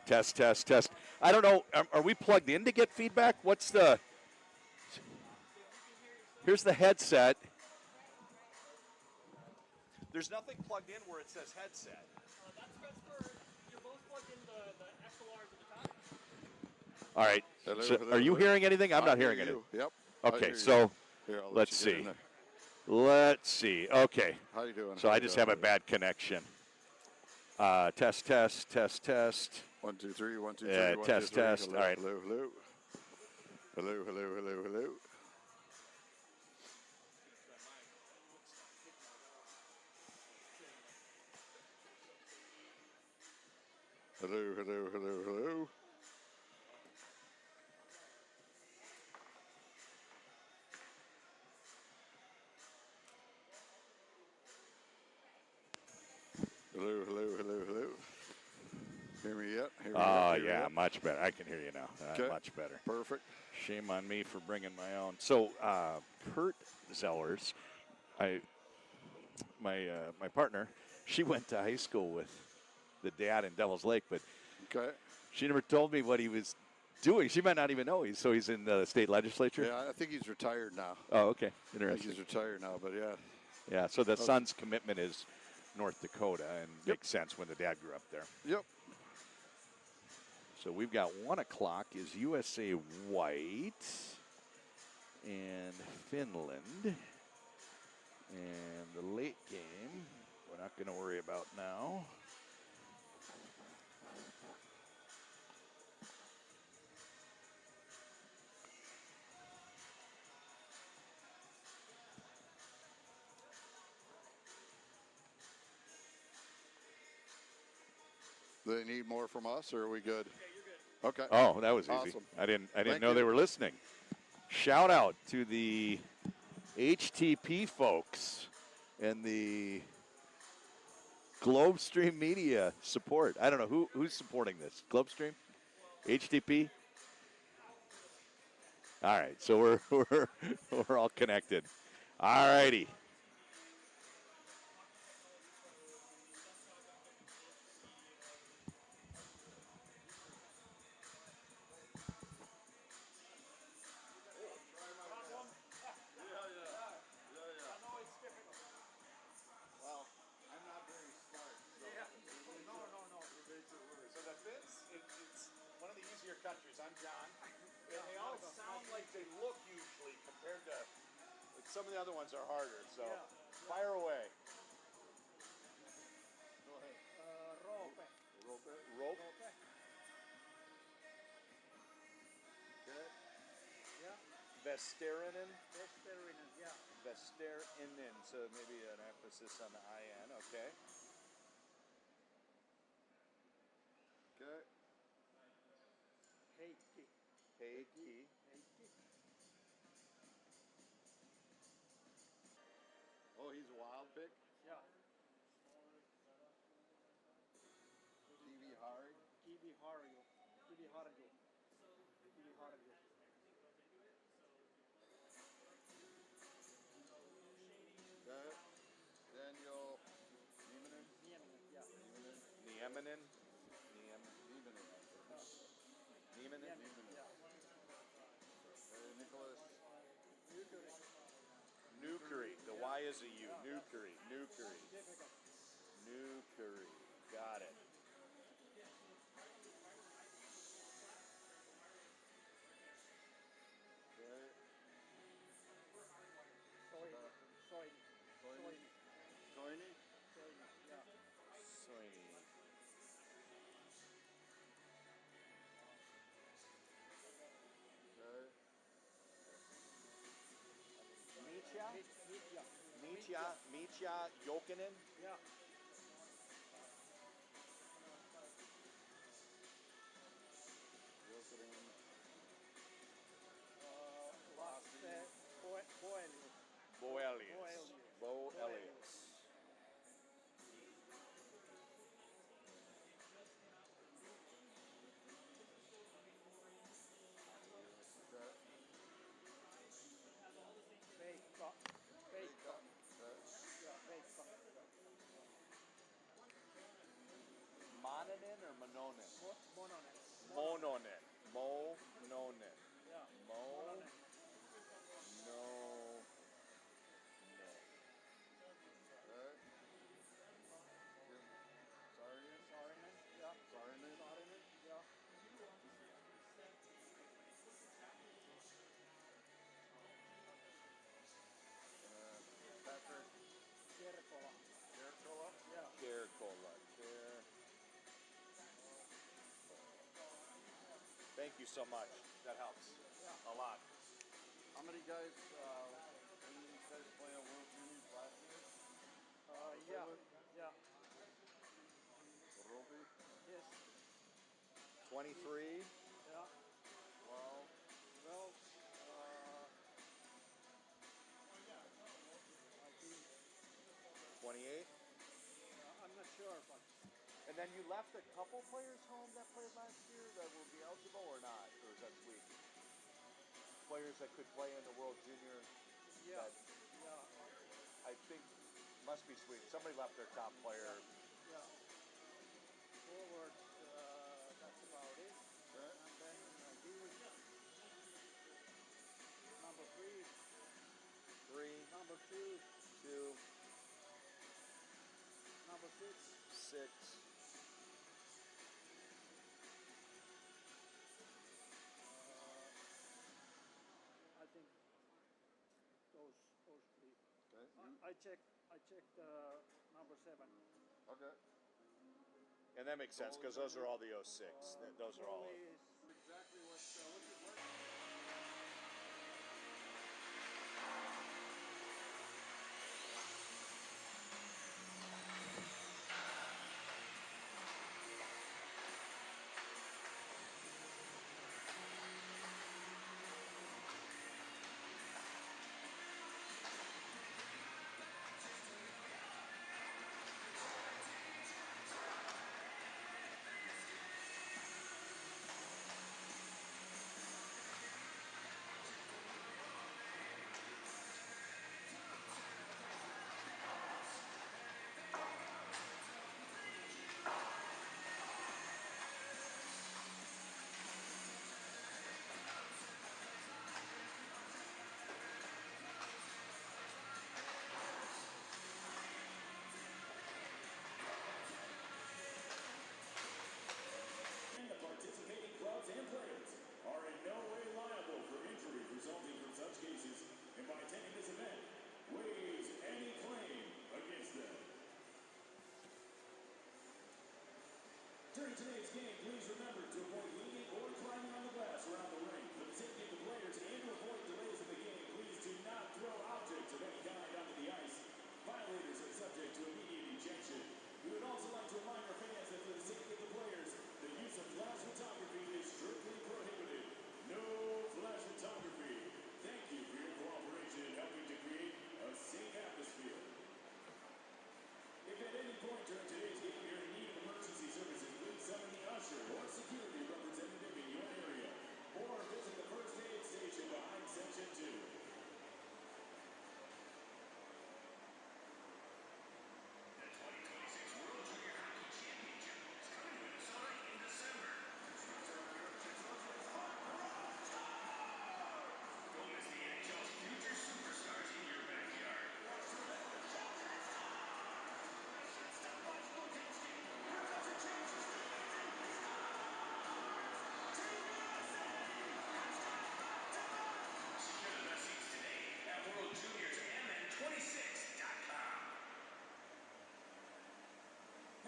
Test, test, test. I don't know. Are we plugged in to get feedback? What's the? Here's the headset. There's nothing plugged in where it says headset. That's for you're both plugged in the XLRs at the top. All right. Hello, So hello, are you hello. hearing anything? I'm not hearing you. anything. Yep. Okay, so Here, I'll let let's you get see. in there. Let's see. Okay. How you doing? So I just have a bad connection. Test, test, test, test. 1, 2, 3, 1, 2, 3. Yeah, 1, test, 2, 3. test. Hello, All right. hello, hello. Hello, hello, hello, hello. Hello, hello, hello, hello. Hello, hello, hello, hello. Hear me yet? Hear me Oh, yet? yeah, much better. I can hear you now. Okay. Much better. Perfect. Shame on me for bringing my own. So, Kurt Zellers, my partner, she went to high school with the dad in Devil's Lake, but Okay. she never told me what he was doing. She might not even know. So he's in the state legislature? Yeah, I think he's retired now. Oh, okay. I think Interesting. he's retired now, but yeah. Yeah, so the son's commitment is North Dakota, and makes sense when the dad grew up there. Yep. So we've got 1 o'clock is USA White and Finland. And the late game, we're not going to worry about now. Do they need more from us, or are we good? Okay, you're good. Okay. Oh, that was easy. Awesome. I didn't Thank know you. they were listening. Shout out to the HTP folks and the Globestream Media support. I don't know who's supporting this. Globestream, HTP. All right, so we're all connected. All righty. So the Finns, it's one of the easier countries. I'm John. And they all sound like they look usually compared to some of the other ones are harder. So fire away. Go ahead. Roope. Rope. Okay. Yeah. Vesterinen. Vesterinen, yeah. Vesterinen. So maybe an emphasis on the IN. Okay. Okay. Heikki. Heikki. Oh, he's a wild pick. Yeah. TV Hari. Kivi Harju. Kivi Harju. Kivi Harju. Okay. Daniel Nieminen. Nieminen, yeah. Nieminen. Nieminen. Yeah. Nicholas. Nykuri. Nukuri. The Y is a U. Nukuri. Difficult. Nukuri. Got it. Okay. Soini. Soini. Yeah. Soini. Okay. Mitja Jokinen. Yeah. Boelius. Veikka. Yeah, Veikka. Mononen. Mononen. Mononen. Mononen. Yeah. Mo. Mononen. No. Okay. Saarinen. Saarinen. Yeah. Saarinen. Saarinen. Yeah. Patrick Kerkola. Kerkola. Yeah. Kerkola. Thank you so much. That helps a lot. How many guys, any of these guys play on World Juniors last year? Yeah. Yeah. Roby, Yes. 23. Yeah. 12. Well, I think 28. I'm not sure, but And then you left a couple players home that played last year that will be eligible or not? Or is that sweet? Players that could play in the World Junior yeah. that Yeah. I think must be sweet. Somebody left their top player. Yeah. Forward, that's about it. Okay. And then he was number 3, 3, number 2, 2, number 6. 6. I think those 3. Okay. I checked number 7. Okay. And that makes sense because those are all the 06. Those are all. Goalie is Exactly what's your work. The participating clubs and players are in no way liable for injury resulting from such cases, and by attending this event, waives any claim against them. During today's game, please remember to avoid leaning or climbing on the glass around the ring. For the safety of the players and to avoid delays in the game, please do not throw objects of any kind onto the ice. Violators are subject to immediate ejection. We would also like to remind our fans that for the safety of the players, the use of flash photography is strictly prohibited. No flash photography. Thank you for your cooperation in helping to create a safe atmosphere. If at any point during today's game you're in need of emergency services, please summon the usher or security representative in your area, or visit the first aid station behind section 2.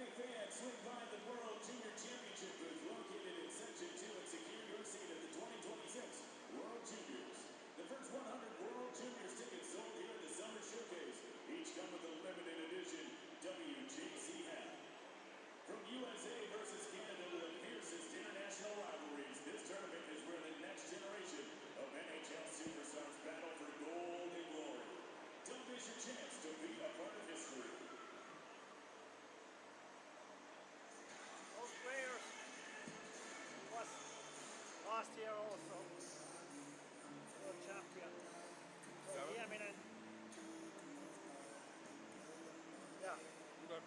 Hey fans, swing by the World Junior Championship booth located in Section 2 and secure your seat at the 2026 World Juniors. The first 100 World Juniors tickets sold here at the Summer Showcase each come with a limited edition WJC hat. From USA versus Canada to the fiercest international rivalries, this tournament is where the next generation of NHL superstars battle for gold and glory. Don't miss your chance to be a part of history. those players was last year also world champion. So Nieminen. Yeah. Okay.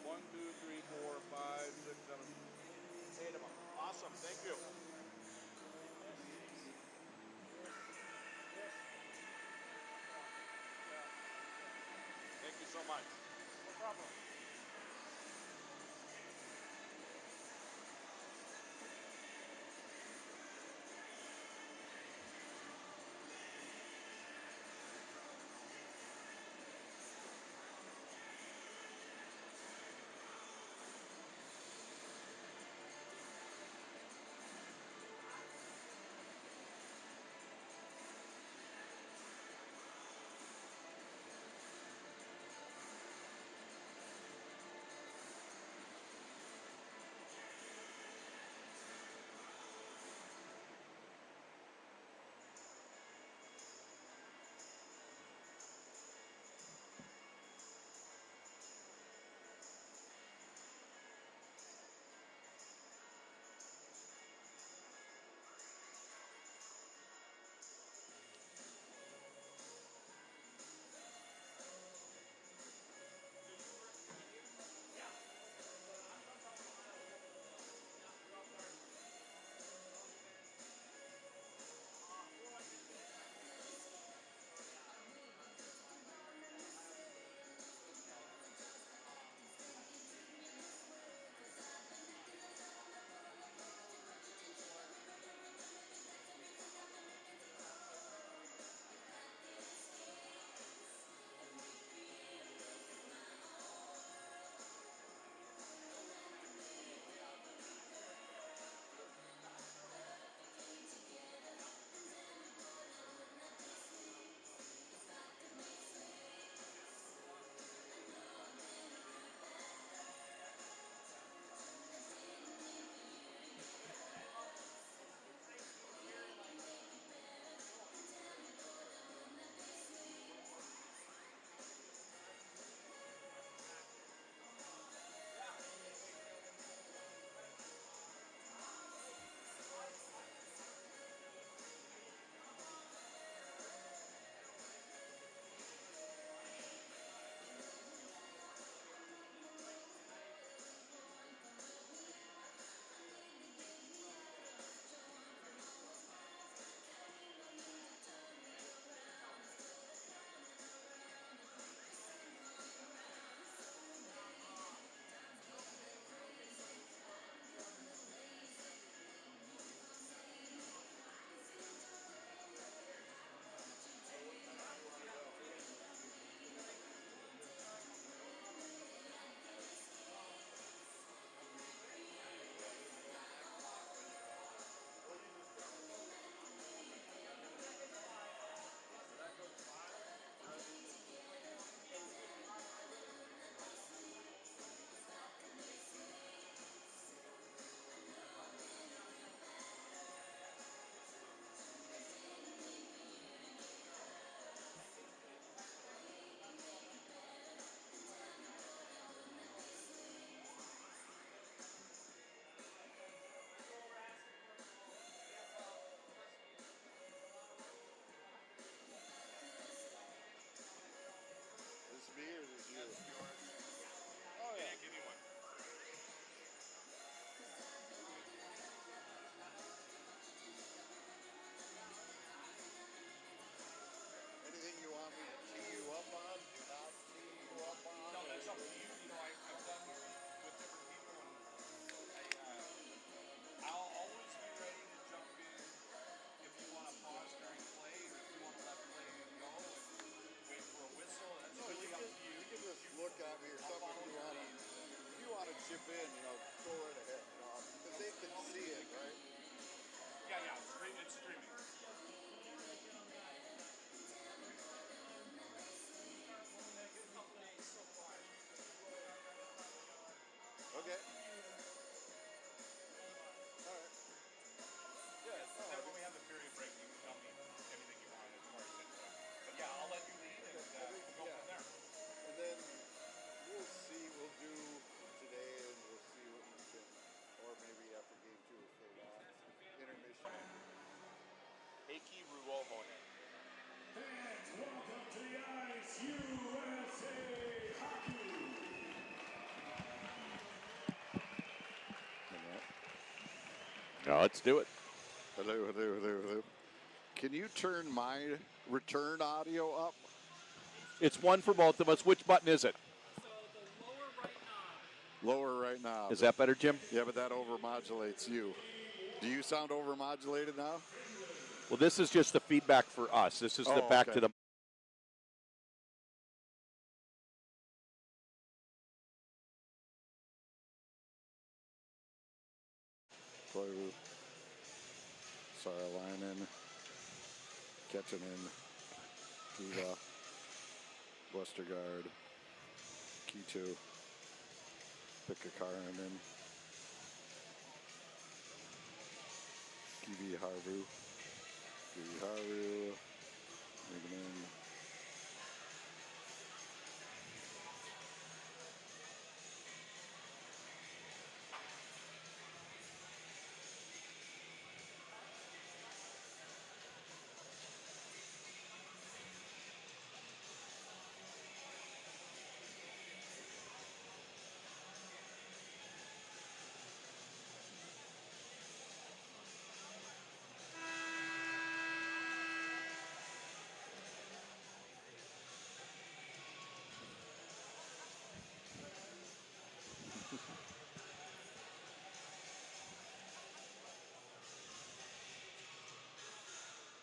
1, 2, 3, 4, 5, 6, 7. Now let's do it. Hello, hello, hello, hello. Can you turn my return audio up? It's one for both of us. Which button is it? So the lower right knob. Lower right now. Is that better, Jim? Yeah, but that overmodulates you. Do you sound overmodulated now? Well, this is just the feedback for us. This is the back okay. to the. Koivu. Saaralainen. Ketchinen. Kiva. Westergaard. Kitu. Pekka-Karinen. Kivi Harvu. Kivi Harvu. Nigman.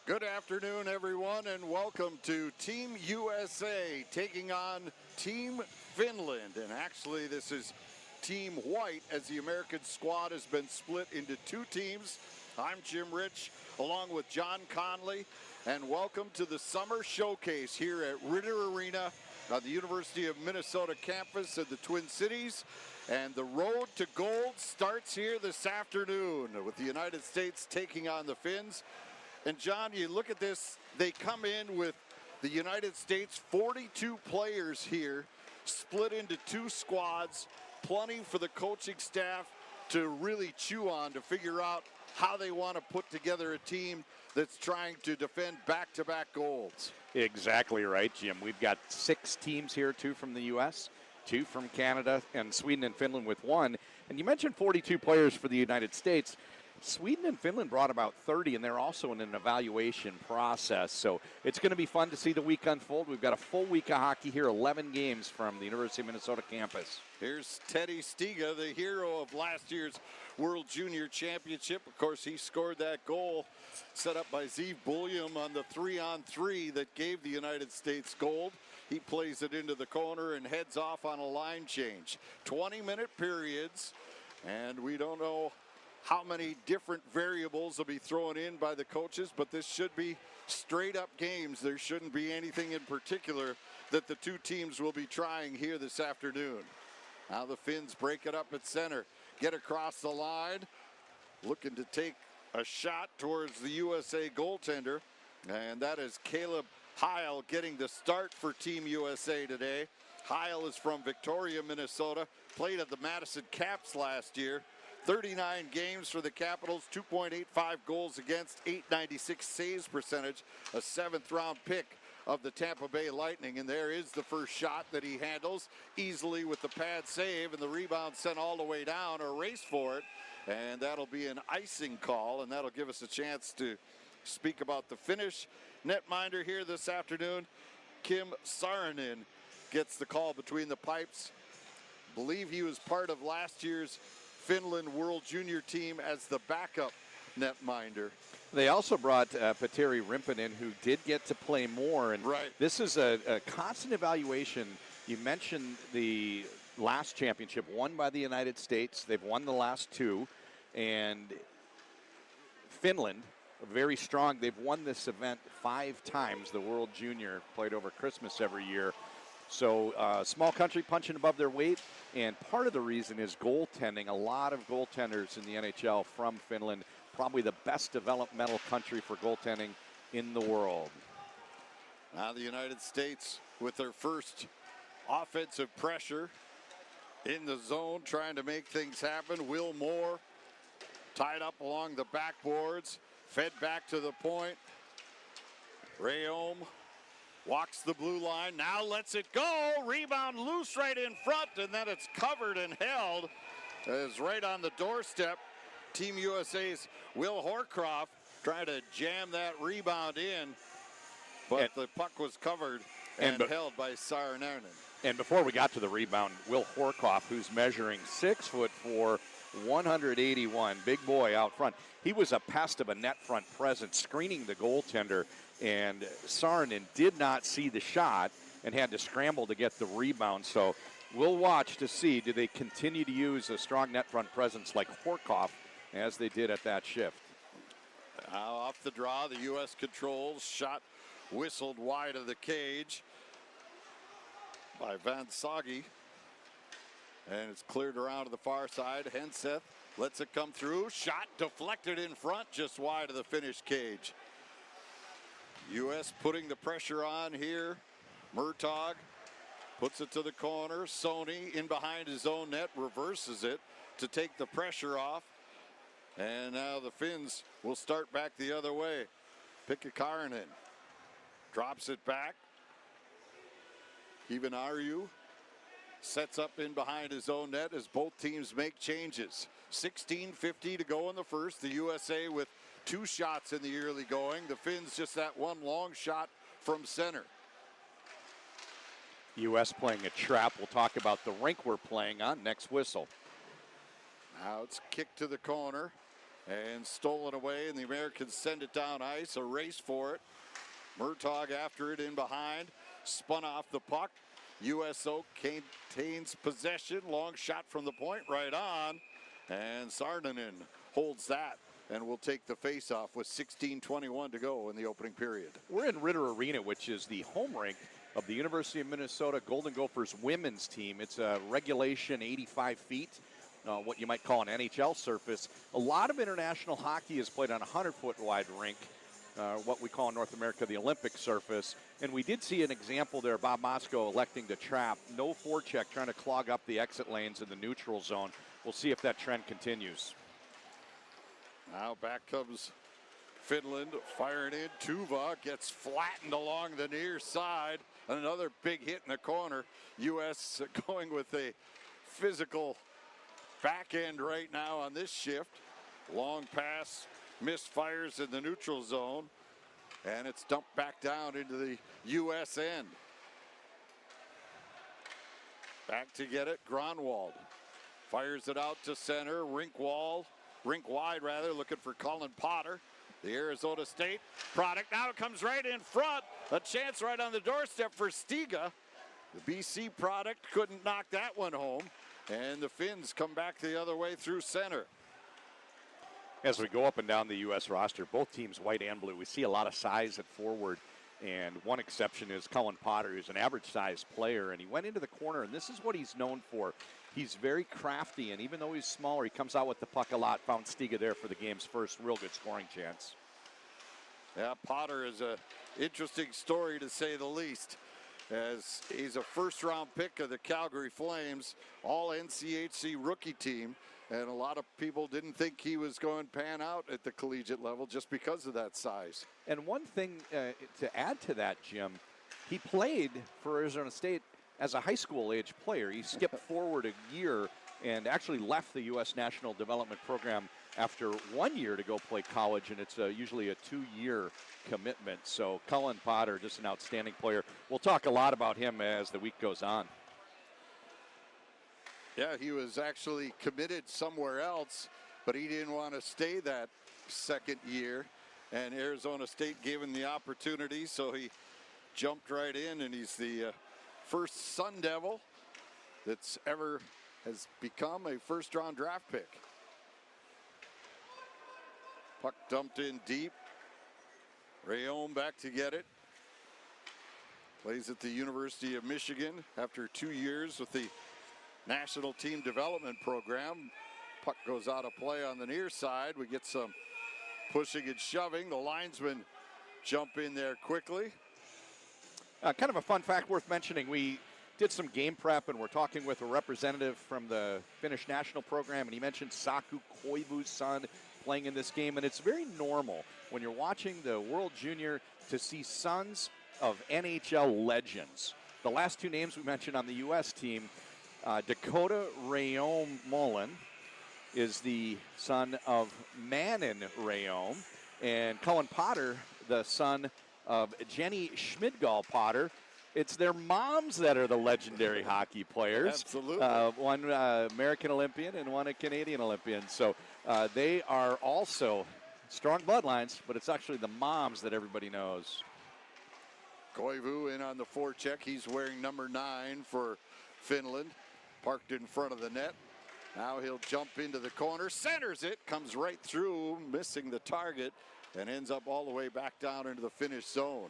Good afternoon, everyone, and welcome to Team USA taking on Team Finland. And actually, this is Team White, as the American squad has been split into two teams. I'm Jim Rich, along with John Conley, and welcome to the Summer Showcase here at Ritter Arena on the University of Minnesota campus of the Twin Cities. And the road to gold starts here this afternoon with the United States taking on the Finns. And John, you look at this, they come in with the United States, 42 players here, split into two squads, plenty for the coaching staff to really chew on to figure out how they want to put together a team that's trying to defend back-to-back golds. Exactly right, Jim. We've got 6 teams here, 2 from the U.S., 2 from Canada, and Sweden and Finland with 1. And you mentioned 42 players for the United States. Sweden and Finland brought about 30, and they're also in an evaluation process. So it's going to be fun to see the week unfold. We've got a full week of hockey here, 11 games from the University of Minnesota campus. Here's Teddy Stiga, the hero of last year's World Junior Championship. Of course, he scored that goal set up by Zeev Bulliam on the 3-on-3 that gave the United States gold. He plays it into the corner and heads off on a line change. 20-minute periods, and we don't know how many different variables will be thrown in by the coaches, but this should be straight up games. There shouldn't be anything in particular that the two teams will be trying here this afternoon. Now the Finns break it up at center, get across the line, looking to take a shot towards the USA goaltender, and that is Caleb Heil getting the start for Team USA today. Heil is from Victoria, Minnesota, played at the Madison Caps last year. 39 games for the Capitals, 2.85 goals against, .896 saves percentage, a 7th-round pick of the Tampa Bay Lightning. And there is the first shot that he handles easily with the pad save, and the rebound sent all the way down, a race for it. And that'll be an icing call, and that'll give us a chance to speak about the Finnish netminder here this afternoon. Kim Saarinen gets the call between the pipes. Believe he was part of last year's Finland World Junior team as the backup netminder. They also brought Petteri Rimpinen, who did get to play more. And right. This is a constant evaluation. You mentioned the last championship won by the United States. They've won the last 2. And Finland, very strong. They've won this event 5 times, the World Junior, played over Christmas every year. So small country punching above their weight, and part of the reason is goaltending. A lot of goaltenders in the NHL from Finland, probably the best developmental country for goaltending in the world. Now the United States with their first offensive pressure in the zone, trying to make things happen. Will Moore tied up along the backboards, fed back to the point. Rayom walks the blue line, now lets it go, rebound loose right in front, and then it's covered and held as right on the doorstep Team USA's Will Horcroft trying to jam that rebound in, but the puck was covered and held by Saarinen. And before we got to the rebound, Will Horkoff, who's measuring 6'4", 181, big boy out front. He was a pest of a net front presence, screening the goaltender, and Saarinen did not see the shot and had to scramble to get the rebound. So we'll watch to see, do they continue to use a strong net front presence like Horkoff as they did at that shift. Off the draw, the U.S. controls. Shot whistled wide of the cage by Van Sage. And it's cleared around to the far side. Henseth lets it come through. Shot deflected in front, just wide of the finished cage. U.S. putting the pressure on here. Murtaugh puts it to the corner. Sony in behind his own net, reverses it to take the pressure off. And now the Finns will start back the other way. Pekka-Karinen drops it back. Even Arju sets up in behind his own net as both teams make changes. 16:50 to go in the first. The USA with 2 shots in the early going. The Finns just that one long shot from center. U.S. playing a trap. We'll talk about the rink we're playing on next whistle. Now it's kicked to the corner and stolen away, and the Americans send it down ice. A race for it. Murtaugh after it in behind. Spun off the puck. USO contains possession. Long shot from the point right on. And Saarinen holds that and will take the face-off with 16:21 to go in the opening period. We're in Ritter Arena, which is the home rink of the University of Minnesota Golden Gophers women's team. It's a regulation 85 feet, what you might call an NHL surface. A lot of international hockey is played on a 100-foot wide rink, what we call in North America the Olympic surface. And we did see an example there, Bob Mosko electing to trap. No forecheck, trying to clog up the exit lanes in the neutral zone. We'll see if that trend continues. Now back comes Finland, firing in. Tuva gets flattened along the near side. Another big hit in the corner. U.S. going with a physical back end right now on this shift. Long pass, misfires in the neutral zone, and it's dumped back down into the U.S. end. Back to get it, Gronwald fires it out to center, rink wide rather, looking for Colin Potter. The Arizona State product now comes right in front. A chance right on the doorstep for Stiga. The BC product couldn't knock that one home. And the Finns come back the other way through center. As we go up and down the U.S. roster, both teams white and blue, we see a lot of size at forward. And one exception is Colin Potter, who's an average-sized player. And he went into the corner, and this is what he's known for. He's very crafty, and even though he's smaller, he comes out with the puck a lot. Found Stiga there for the game's first real good scoring chance. Yeah, Potter is an interesting story to say the least, as he's a first-round pick of the Calgary Flames, all NCHC rookie team, and a lot of people didn't think he was going to pan out at the collegiate level just because of that size. And one thing to add to that, Jim, he played for Arizona State as a high school age player. He skipped forward a year and actually left the U.S. National Development Program after 1 year to go play college, and it's usually a 2-year commitment. So Colin Potter, just an outstanding player. We'll talk a lot about him as the week goes on. Yeah, he was actually committed somewhere else, but he didn't want to stay that second year, and Arizona State gave him the opportunity, so he jumped right in, and he's the first Sun Devil that's ever has become a first-round draft pick. Puck dumped in deep. Rayom back to get it. Plays at the University of Michigan after 2 years with the National Team Development Program. Puck goes out of play on the near side. We get some pushing and shoving. The linesmen jump in there quickly. Kind of a fun fact worth mentioning. We did some game prep, and we're talking with a representative from the Finnish national program, and he mentioned Saku Koivu's son playing in this game, and it's very normal when you're watching the World Junior to see sons of NHL legends. The last 2 names we mentioned on the U.S. team, Dakota Rayom Mullen is the son of Manon Rayom, and Cullen Potter, the son of Jenny Schmidgall Potter. It's their moms that are the legendary hockey players. Absolutely. One American Olympian and one a Canadian Olympian. So they are also strong bloodlines, but it's actually the moms that everybody knows. Koivu in on the forecheck. He's wearing number 9 for Finland. Parked in front of the net. Now he'll jump into the corner, centers it, comes right through, missing the target, and ends up all the way back down into the Finnish zone.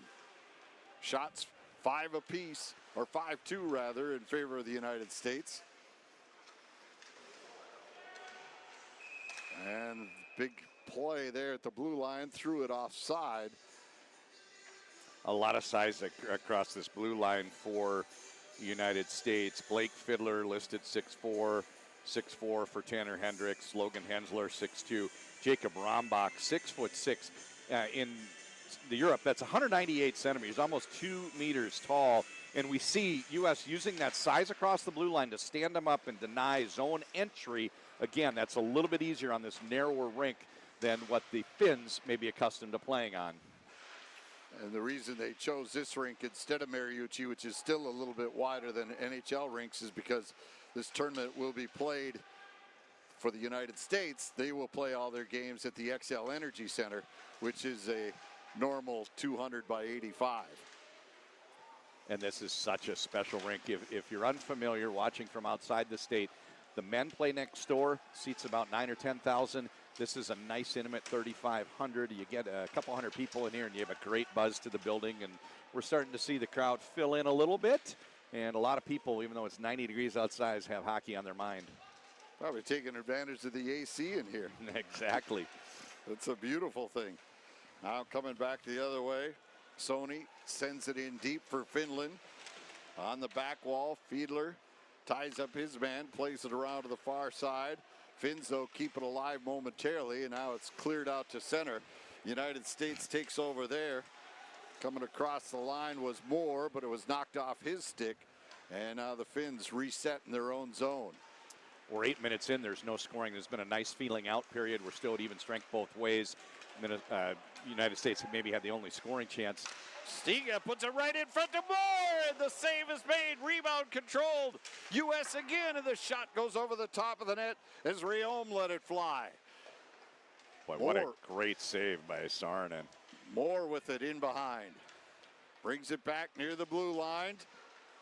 Shots 5 apiece, or 5-2 rather, in favor of the United States. And big play there at the blue line, threw it offside. A lot of size across this blue line for the United States. Blake Fiddler listed 6'4", 6'4" for Tanner Hendricks. Logan Hensler 6'2". Jacob Rombach 6'6". In the Europe, that's 198 centimeters, almost 2 meters tall. And we see U.S. using that size across the blue line to stand them up and deny zone entry. Again, that's a little bit easier on this narrower rink than what the Finns may be accustomed to playing on. And the reason they chose this rink instead of Mariucci, which is still a little bit wider than NHL rinks, is because this tournament will be played for the United States. They will play all their games at the XL Energy Center, which is a normal 200 by 85. And this is such a special rink. If you're unfamiliar watching from outside the state, the men play next door, seats about 9,000 or 10,000. This is a nice, intimate 3,500. You get a couple hundred people in here, and you have a great buzz to the building. And we're starting to see the crowd fill in a little bit. And a lot of people, even though it's 90 degrees outside, have hockey on their mind. Probably taking advantage of the AC in here. Exactly. It's a beautiful thing. Now coming back the other way. Sony sends it in deep for Finland. On the back wall, Fiedler ties up his man, plays it around to the far side. Finns, though, keep it alive momentarily, and now it's cleared out to center. United States takes over there. Coming across the line was Moore, but it was knocked off his stick. And now the Finns reset in their own zone. We're 8 minutes in. There's no scoring. There's been a nice feeling out period. We're still at even strength both ways. United States maybe had the only scoring chance. Stiga puts it right in front of Moore, and the save is made. Rebound controlled. U.S. again, and the shot goes over the top of the net as Rayom let it fly. Boy, what a great save by Saarinen. Moore with it in behind. Brings it back near the blue line.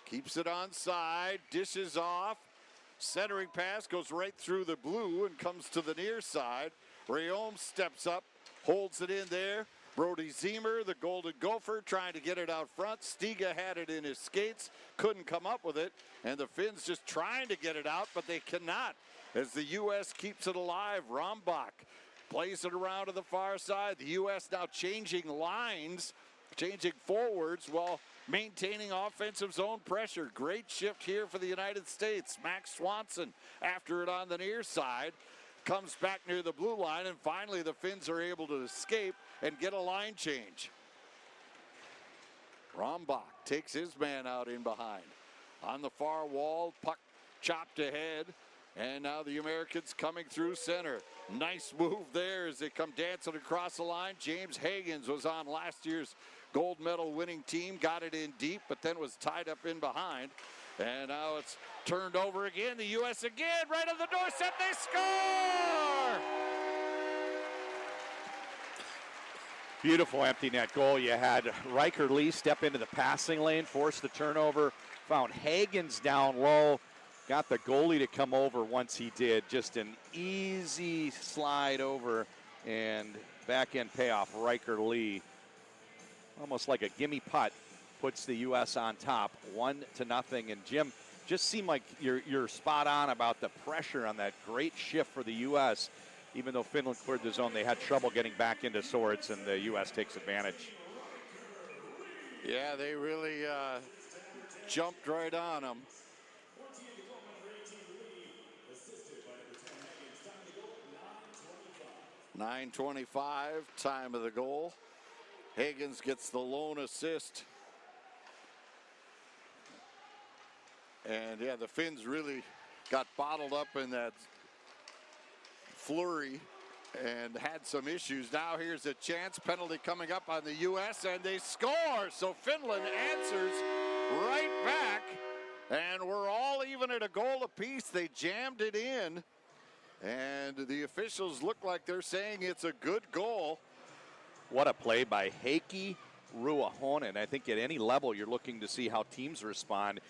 Keeps it onside. Dishes off. Centering pass goes right through the blue and comes to the near side. Rayom steps up, holds it in there. Brody Ziemer, the Golden Gopher, trying to get it out front. Stiga had it in his skates, couldn't come up with it. And the Finns just trying to get it out, but they cannot. As the U.S. keeps it alive, Rombach plays it around to the far side. The U.S. now changing lines, changing forwards while maintaining offensive zone pressure. Great shift here for the United States. Max Swanson after it on the near side. Comes back near the blue line, and finally the Finns are able to escape and get a line change. Rombach takes his man out in behind. On the far wall, puck chopped ahead, and now the Americans coming through center. Nice move there as they come dancing across the line. James Hagens was on last year's gold medal winning team, got it in deep, but then was tied up in behind. And now it's turned over again. The U.S. again, right on the doorstep. They score! Beautiful empty net goal. You had Riker Lee step into the passing lane, force the turnover, found Hagens down low, got the goalie to come over once he did. Just an easy slide over and back-end payoff. Riker Lee, almost like a gimme putt, puts the U.S. on top, 1-0. And Jim, just seemed like you're spot on about the pressure on that great shift for the U.S. Even though Finland cleared the zone, they had trouble getting back into Swords, and the U.S. takes advantage. Yeah, they really jumped right on them. 9:25, time of the goal. Hagens gets the lone assist. And yeah, the Finns really got bottled up in that flurry and had some issues. Now here's a chance, penalty coming up on the U.S., and they score. So Finland answers right back, and we're all even at a goal apiece. They jammed it in, and the officials look like they're saying it's a good goal. What a play by Heikki Ruohonen. I think at any level you're looking to see how teams respond.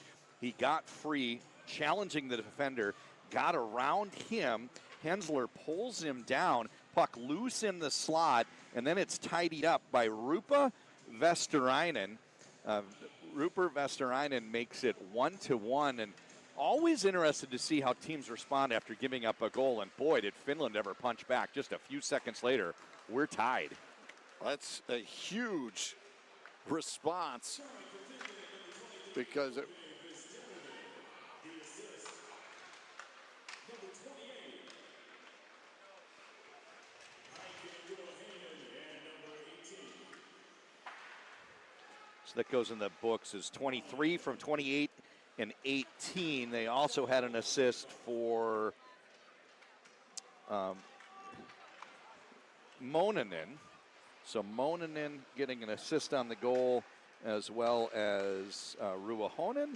He got free, challenging the defender, got around him. Hensler pulls him down, puck loose in the slot, and then it's tidied up by Rupa Vesterainen. Rupert Vesterainen makes it 1-1, and always interested to see how teams respond after giving up a goal, and boy, did Finland ever punch back. Just a few seconds later, we're tied. That's a huge response because it, so that goes in the books as 23 from 28 and 18. They also had an assist for Monanen. So Monanen getting an assist on the goal, as well as Ruohonen,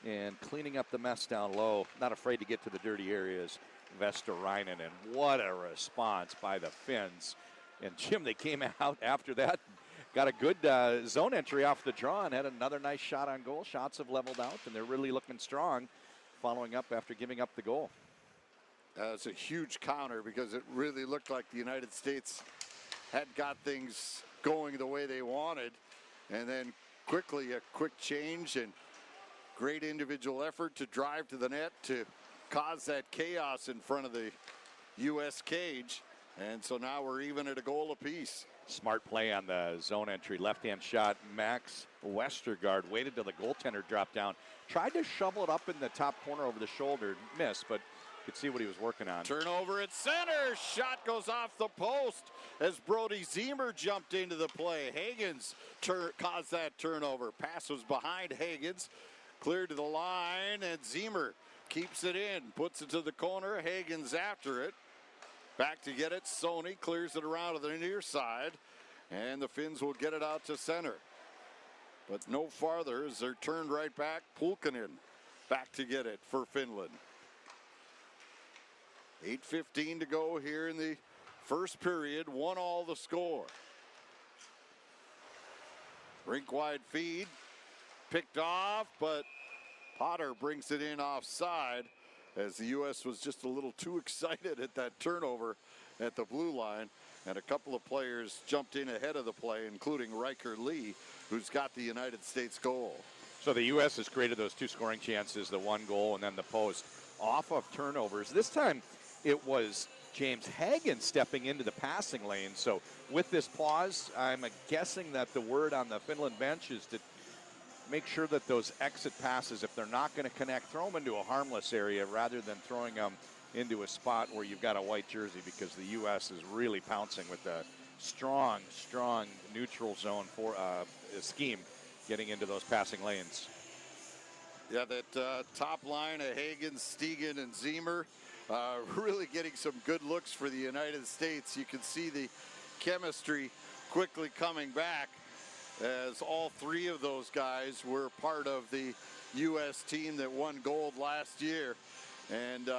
and cleaning up the mess down low. Not afraid to get to the dirty areas, Vesterainen, and what a response by the Finns. And Jim, they came out after that, got a good zone entry off the draw and had another nice shot on goal. Shots have leveled out, and they're really looking strong following up after giving up the goal. It's a huge counter because it really looked like the United States had got things going the way they wanted, and then quickly a quick change and great individual effort to drive to the net to cause that chaos in front of the U.S. cage, and so now we're even at a goal apiece. Smart play on the zone entry, left-hand shot. Max Westergaard waited till the goaltender dropped down, tried to shovel it up in the top corner over the shoulder, missed, but could see what he was working on. Turnover at center. Shot goes off the post as Brody Ziemer jumped into the play. Hagens caused that turnover. Pass was behind Hagens. Cleared to the line, and Ziemer keeps it in. Puts it to the corner. Hagens after it. Back to get it. Sony clears it around to the near side, and the Finns will get it out to center. But no farther as they're turned right back. Pulkkinen back to get it for Finland. 8:15 to go here in the first period. 1-1 the score. Rink wide feed. Picked off, but Potter brings it in offside as the U.S. was just a little too excited at that turnover at the blue line. And a couple of players jumped in ahead of the play, including Riker Lee, who's got the United States goal. So the U.S. has created those two scoring chances, the one goal and then the post, off of turnovers. This time, it was James Hagen stepping into the passing lane. So with this pause, I'm guessing that the word on the Finland bench is to make sure that those exit passes, if they're not going to connect, throw them into a harmless area rather than throwing them into a spot where you've got a white jersey, because the U.S. is really pouncing with a strong neutral zone for scheme getting into those passing lanes. Yeah, that top line of Hagen, Stegen, and Ziemer really getting some good looks for the United States. You can see the chemistry quickly coming back as all three of those guys were part of the U.S. team that won gold last year. And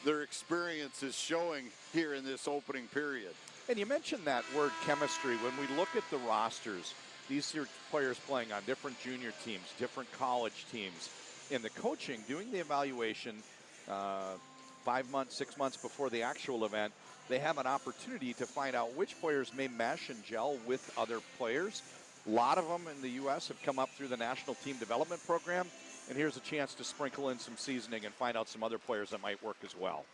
their experience is showing here in this opening period. And you mentioned that word chemistry. When we look at the rosters, these are players playing on different junior teams, different college teams. In the coaching, doing the evaluation 5 months, 6 months before the actual event, they have an opportunity to find out which players may mesh and gel with other players. A lot of them in the U.S. have come up through the National Team Development Program, and here's a chance to sprinkle in some seasoning and find out some other players that might work as well.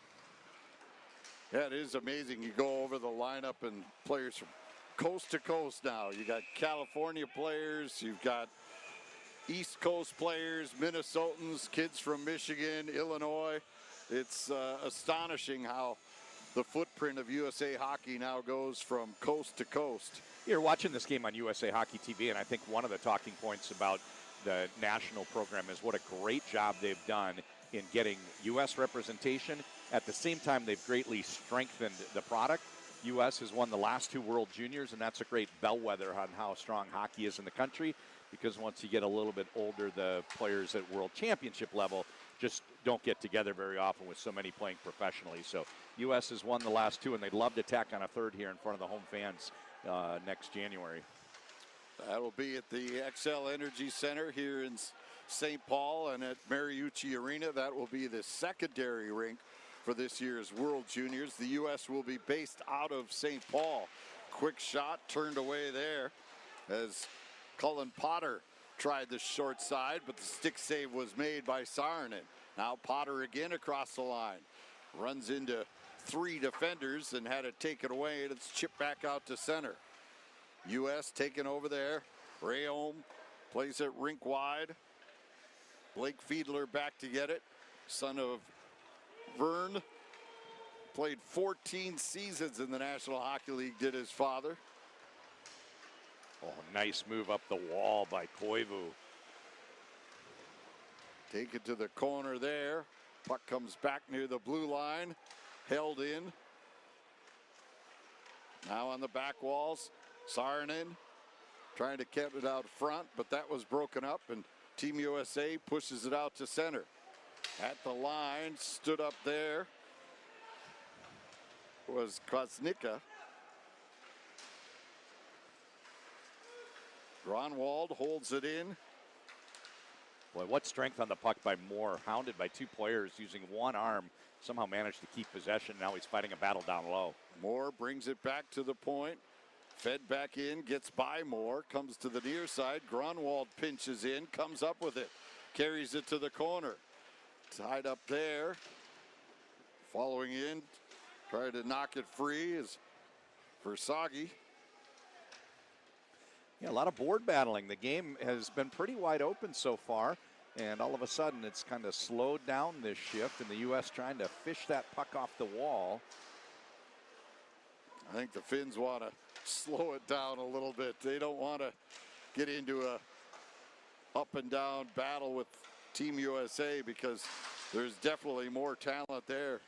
Yeah, it is amazing. You go over the lineup and players from coast to coast now. You got California players, you've got East Coast players, Minnesotans, kids from Michigan, Illinois. It's astonishing how the footprint of USA Hockey now goes from coast to coast. You're watching this game on USA Hockey TV, and I think one of the talking points about the national program is what a great job they've done in getting U.S. representation At the same time, they've greatly strengthened the product. U.S. has won the last 2 World Juniors, and that's a great bellwether on how strong hockey is in the country, because once you get a little bit older, the players at World Championship level just don't get together very often with so many playing professionally. So U.S. has won the last 2, and they'd love to tack on a 3rd here in front of the home fans next January. That'll be at the XL Energy Center here in St. Paul, and at Mariucci Arena. That will be the secondary rink for this year's World Juniors. The U.S. will be based out of St. Paul. Quick shot turned away there as Cullen Potter tried the short side, but the stick save was made by Saarinen. Now Potter again across the line. Runs into 3 defenders and had it taken away, and it's chipped back out to center. U.S. taken over there. Rayholm plays it rink wide. Blake Fiedler back to get it. Son of Vern. Played 14 seasons in the National Hockey League, did his father. Oh, nice move up the wall by Koivu. Take it to the corner there. Puck comes back near the blue line. Held in. Now on the back walls. Saarinen trying to keep it out front, but that was broken up, and Team USA pushes it out to center. At the line, stood up there was Kosnicka. Gronwald holds it in. Boy, what strength on the puck by Moore. Hounded by 2 players using one arm. Somehow managed to keep possession. Now he's fighting a battle down low. Moore brings it back to the point. Fed back in, gets by Moore, comes to the near side. Gronwald pinches in, comes up with it. Carries it to the corner. Tied up there. Following in, trying to knock it free is Versaghi. Yeah, a lot of board battling. The game has been pretty wide open so far, and all of a sudden it's kind of slowed down this shift, and the U.S. trying to fish that puck off the wall. I think the Finns want to slow it down a little bit. They don't want to get into a up and down battle with Team USA, because there's definitely more talent there.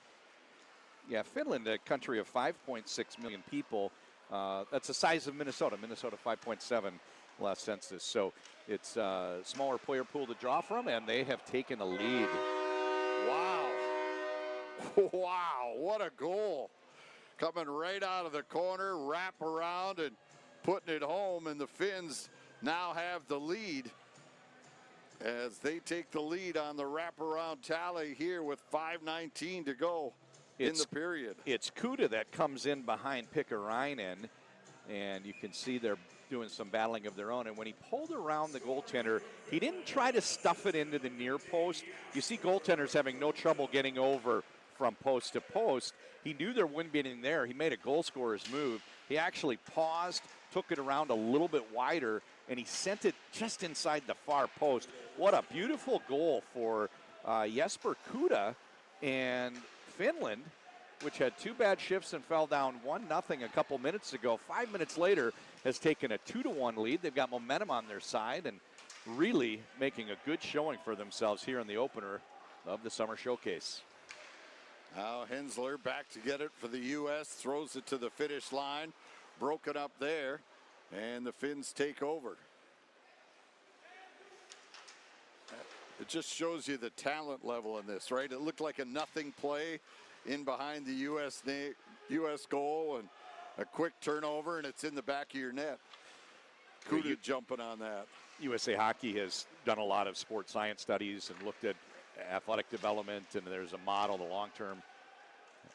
Yeah, Finland, a country of 5.6 million people. That's the size of Minnesota. Minnesota 5.7 last census. So it's a smaller player pool to draw from, and they have taken a lead. Wow. Wow, what a goal. Coming right out of the corner, wrap around and putting it home, and the Finns now have the lead as they take the lead on the wraparound tally here with 5:19 to go in the period. It's Kuda that comes in behind Pikkarainen, and you can see they're doing some battling of their own. And when he pulled around the goaltender, he didn't try to stuff it into the near post. You see goaltenders having no trouble getting over from post to post. He knew there wouldn't be anything there. He made a goal scorer's move. He actually paused, took it around a little bit wider, and he sent it just inside the far post. What a beautiful goal for Jesper Kuda. And Finland, which had 2 bad shifts and fell down 1-0 a couple minutes ago, 5 minutes later has taken a 2-1 lead. They've got momentum on their side and really making a good showing for themselves here in the opener of the Summer Showcase. Now Hensler back to get it for the U.S., throws it to the finish line, broken up there, and the Finns take over. It just shows you the talent level in this, right? It looked like a nothing play in behind the U.S. goal, and a quick turnover, and it's in the back of your net. Kuda jumping on that. USA Hockey has done a lot of sports science studies and looked at athletic development, and there's a model, the long-term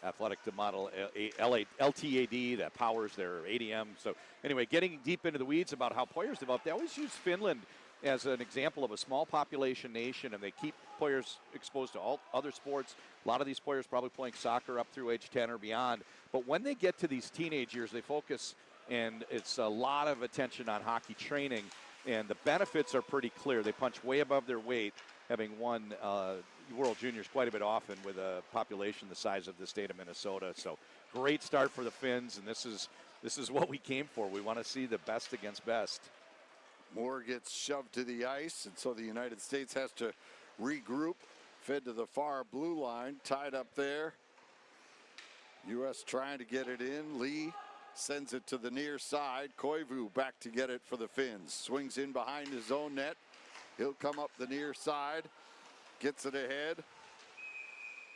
athletic model, LTAD, that powers their ADM. So anyway, getting deep into the weeds about how players develop, they always use Finland as an example of a small population nation, and they keep players exposed to all other sports. A lot of these players probably playing soccer up through age 10 or beyond. But when they get to these teenage years, they focus, and it's a lot of attention on hockey training, and the benefits are pretty clear. They punch way above their weight, having won World Juniors quite a bit often with a population the size of the state of Minnesota. So great start for the Finns, and this is what we came for. We want to see the best against best. Moore gets shoved to the ice, and so the United States has to regroup. Fed to the far blue line, tied up there. U.S. trying to get it in. Lee sends it to the near side. Koivu back to get it for the Finns. Swings in behind his own net. He'll come up the near side. Gets it ahead.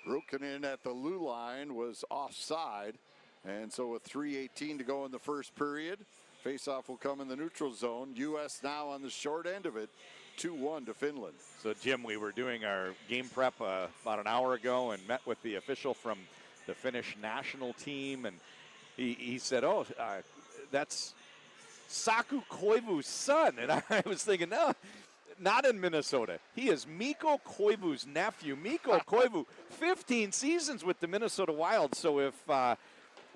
Rukkinen at the Lou line was offside. And so with 3:18 to go in the first period, faceoff will come in the neutral zone. U.S. now on the short end of it, 2-1 to Finland. So, Jim, we were doing our game prep about an hour ago and met with the official from the Finnish national team. And he said, that's Saku Koivu's son. And I was thinking, no, not in Minnesota. He is Mikko Koivu's nephew. Mikko Koivu, 15 seasons with the Minnesota Wild. So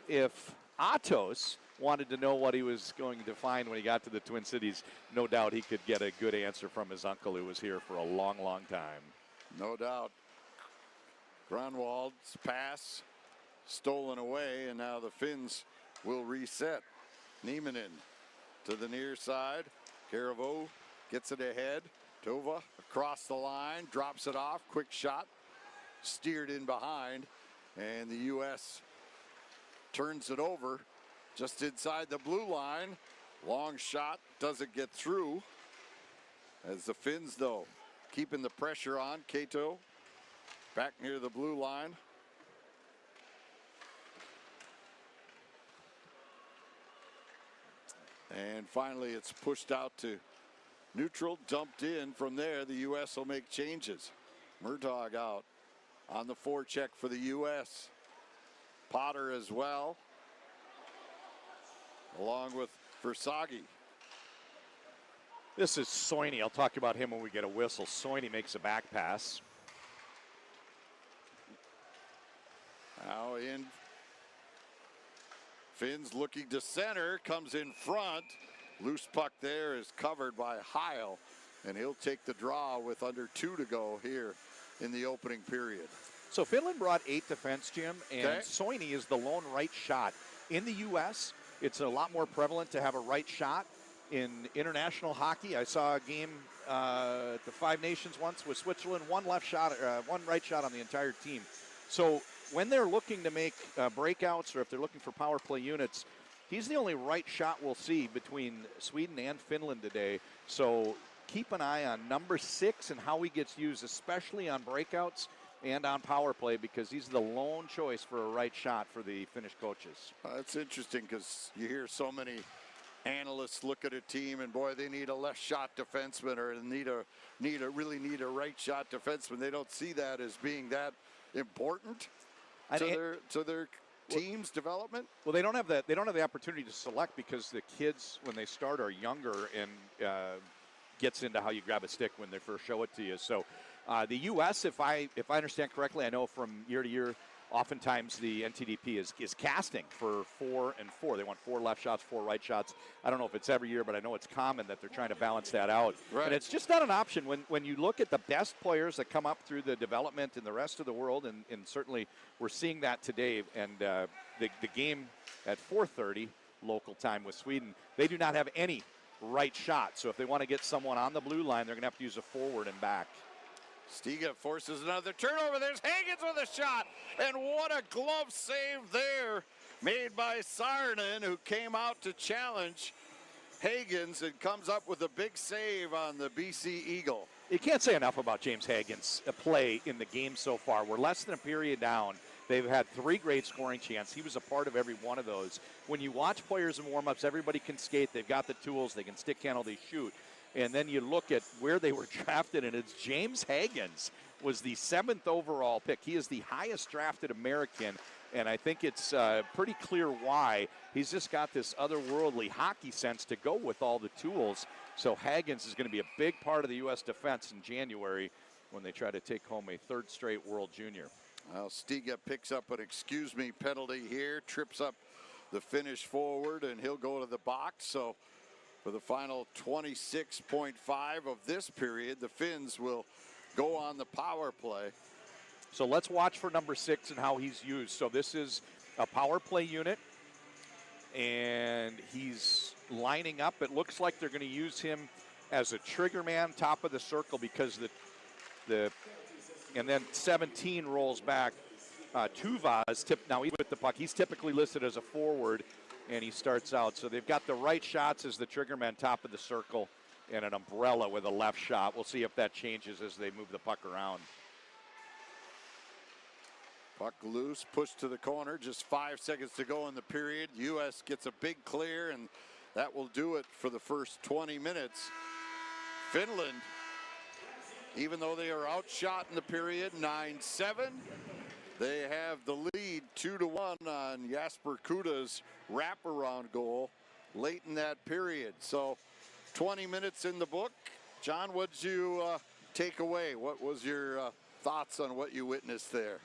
if Atos wanted to know what he was going to find when he got to the Twin Cities, no doubt he could get a good answer from his uncle who was here for a long, long time. No doubt. Grunwald's pass stolen away, and now the Finns will reset. Nieminen to the near side. Caravo gets it ahead. Tova across the line, drops it off. Quick shot, steered in behind, and the U.S. turns it over just inside the blue line. Long shot, doesn't get through. As the Finns, though, keeping the pressure on. Kato back near the blue line. And finally, it's pushed out to neutral, dumped in. From there, the U.S. will make changes. Murtaugh out on the forecheck for the U.S. Potter as well, along with Versaghi. This is Soini. I'll talk about him when we get a whistle. Soini makes a back pass. Now in. Finns looking to center, comes in front. Loose puck there is covered by Heil, and he'll take the draw with under 2 to go here in the opening period. So Finland brought 8 defense, Jim, and Okay. Soini is the lone right shot. In the U.S., it's a lot more prevalent to have a right shot. In international hockey, I saw a game at the Five Nations once with Switzerland, one right shot on the entire team. So when they're looking to make breakouts or if they're looking for power play units, he's the only right shot we'll see between Sweden and Finland today. So keep an eye on number 6 and how he gets used, especially on breakouts and on power play, because he's the lone choice for a right shot for the Finnish coaches. It's interesting because you hear so many analysts look at a team and boy, they need a left shot defenseman or really need a right shot defenseman. They don't see that as being that important to their team's development. Well, they don't have the opportunity to select because the kids when they start are younger and gets into how you grab a stick when they first show it to you. So the U.S., if I understand correctly, I know from year to year, oftentimes the NTDP is casting for 4 and 4. They want 4 left shots, 4 right shots. I don't know if it's every year, but I know it's common that they're trying to balance that out. Right. And it's just not an option when you look at the best players that come up through the development in the rest of the world, and certainly we're seeing that today. And the game at 4:30 local time with Sweden, they do not have any right shot. So if they want to get someone on the blue line, they're going to have to use a forward and back. Stiga forces another turnover. There's Hagens with a shot. And what a glove save there made by Saarinen, who came out to challenge Hagens and comes up with a big save on the BC Eagle. You can't say enough about James Hagen's play in the game so far. We're less than a period down. They've had 3 great scoring chances. He was a part of every one of those. When you watch players in warm-ups, everybody can skate. They've got the tools. They can stick handle. They shoot. And then you look at where they were drafted, and it's James Hagens was the 7th overall pick. He is the highest drafted American, and I think it's pretty clear why. He's just got this otherworldly hockey sense to go with all the tools. So Hagens is going to be a big part of the U.S. defense in January when they try to take home a 3rd straight World Junior. Well, Stiga picks up an excuse me penalty here, trips up the Finnish forward, and he'll go to the box. So for the final 26.5 of this period, the Finns will go on the power play. So let's watch for number 6 and how he's used. So this is a power play unit, and he's lining up. It looks like they're going to use him as a trigger man, top of the circle, because and then 17 rolls back Tuvas, now he's with the puck. He's typically listed as a forward, and he starts out. So they've got the right shots as the triggerman, top of the circle, and an umbrella with a left shot. We'll see if that changes as they move the puck around. Puck loose, pushed to the corner, just 5 seconds to go in the period. U.S. gets a big clear, and that will do it for the first 20 minutes. Finland, even though they are outshot in the period, 9-7, they have the lead 2-1 on Jasper Kuda's wraparound goal late in that period. So 20 minutes in the book. John, what did you take away? What was your thoughts on what you witnessed there?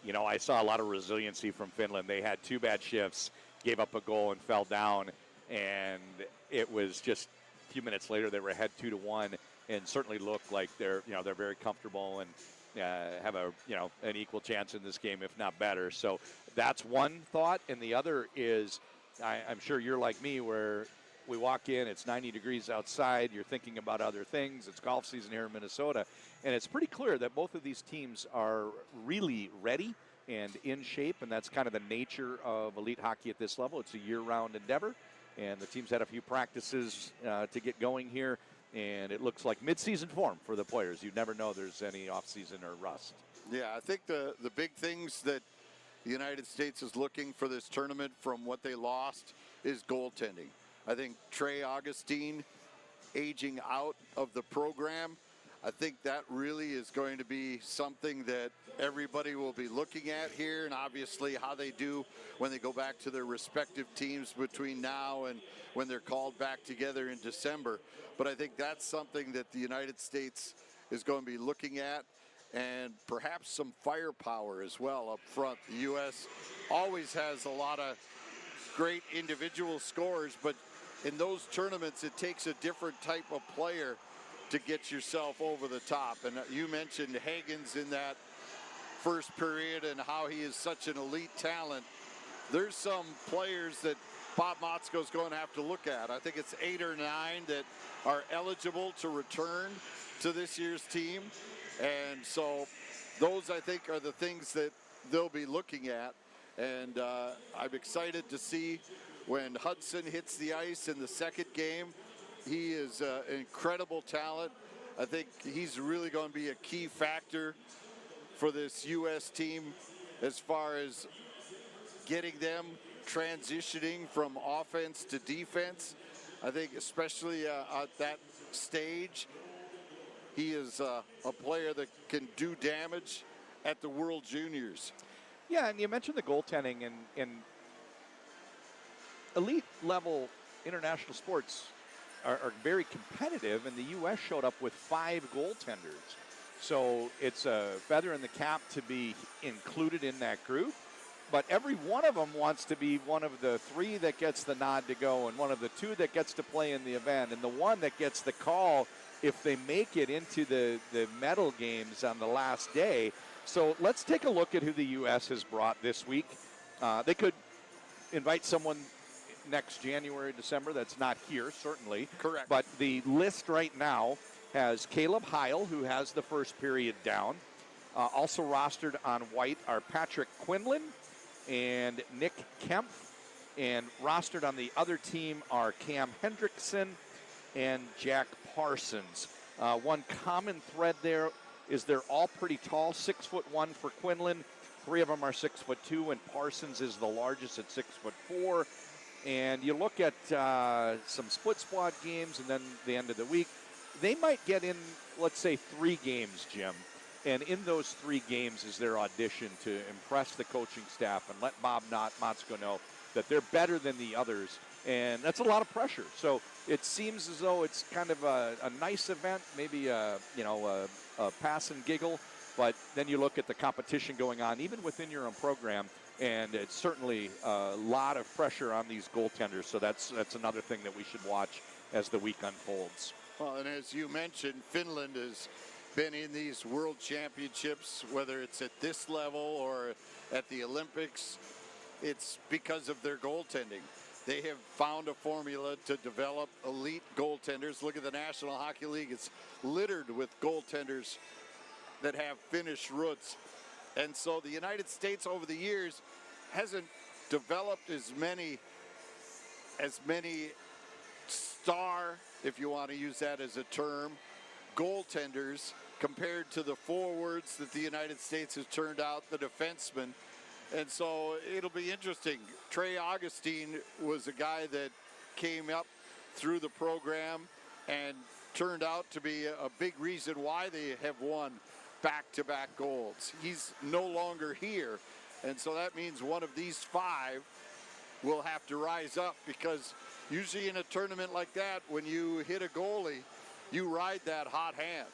You know, I saw a lot of resiliency from Finland. They had 2 bad shifts, gave up a goal and fell down, and it was just a few minutes later they were ahead 2-1, and certainly looked like they're very comfortable and have an equal chance in this game, if not better. So that's one thought, and the other is, I'm sure you're like me, where we walk in, it's 90 degrees outside, you're thinking about other things, it's golf season here in Minnesota, and it's pretty clear that both of these teams are really ready and in shape, and that's kind of the nature of elite hockey at this level. It's a year-round endeavor, and the teams had a few practices to get going here, and it looks like mid-season form for the players. You never know there's any off-season or rust. Yeah, I think the big things that the United States is looking for this tournament from what they lost is goaltending. I think Trey Augustine aging out of the program, I think that really is going to be something that everybody will be looking at here, and obviously how they do when they go back to their respective teams between now and when they're called back together in December. But I think that's something that the United States is going to be looking at, and perhaps some firepower as well up front. The U.S. always has a lot of great individual scorers, but in those tournaments, it takes a different type of player to get yourself over the top. And you mentioned Hagens in that first period and how he is such an elite talent. There's some players that Bob Motzko's going to have to look at. I think it's 8 or 9 that are eligible to return to this year's team. And so those, I think, are the things that they'll be looking at. And I'm excited to see when Hudson hits the ice in the second game. He is an incredible talent. I think he's really going to be a key factor for this U.S. team as far as getting them transitioning from offense to defense. I think especially at that stage, he is a player that can do damage at the World Juniors. Yeah, and you mentioned the goaltending, and elite level international sports are very competitive, and the U.S. showed up with 5 goaltenders. So it's a feather in the cap to be included in that group. But every one of them wants to be one of the 3 that gets the nod to go, and one of the 2 that gets to play in the event, and the one that gets the call if they make it into the medal games on the last day. So let's take a look at who the U.S. has brought this week. They could invite someone next January, December. That's not here, certainly. Correct. But the list right now has Caleb Heil, who has the first period down. Also rostered on white are Patrick Quinlan and Nick Kemp. And rostered on the other team are Cam Hendrickson and Jack Parsons. One common thread there is they're all pretty tall, 6'1" for Quinlan. 3 of them are 6'2", and Parsons is the largest at 6'4". And you look at some split squad games and then the end of the week, they might get in, let's say, 3 games, Jim. And in those 3 games is their audition to impress the coaching staff and let Bob Motzko know that they're better than the others. And that's a lot of pressure. So it seems as though it's kind of a nice event, maybe a pass and giggle. But then you look at the competition going on, even within your own program, and it's certainly a lot of pressure on these goaltenders. So that's another thing that we should watch as the week unfolds. Well, and as you mentioned, Finland has been in these world championships, whether it's at this level or at the Olympics. It's because of their goaltending. They have found a formula to develop elite goaltenders. Look at the National Hockey League. It's littered with goaltenders that have Finnish roots. And so the United States over the years hasn't developed as many star, if you want to use that as a term, goaltenders compared to the forwards that the United States has turned out, the defensemen. And so it'll be interesting. Trey Augustine was a guy that came up through the program and turned out to be a big reason why they have won back-to-back golds. He's no longer here. And so that means one of these five will have to rise up, because usually in a tournament like that, when you hit a goalie, you ride that hot hand.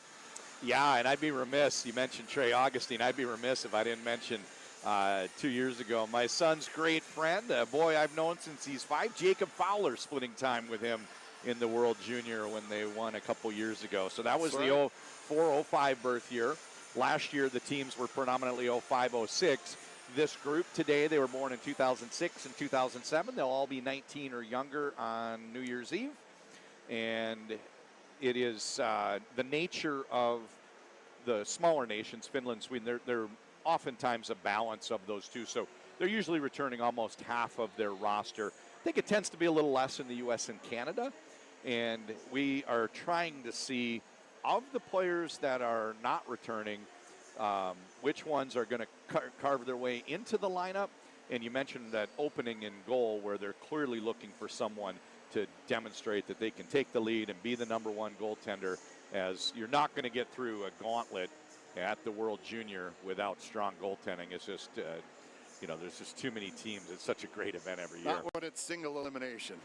Yeah, and I'd be remiss, you mentioned Trey Augustine, I'd be remiss if I didn't mention 2 years ago, my son's great friend, a boy I've known since he's 5, Jacob Fowler, splitting time with him in the World Junior when they won a couple years ago. So that was the 04-05 birth year. Last year, the teams were predominantly 05-06. This group today, they were born in 2006 and 2007. They'll all be 19 or younger on New Year's Eve. And it is the nature of the smaller nations, Finland, Sweden, they're oftentimes a balance of those two. So they're usually returning almost half of their roster. I think it tends to be a little less in the U.S. and Canada. And we are trying to see, of the players that are not returning, which ones are going to carve their way into the lineup. And you mentioned that opening in goal where they're clearly looking for someone to demonstrate that they can take the lead and be the number one goaltender, as you're not going to get through a gauntlet at the World Junior without strong goaltending. It's just, there's just too many teams. It's such a great event every year. Not when it's single elimination.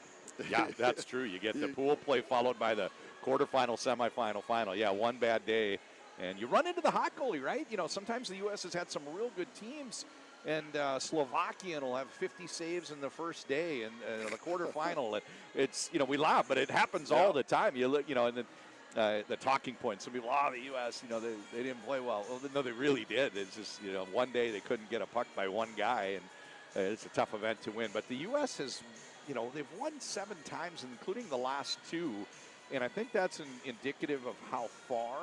Yeah, that's true. You get the pool play followed by the quarterfinal, semifinal, final. Yeah, one bad day. And you run into the hot goalie, right? Sometimes the U.S. has had some real good teams, and Slovakian will have 50 saves in the first day in the quarterfinal. It's, we laugh, but it happens all the time. You look, and then the talking point. Some people, the U.S., they didn't play well. Well, no, they really did. It's just, one day they couldn't get a puck by one guy, and it's a tough event to win. But the U.S. has, they've won 7 times, including the last 2, and I think that's indicative of how far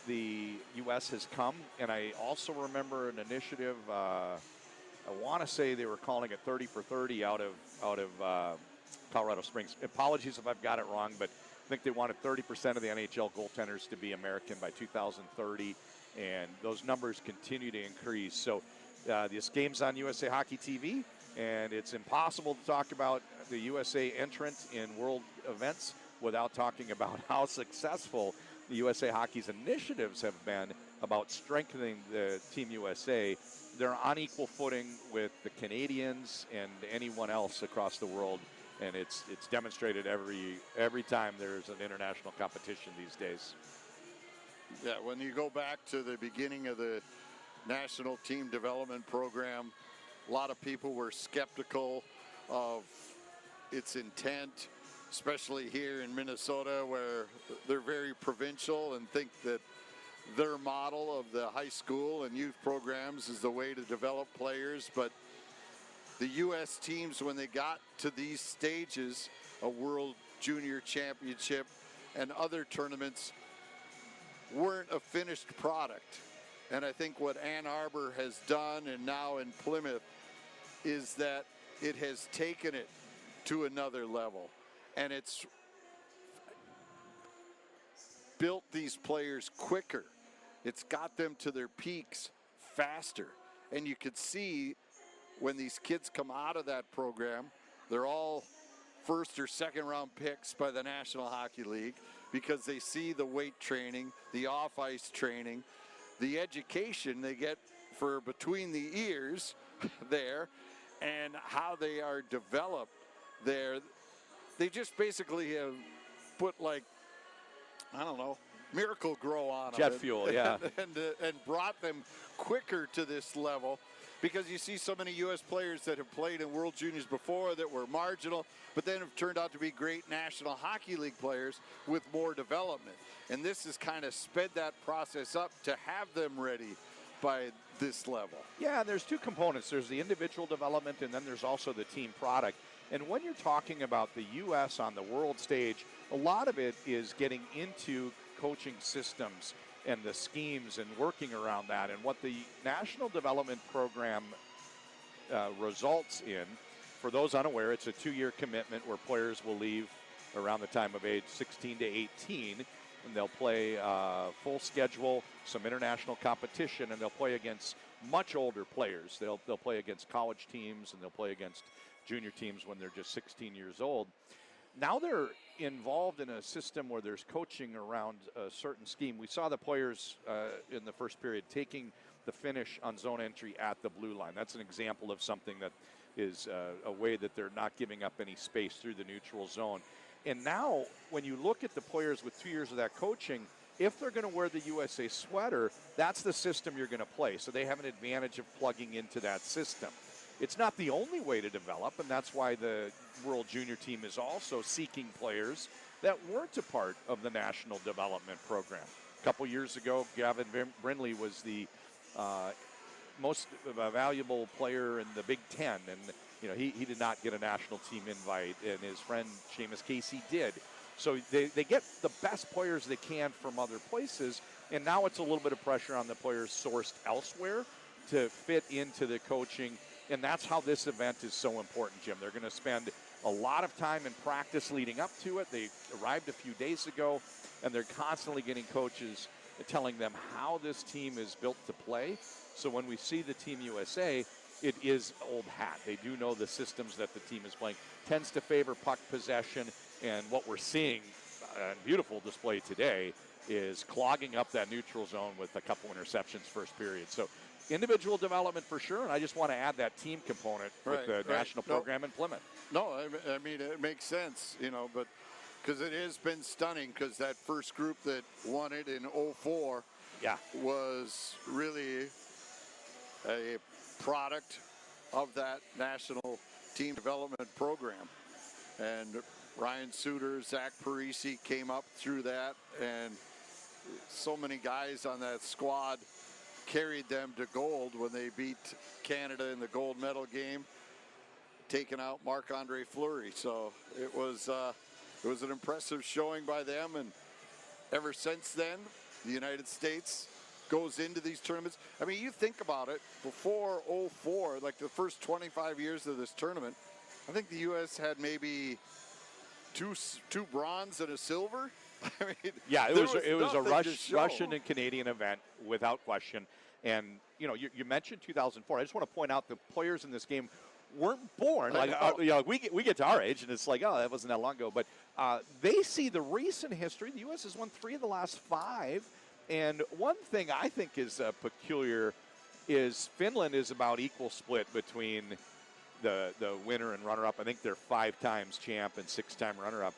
the U.S. has come. And I also remember an initiative, I want to say they were calling it 30 for 30 out of Colorado Springs. Apologies if I've got it wrong, but I think they wanted 30% of the NHL goaltenders to be American by 2030, and those numbers continue to increase. So this game's on USA Hockey TV, and it's impossible to talk about the USA entrant in world events without talking about how successful the USA Hockey's initiatives have been about strengthening the Team USA. They're on equal footing with the Canadians and anyone else across the world, and it's demonstrated every time there's an international competition these days. Yeah, when you go back to the beginning of the national team development program, a lot of people were skeptical of its intent, especially here in Minnesota, where they're very provincial and think that their model of the high school and youth programs is the way to develop players. But the U.S. teams, when they got to these stages, a World Junior Championship and other tournaments, weren't a finished product. And I think what Ann Arbor has done, and now in Plymouth, is that it has taken it to another level. And it's built these players quicker. It's got them to their peaks faster. And you could see when these kids come out of that program, they're all first or second round picks by the National Hockey League, because they see the weight training, the off-ice training, the education they get for between the ears there, and how they are developed there. They just basically have put, like, I don't know, Miracle Grow on them. Jet fuel, yeah. and brought them quicker to this level, because you see so many U.S. players that have played in World Juniors before that were marginal, but then have turned out to be great National Hockey League players with more development. And this has kind of sped that process up to have them ready by this level. Yeah, and there's 2 components. There's the individual development, and then there's also the team product. And when you're talking about the U.S. on the world stage, a lot of it is getting into coaching systems and the schemes and working around that. And what the National Development Program results in, for those unaware, it's a 2-year commitment where players will leave around the time of age 16 to 18, and they'll play full schedule, some international competition, and they'll play against much older players. They'll play against college teams, and they'll play against junior teams when they're just 16 years old. Now they're involved in a system where there's coaching around a certain scheme. We saw the players in the first period taking the finish on zone entry at the blue line. That's an example of something that is a way that they're not giving up any space through the neutral zone. And now, when you look at the players with 2 years of that coaching, if they're going to wear the USA sweater, that's the system you're going to play. So they have an advantage of plugging into that system. It's not the only way to develop, and that's why the World Junior team is also seeking players that weren't a part of the National Development Program. A couple years ago, Gavin Brindley was the most valuable player in the Big Ten, and he did not get a national team invite, and his friend Seamus Casey did. So they get the best players they can from other places, and now it's a little bit of pressure on the players sourced elsewhere to fit into the coaching. And that's how this event is so important, Jim. They're going to spend a lot of time in practice leading up to it. They arrived a few days ago, and they're constantly getting coaches telling them how this team is built to play. So when we see the Team USA, it is old hat. They do know the systems that the team is playing. Tends to favor puck possession, and what we're seeing, beautiful display today, is clogging up that neutral zone with a couple interceptions first period. So individual development for sure, and I just want to add that team component with the national program in Plymouth. No, I mean, it makes sense, but because it has been stunning, because that first group that won it in 04 was really a product of that national team development program. And Ryan Suter, Zach Parisi came up through that, and so many guys on that squad carried them to gold when they beat Canada in the gold medal game, taking out Marc-Andre Fleury. So it was an impressive showing by them, and ever since then, the United States goes into these tournaments. I mean, you think about it, before 04, like the first 25 years of this tournament, I think the U.S. had maybe two bronze and a silver. I mean, yeah, it was a Russian and Canadian event without question. And you mentioned 2004. I just want to point out the players in this game weren't born. We get to our age, and it's like, oh, that wasn't that long ago. But they see the recent history. The U.S. has won 3 of the last 5. And one thing I think is peculiar is Finland is about equal split between the winner and runner-up. I think they're 5 times champ and 6-time runner-up.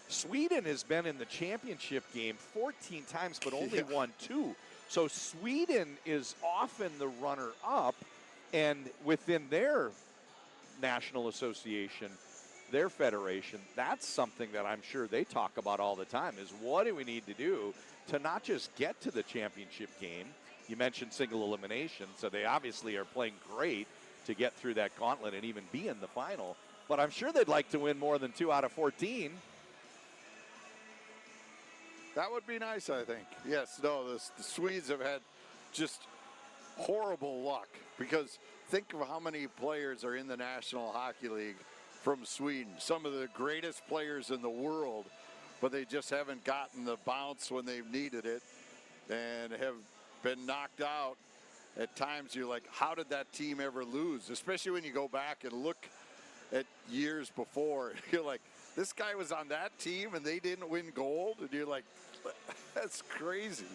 Sweden has been in the championship game 14 times, but only won 2. So Sweden is often the runner-up, and within their national association, their federation, that's something that I'm sure they talk about all the time, is what do we need to do to not just get to the championship game. You mentioned single elimination, so they obviously are playing great to get through that gauntlet and even be in the final. But I'm sure they'd like to win more than 2 out of 14. That would be nice, I think. Yes, no, the Swedes have had just horrible luck, because think of how many players are in the National Hockey League from Sweden. Some of the greatest players in the world, but they just haven't gotten the bounce when they've needed it and have been knocked out. At times you're like, how did that team ever lose? Especially when you go back and look at years before. You're like, this guy was on that team and they didn't win gold? And you're like, that's crazy.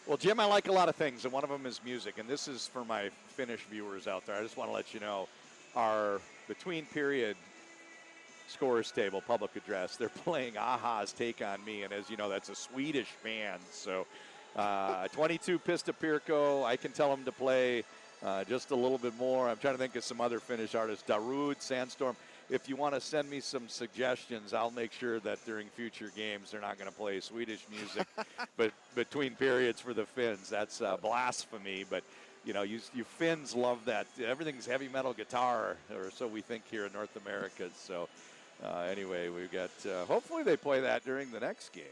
Well, Jim, I like a lot of things, and one of them is music. And this is for my Finnish viewers out there. I just want to let you know, our between period scorers table public address, they're playing Aha's Take on Me. And as you know, that's a Swedish band. So 22 Pista Pirkko, I can tell them to play just a little bit more. I'm trying to think of some other Finnish artists. Darude, Sandstorm. If you want to send me some suggestions, I'll make sure that during future games they're not going to play Swedish music. But between periods for the Finns, that's blasphemy. But, you know, you Finns love that. Everything's heavy metal guitar, or so we think here in North America. So anyway, we've got, hopefully they play that during the next game.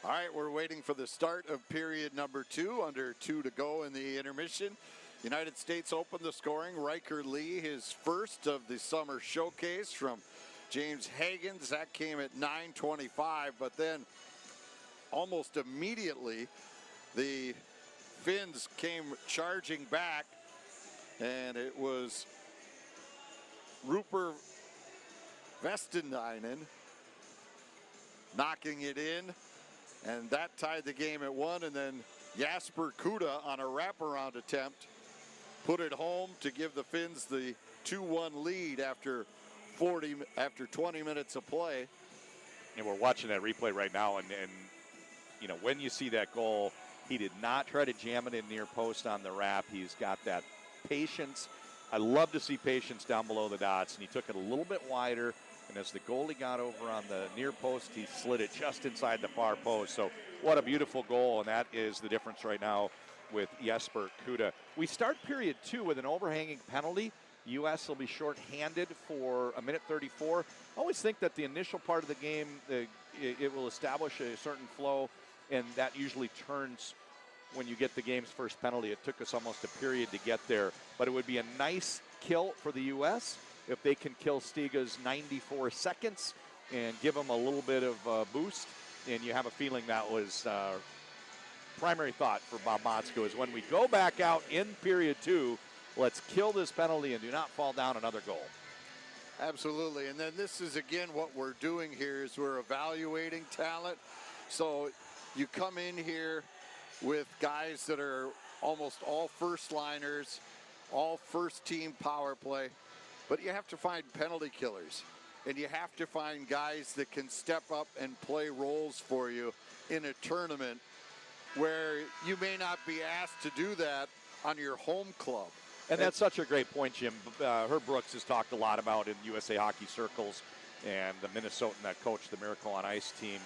All right, we're waiting for the start of period number 2, under 2 to go in the intermission. United States opened the scoring. Riker Lee, his first of the summer showcase from James Hagens. That came at 9:25, but then almost immediately the Finns came charging back, and it was Rupert Vestinainen knocking it in, and that tied the game at 1. And then Jasper Kuda on a wraparound attempt put it home to give the Finns the 2-1 lead after 20 minutes of play. And we're watching that replay right now, and you know, when you see that goal, he did not try to jam it in near post on the wrap. He's got that patience. I love to see patience down below the dots, and he took it a little bit wider, and as the goalie got over on the near post, he slid it just inside the far post. So what a beautiful goal, and that is the difference right now with Jesper Kuda. We start period 2 with an overhanging penalty. U.S. will be shorthanded for a minute 34. I always think that the initial part of the game, it will establish a certain flow, and that usually turns when you get the game's first penalty. It took us almost a period to get there, but it would be a nice kill for the U.S. if they can kill Stiga's 94 seconds and give him a little bit of a boost. And you have a feeling that was primary thought for Bob Motzko is when we go back out in period 2, let's kill this penalty and do not fall down another goal. Absolutely, and then this is again what we're doing here is we're evaluating talent. So you come in here with guys that are almost all first liners, all first team power play, but you have to find penalty killers, and you have to find guys that can step up and play roles for you in a tournament where you may not be asked to do that on your home club. And that's such a great point, Jim. Herb Brooks has talked a lot about in USA hockey circles, and the Minnesotan that coached the Miracle on Ice team.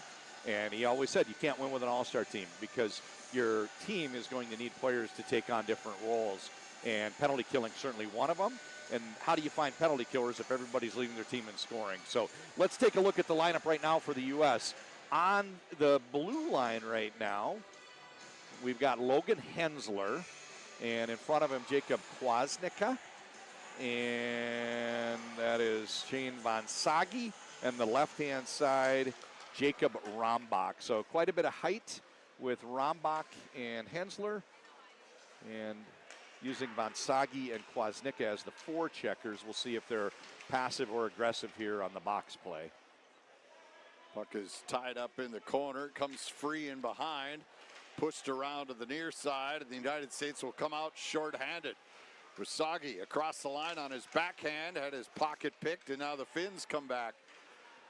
And he always said you can't win with an all-star team because your team is going to need players to take on different roles. And penalty killing certainly one of them. And how do you find penalty killers if everybody's leading their team in scoring? So let's take a look at the lineup right now for the U.S. On the blue line right now, we've got Logan Hensler. And in front of him, Jacob Kwasnicka. And that is Shane Von Sagi. And the left-hand side, Jacob Rombach. So quite a bit of height with Rombach and Hensler. And using Von Sagi and Kwasnicka as the forecheckers. We'll see if they're passive or aggressive here on the box play. Puck is tied up in the corner, comes free in behind. Pushed around to the near side, and the United States will come out shorthanded. Rasagi across the line on his backhand, had his pocket picked, and now the Finns come back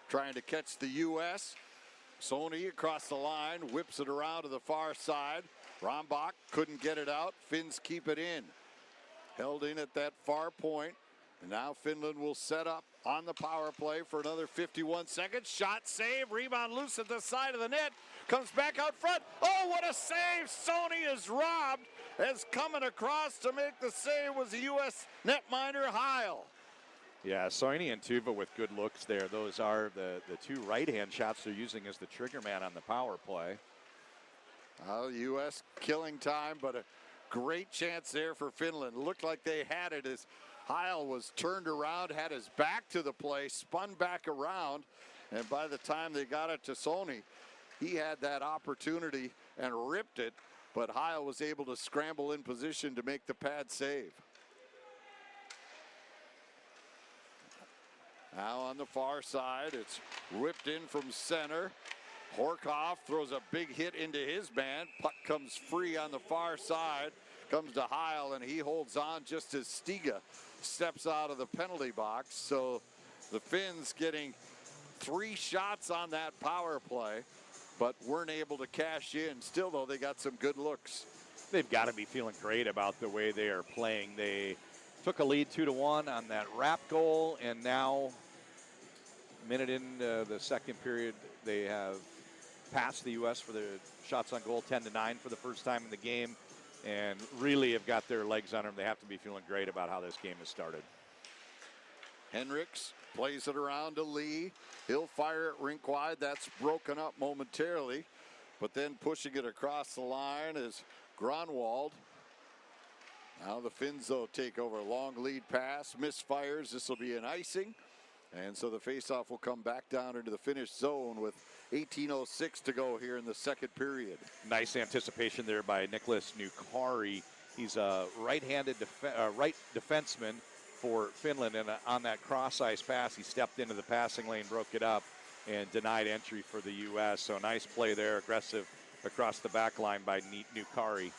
trying to catch the U.S. Sony across the line, whips it around to the far side. Rombach couldn't get it out. Finns keep it in. Held in at that far point, and now Finland will set up on the power play for another 51 seconds. Shot, save, rebound loose at the side of the net. Comes back out front. Oh, what a save! Sony is robbed. As coming across to make the save was the U.S. netminder Heil. Yeah, Sony and Tuva with good looks there. Those are the two right-hand shots they're using as the trigger man on the power play. U.S. killing time, but a great chance there for Finland. Looked like they had it as Heil was turned around, had his back to the play, spun back around, and by the time they got it to Sony, he had that opportunity and ripped it, but Heil was able to scramble in position to make the pad save. Now on the far side, it's whipped in from center. Horkoff throws a big hit into his man. Puck comes free on the far side. Comes to Heil, and he holds on just as Stiga steps out of the penalty box. So the Finns getting 3 shots on that power play, but weren't able to cash in. Still, though, they got some good looks. They've got to be feeling great about the way they are playing. They took a lead 2-1 on that wrap goal, and now, a minute into the second period, they have passed the U.S. for the shots on goal, 10-9 for the first time in the game, and really have got their legs under them. They have to be feeling great about how this game has started. Hendricks plays it around to Lee. He'll fire it rink wide. That's broken up momentarily. but then pushing it across the line is Gronwald. Now the Finns, though, take over. Long lead pass, misfires. This will be an icing. And so the faceoff will come back down into the Finnish zone with 18:06 to go here in the second period. Nice anticipation there by Nicholas Nukari. He's a right-handed right defenseman for Finland, and on that cross-ice pass, he stepped into the passing lane, broke it up, and denied entry for the U.S. So nice play there, aggressive across the back line by Nukari.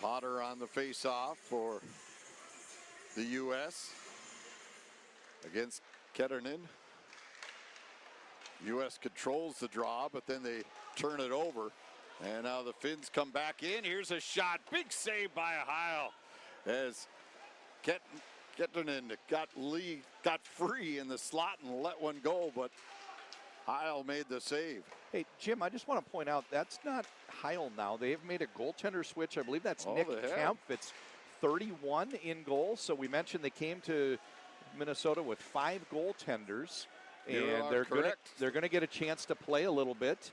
Potter on the face-off for the U.S. against Ketternen. U.S. controls the draw, but then they turn it over. And now the Finns come back in. Here's a shot. Big save by Heil as Ketternen got free in the slot and let one go, but Heil made the save. Hey, Jim, I just want to point out that's not Heil now. They have made a goaltender switch. I believe that's Nick Kemp. It's 31 in goal. So we mentioned they came to Minnesota with 5 goaltenders, and they're going to get a chance to play a little bit.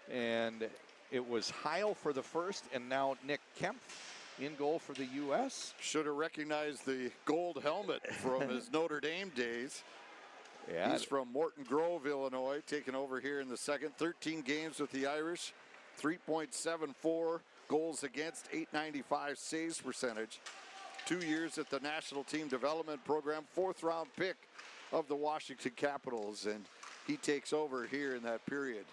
And it was Heil for the first, and now Nick Kemp in goal for the U.S. Should have recognized the gold helmet from his Notre Dame days. Yeah. He's from Morton Grove, Illinois, taking over here in the second. 13 games with the Irish, 3.74 goals against, 895 saves percentage. 2 years at the National Team Development Program, 4th round pick of the Washington Capitals, and he takes over here in that period.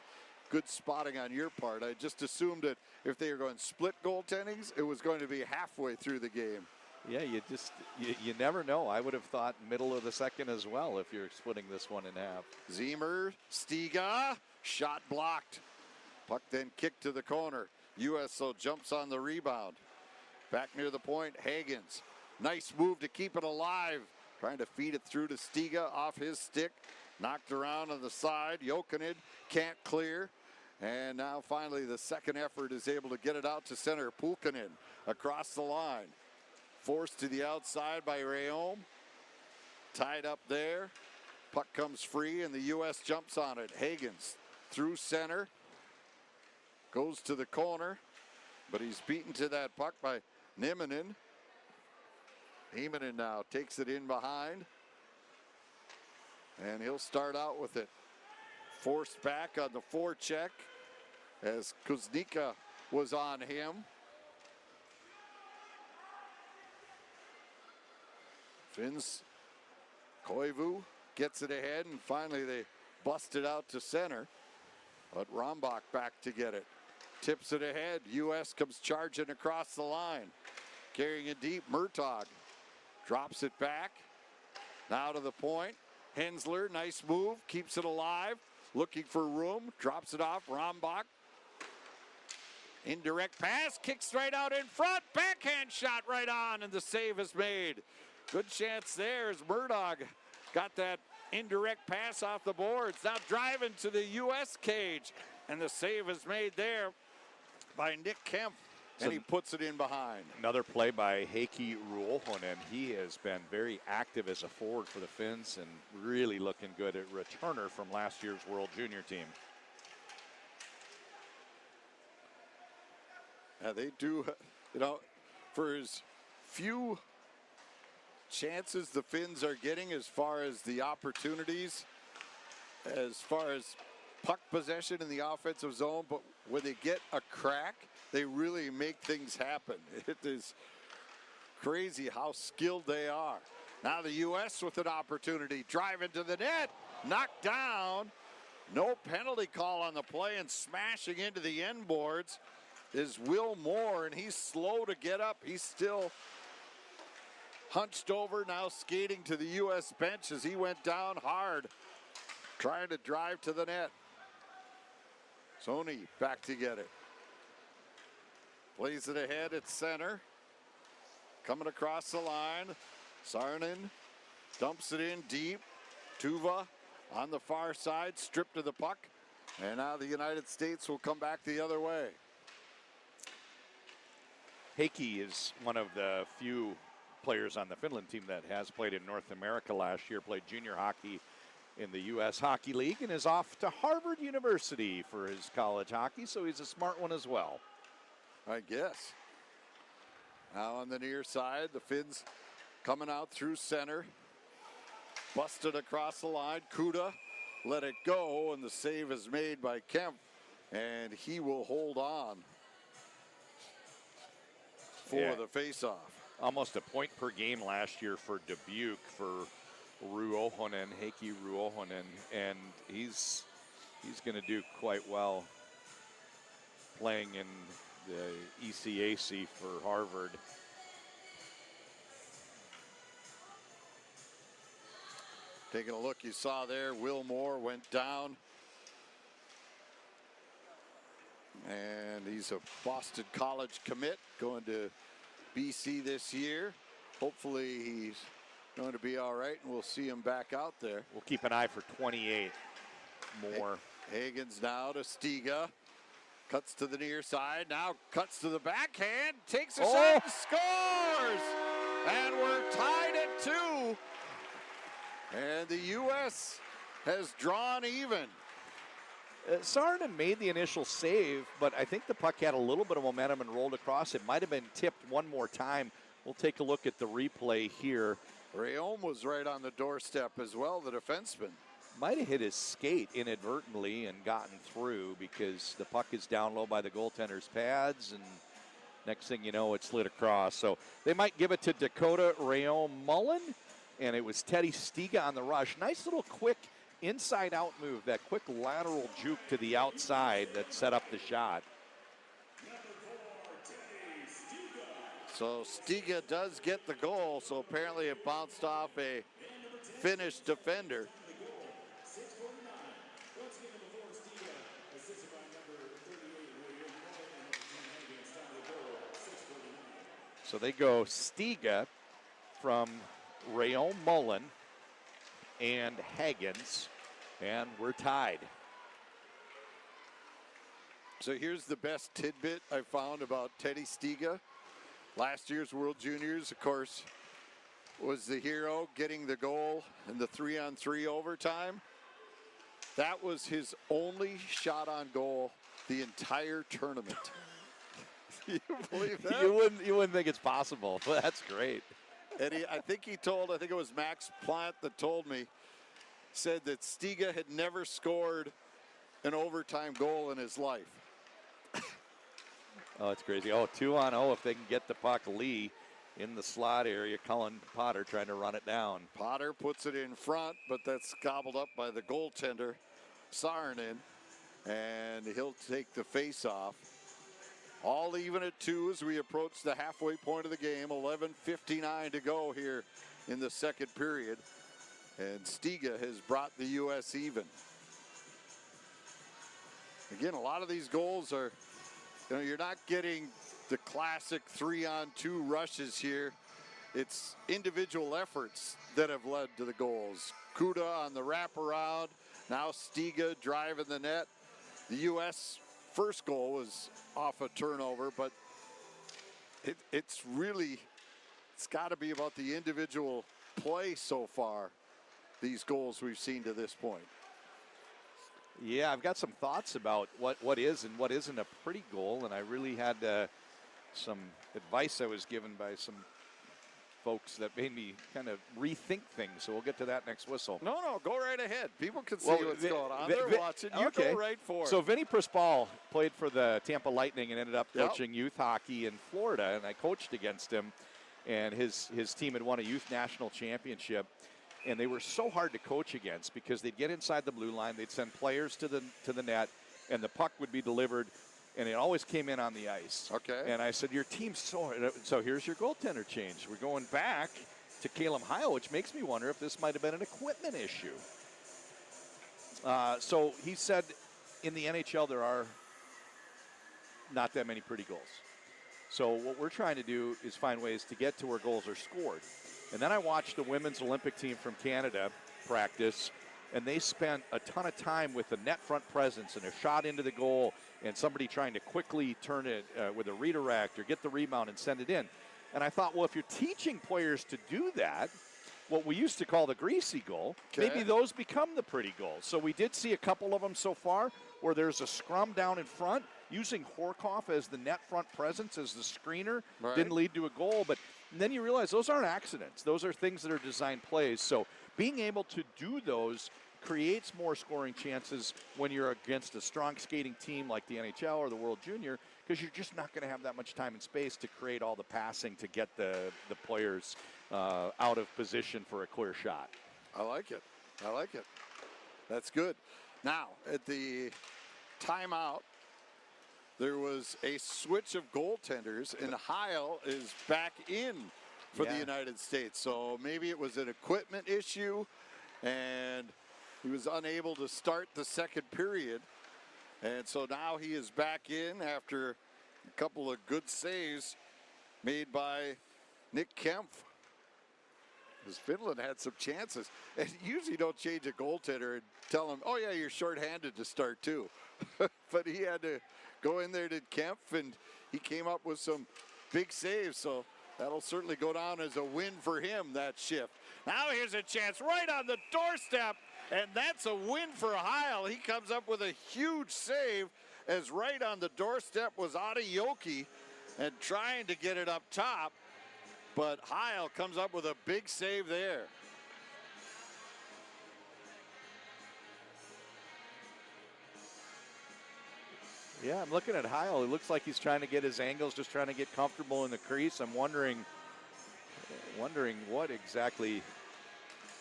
Good spotting on your part. I just assumed that if they were going split goaltendings, it was going to be halfway through the game. Yeah, you never know. I would have thought middle of the second as well if you're splitting this one in half. Ziemer, Stiga, shot blocked. Puck then kicked to the corner. USO jumps on the rebound. Back near the point, Hagens. Nice move to keep it alive. Trying to feed it through to Stiga off his stick. Knocked around on the side. Jokinen can't clear. And now finally the second effort is able to get it out to center. Pulkkinen across the line. Forced to the outside by Rayom. Tied up there. Puck comes free and the U.S. jumps on it. Hagens through center. Goes to the corner. But he's beaten to that puck by Nieminen. Nieminen now takes it in behind. And he'll start out with it. Forced back on the forecheck as Kuznicka was on him. Finns, Koivu gets it ahead, and finally they bust it out to center. But Rambach back to get it. Tips it ahead. U.S. comes charging across the line. Carrying it deep, Murtaugh drops it back. Now to the point. Hensler, nice move, keeps it alive. Looking for room, drops it off. Rambach. Indirect pass, kicks right out in front. Backhand shot right on, and the save is made. Good chance there as Murtaugh got that indirect pass off the boards. Now driving to the U.S. cage, and the save is made there by Nick Kemp, and he puts it in behind. Another play by Heikki Ruohonen. He has been very active as a forward for the Finns and really looking good at returner from last year's World Junior team. Yeah, they do, for as few chances the Finns are getting as far as the opportunities, as far as puck possession in the offensive zone, but when they get a crack, they really make things happen. It is crazy how skilled they are. Now the U.S. with an opportunity, driving to the net, knocked down. No penalty call on the play, and smashing into the end boards is Will Moore, and he's slow to get up. He's still hunched over, now skating to the U.S. bench as he went down hard, trying to drive to the net. Sony back to get it. Plays it ahead at center. Coming across the line. Saarinen dumps it in deep. Tuva on the far side, stripped of the puck. And now the United States will come back the other way. Heikki is one of the few players on the Finland team that has played in North America last year, played junior hockey in the U.S. Hockey League and is off to Harvard University for his college hockey, so he's a smart one as well. I guess. Now on the near side, the Finns coming out through center. Busted across the line. Kuda let it go, and the save is made by Kemp, and he will hold on for the faceoff. Almost a point per game last year for Dubuque for Ruohonen, Heikki Ruohonen, and he's going to do quite well playing in the ECAC for Harvard. Taking a look, you saw there, Will Moore went down. And he's a Boston College commit, going to BC this year. Hopefully he's going to be all right, and we'll see him back out there. We'll keep an eye for 28 more. Hagens now to Stiga. Cuts to the near side, now cuts to the backhand, takes a shot, and scores! And we're tied at 2. And the U.S. has drawn even. Saarinen made the initial save, but I think the puck had a little bit of momentum and rolled across. It might have been tipped one more time. We'll take a look at the replay here. Rayom was right on the doorstep as well, the defenseman. Might have hit his skate inadvertently and gotten through because the puck is down low by the goaltender's pads, and next thing you know, it slid across. So they might give it to Dakota Rayom Mullen, and it was Teddy Stiga on the rush. Nice little quick inside-out move, that quick lateral juke to the outside that set up the shot. So Stiga does get the goal, so apparently it bounced off a Finnish defender. So they go Stiga from Rayom Mullen and Hagens, and we're tied. So here's the best tidbit I found about Teddy Stiga. Last year's World Juniors, of course, was the hero, getting the goal in the 3-on-3 overtime. That was his only shot on goal the entire tournament. You believe that? You wouldn't think it's possible, but that's great. And I think it was Max Plant that told me, said that Stiga had never scored an overtime goal in his life. Oh, it's crazy. 2-on-0 if they can get the puck. Lee in the slot area. Cullen Potter trying to run it down. Potter puts it in front, but that's gobbled up by the goaltender, Saarinen, and he'll take the face-off. All even at 2 as we approach the halfway point of the game. 11:59 to go here in the second period. And Stiga has brought the U.S. even. Again, a lot of these goals are, you're not getting the classic 3-on-2 rushes here. It's individual efforts that have led to the goals. Kuda on the wraparound. Now Stiga driving the net. The U.S. first goal was off a turnover, but it's got to be about the individual play so far, these goals we've seen to this point. Yeah, I've got some thoughts about what is and what isn't a pretty goal, and I really had some advice I was given by some folks that made me kind of rethink things, so we'll get to that next whistle. No, go right ahead. People can see what's going on. They're watching. You okay. go right for it. So Vinny Prispal played for the Tampa Lightning and ended up coaching youth hockey in Florida, and I coached against him, and his team had won a youth national championship, and they were so hard to coach against because they'd get inside the blue line, they'd send players to the net, and the puck would be delivered, and it always came in on the ice. Okay. And I said, your team's so here's your goaltender change. We're going back to Caleb Heil, which makes me wonder if this might have been an equipment issue. So he said, in the NHL, there are not that many pretty goals. So what we're trying to do is find ways to get to where goals are scored. And then I watched the women's Olympic team from Canada practice, and they spent a ton of time with the net front presence and a shot into the goal and somebody trying to quickly turn it with a redirect or get the rebound and send it in. And I thought, well, if you're teaching players to do that, what we used to call the greasy goal. Okay. Maybe those become the pretty goals. So we did see a couple of them so far where there's a scrum down in front using Horkoff as the net front presence, as the screener. Right. Didn't lead to a goal, but then you realize those aren't accidents. Those are things that are designed plays. So being able to do those creates more scoring chances when you're against a strong skating team like the NHL or the World Junior, because you're just not going to have that much time and space to create all the passing to get the players out of position for a clear shot. I like it. I like it. That's good. Now, at the timeout, there was a switch of goaltenders, and Heil is back in for the United States. So maybe it was an equipment issue, and he was unable to start the second period. And so now he is back in after a couple of good saves made by Nick Kempf. Because Finland had some chances. And usually don't change a goaltender and tell him, oh yeah, you're shorthanded to start too. But he had to go in there to Kempf, and he came up with some big saves. So that'll certainly go down as a win for him, that shift. Now here's a chance right on the doorstep, and that's a win for Heil. He comes up with a huge save, as right on the doorstep was Adeyoki, and trying to get it up top. But Heil comes up with a big save there. Yeah, I'm looking at Heil. It looks like he's trying to get his angles, just trying to get comfortable in the crease. I'm wondering what exactly.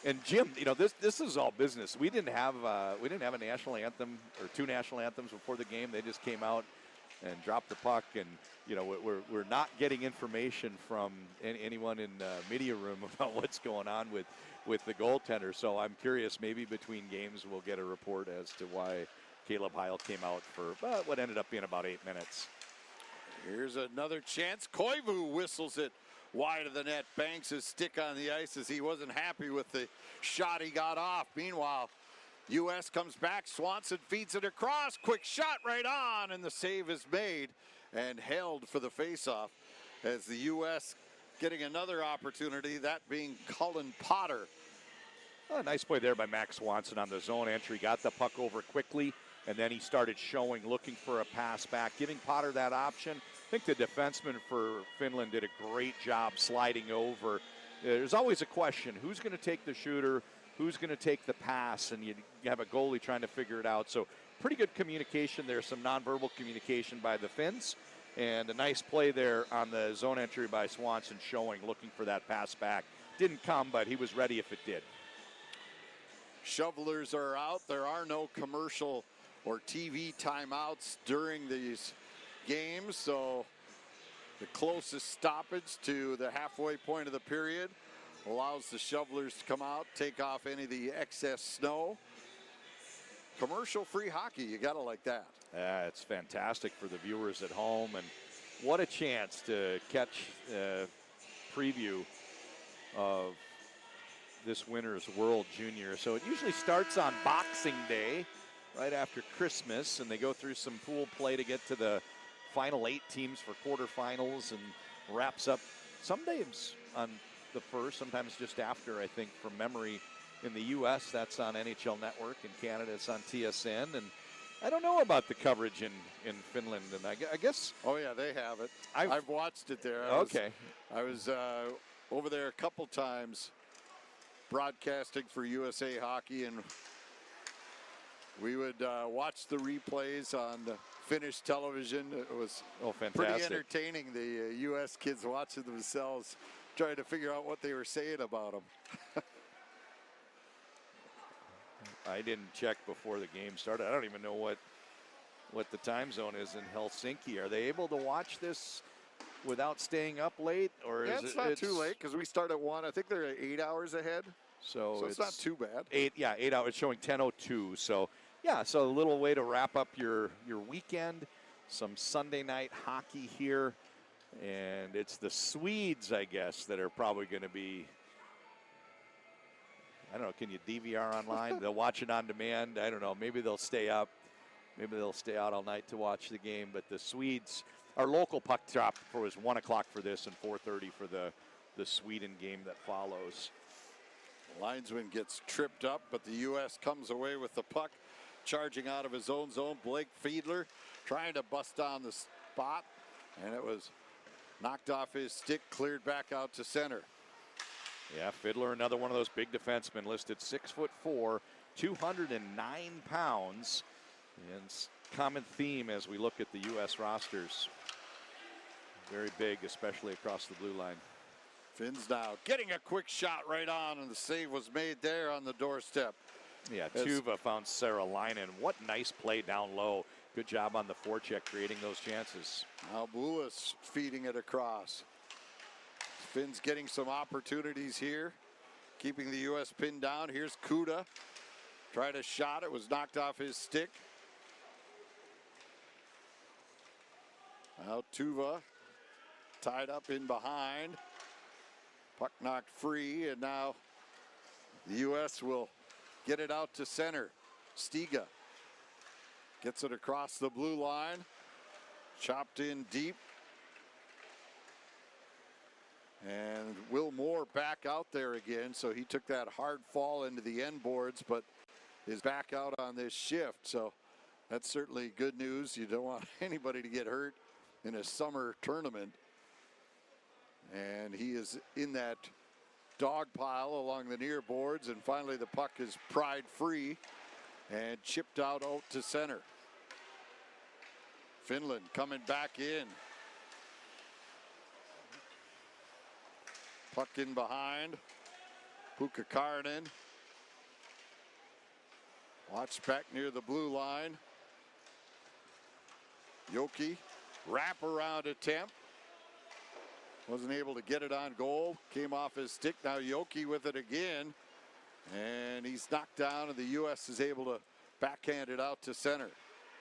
And Jim, you know, this is all business. We didn't have a national anthem or two national anthems before the game. They just came out and dropped the puck, and you know, we're not getting information from anyone in the media room about what's going on with the goaltender. So I'm curious, maybe between games we'll get a report as to why Caleb Heil came out for what ended up being about 8 minutes. Here's another chance. Koivu whistles it wide of the net, bangs his stick on the ice as he wasn't happy with the shot he got off. Meanwhile, U.S. comes back. Swanson feeds it across. Quick shot right on, and the save is made and held for the faceoff as the U.S. getting another opportunity, that being Cullen Potter. A nice play there by Max Swanson on the zone entry. Got the puck over quickly, and then he started showing, looking for a pass back, giving Potter that option. I think the defenseman for Finland did a great job sliding over. There's always a question, who's going to take the shooter, who's going to take the pass, and you have a goalie trying to figure it out. So pretty good communication there, some nonverbal communication by the Finns, and a nice play there on the zone entry by Swanson showing, looking for that pass back. Didn't come, but he was ready if it did. Shovelers are out. There are no commercial or TV timeouts during these games, so the closest stoppage to the halfway point of the period allows the Shovelers to come out, take off any of the excess snow. Commercial-free hockey, you gotta like that. It's fantastic for the viewers at home, and what a chance to catch a preview of this winter's World Junior. So it usually starts on Boxing Day, right after Christmas, and they go through some pool play to get to the final 8 teams for quarterfinals, and wraps up some days on the first, sometimes just after, I think, from memory. In the U.S., that's on NHL Network. In Canada, it's on TSN. And I don't know about the coverage in Finland. And I guess... Oh, yeah, they have it. I've watched it there. I was over there a couple times broadcasting for USA Hockey, and we would watch the replays on the Finnish television. It was pretty entertaining, the U.S. kids watching themselves, trying to figure out what they were saying about them. I didn't check before the game started. I don't even know what the time zone is in Helsinki. Are they able to watch this without staying up late? Or yeah, is it's not too late, because we start at 1. I think they're 8 hours ahead. So it's not too bad. 8 hours, showing 10:02. So yeah, so a little way to wrap up your weekend. Some Sunday night hockey here. And it's the Swedes, I guess, that are probably going to be, I don't know, can you DVR online? They'll watch it on demand. I don't know. Maybe they'll stay up. Maybe they'll stay out all night to watch the game. But the Swedes, our local puck drop was 1 o'clock for this and 4:30 for the Sweden game that follows. Linesman gets tripped up, but the U.S. comes away with the puck. Charging out of his own zone, Blake Fiedler trying to bust down the spot, and it was knocked off his stick, cleared back out to center. Yeah, Fiedler, another one of those big defensemen, listed 6'4", 209 pounds. And common theme as we look at the U.S. rosters. Very big, especially across the blue line. Finns now getting a quick shot right on, and the save was made there on the doorstep. Yeah, Tuva found Sarah Leinen. What nice play down low. Good job on the forecheck, creating those chances. Now Bulis feeding it across. Finns getting some opportunities here, keeping the U.S. pinned down. Here's Kuda. Tried a shot. It was knocked off his stick. Now Tuva tied up in behind. Puck knocked free, and now the U.S. will get it out to center. Stiga gets it across the blue line. Chopped in deep. And Will Moore back out there again, so he took that hard fall into the end boards, but is back out on this shift. So that's certainly good news. You don't want anybody to get hurt in a summer tournament. And he is in that dog pile along the near boards, and finally the puck is pried free and chipped out to center. Finland coming back in. Puck in behind. Pukka Karinen. Watch back near the blue line. Yoki, wraparound attempt. Wasn't able to get it on goal. Came off his stick. Now Yoki with it again. And he's knocked down, and the U.S. is able to backhand it out to center.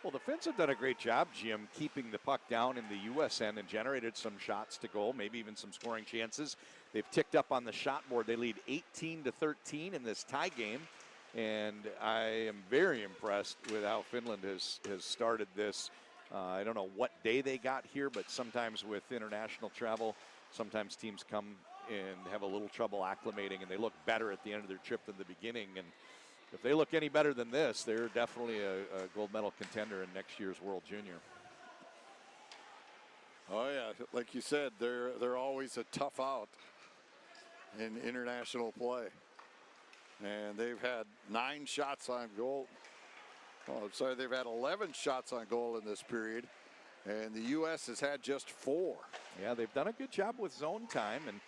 Well, the Finns have done a great job, Jim, keeping the puck down in the U.S. end and generated some shots to goal, maybe even some scoring chances. They've ticked up on the shot board. They lead 18-13 in this tie game. And I am very impressed with how Finland has started this. I don't know what day they got here, but sometimes with international travel, sometimes teams come and have a little trouble acclimating, and they look better at the end of their trip than the beginning. And if they look any better than this, they're definitely a gold medal contender in next year's World Junior. Oh yeah, like you said, they're always a tough out in international play. And they've had 9 shots on goal. Oh, I'm sorry, they've had 11 shots on goal in this period. And the U.S. has had just 4. Yeah, they've done a good job with zone time. And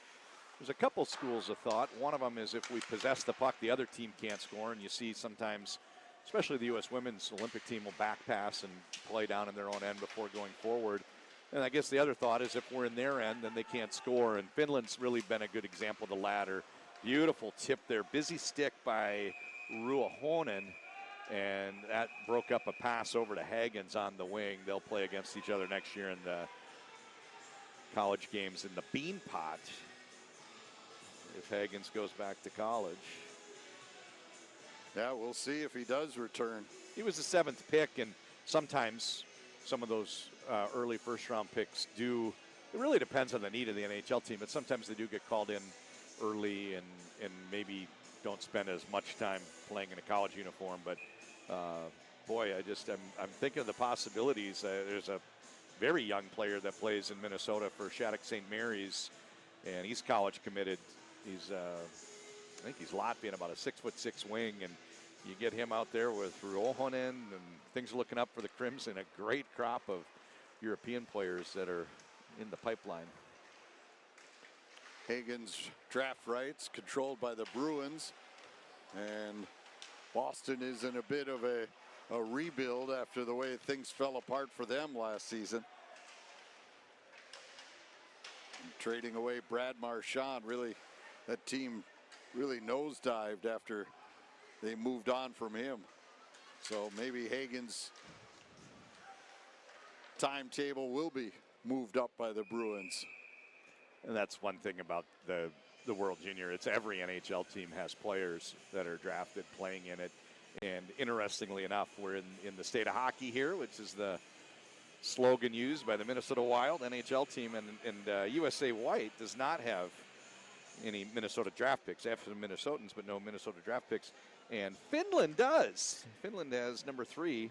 there's a couple schools of thought. One of them is if we possess the puck, the other team can't score. And you see sometimes, especially the U.S. women's Olympic team will back pass and play down in their own end before going forward. And I guess the other thought is if we're in their end, then they can't score. And Finland's really been a good example of the latter. Beautiful tip there. Busy stick by Ruohonen. And that broke up a pass over to Hagens on the wing. They'll play against each other next year in the college games in the Bean Pot, if Hagens goes back to college. Yeah, we'll see if he does return. He was the 7th pick, and sometimes some of those early first-round picks do. It really depends on the need of the NHL team, but sometimes they do get called in early and maybe don't spend as much time playing in a college uniform. But boy, I'm thinking of the possibilities. There's a very young player that plays in Minnesota for Shattuck St. Mary's, and he's college committed. He's I think he's Latvian, about a 6'6" wing, and you get him out there with Ruohonen, and things are looking up for the Crimson. A great crop of European players that are in the pipeline. Hagens draft rights controlled by the Bruins, and Boston is in a bit of a rebuild after the way things fell apart for them last season. And trading away Brad Marchand, really, that team really nosedived after they moved on from him. So maybe Hagens' timetable will be moved up by the Bruins. And that's one thing about the World Junior. It's every NHL team has players that are drafted playing in it. And interestingly enough, we're in the state of hockey here, which is the slogan used by the Minnesota Wild NHL team. And USA White does not have any Minnesota draft picks. They have some Minnesotans, but no Minnesota draft picks. And Finland does. Finland has number 3,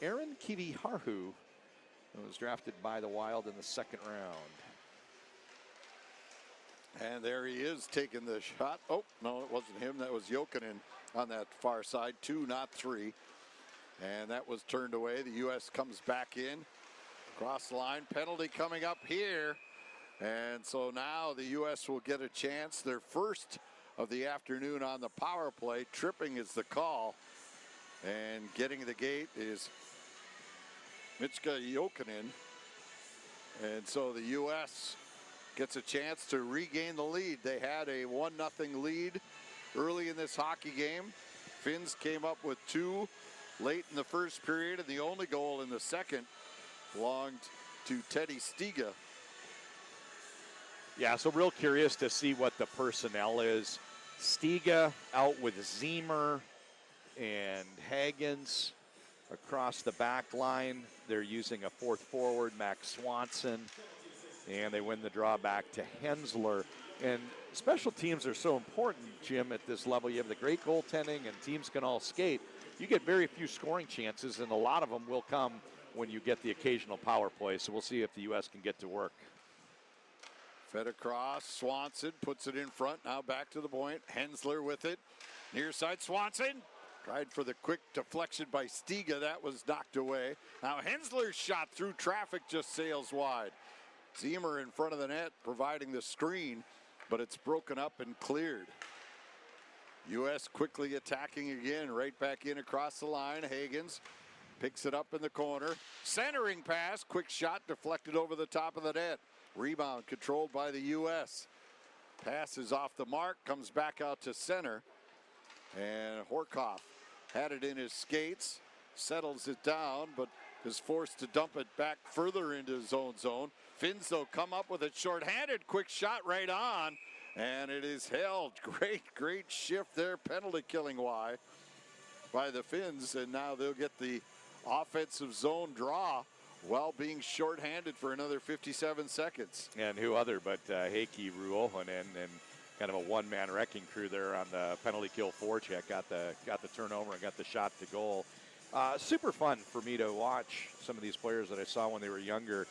Aaron Kiviharju, who was drafted by the Wild in the 2nd round. And there he is taking the shot. Oh, no, it wasn't him. That was Jokinen on that far side. 2, not 3. And that was turned away. The U.S. comes back in. Cross the line. Penalty coming up here. And so now the U.S. will get a chance. Their first of the afternoon on the power play. Tripping is the call. And getting the gate is Mitchka Jokinen. And so the U.S. gets a chance to regain the lead. They had a 1-0 lead early in this hockey game. Finns came up with 2 late in the first period, and the only goal in the second belonged to Teddy Stiga. Yeah, so real curious to see what the personnel is. Stiga out with Ziemer and Hagens across the back line. They're using a 4th forward, Max Swanson, and they win the draw back to Hensler. And special teams are so important, Jim, at this level. You have the great goaltending and teams can all skate. You get very few scoring chances, and a lot of them will come when you get the occasional power play. So we'll see if the U.S. can get to work. Fed across, Swanson puts it in front, now back to the point. Hensler with it, near side, Swanson. Tried for the quick deflection by Stiga, that was knocked away. Now Hensler's shot through traffic just sails wide. Ziemer in front of the net providing the screen, but it's broken up and cleared. U.S. quickly attacking again, right back in across the line. Hagens picks it up in the corner. Centering pass, quick shot deflected over the top of the net. Rebound controlled by the U.S. Pass is off the mark, comes back out to center. And Horkoff had it in his skates, settles it down, but is forced to dump it back further into his own zone. Finns, though, come up with it shorthanded. Quick shot right on, and it is held. Great shift there, penalty killing Y by the Finns, and now they'll get the offensive zone draw while being shorthanded for another 57 seconds. And who other but Heikki Ruohonen and kind of a one-man wrecking crew there on the penalty kill forecheck. Got the turnover and got the shot to goal. Super fun for me to watch some of these players that I saw when they were younger.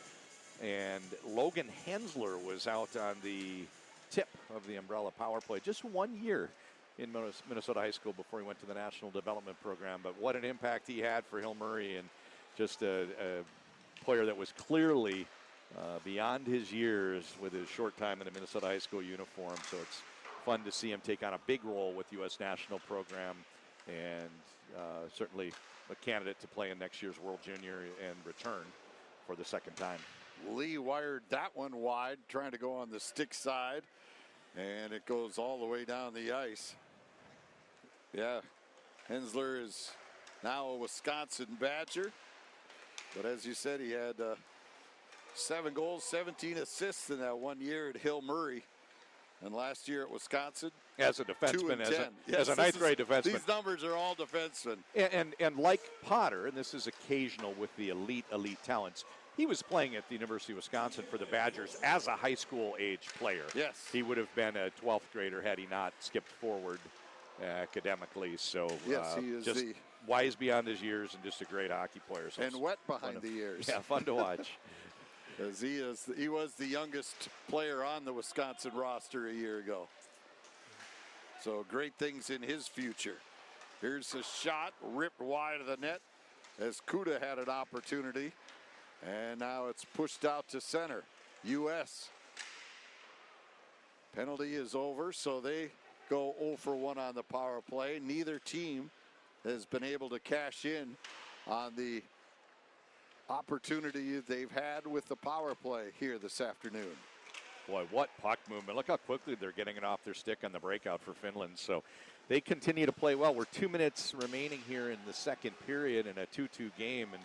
And Logan Hensler was out on the tip of the umbrella power play just 1 year in Minnesota high school before he went to the National Development Program. But what an impact he had for Hill Murray, and just a player that was clearly beyond his years with his short time in the Minnesota high school uniform. So it's fun to see him take on a big role with U.S. National Program, and certainly a candidate to play in next year's World Junior and return for the second time. Lee wired that one wide, trying to go on the stick side, and it goes all the way down the ice. Yeah, Hensler is now a Wisconsin Badger, but as you said, he had 7 goals, 17 assists in that 1 year at Hill Murray, and last year at Wisconsin. As a defenseman, as a 9th grade defenseman. These numbers are all defensemen. And like Potter, and this is occasional with the elite talents, he was playing at the University of Wisconsin for the Badgers as a high school age player. Yes. He would have been a 12th grader had he not skipped forward academically. So yes, he is just wise beyond his years and just a great hockey player. So and wet behind the ears. Yeah, fun to watch. As he was the youngest player on the Wisconsin roster a year ago. So great things in his future. Here's a shot ripped wide of the net as Kuda had an opportunity. And now it's pushed out to center. U.S. Penalty is over, so they go 0 for 1 on the power play. Neither team has been able to cash in on the opportunity they've had with the power play here this afternoon. Boy, what puck movement. Look how quickly they're getting it off their stick on the breakout for Finland. So they continue to play well. We're 2 minutes remaining here in the second period in a 2-2 game. And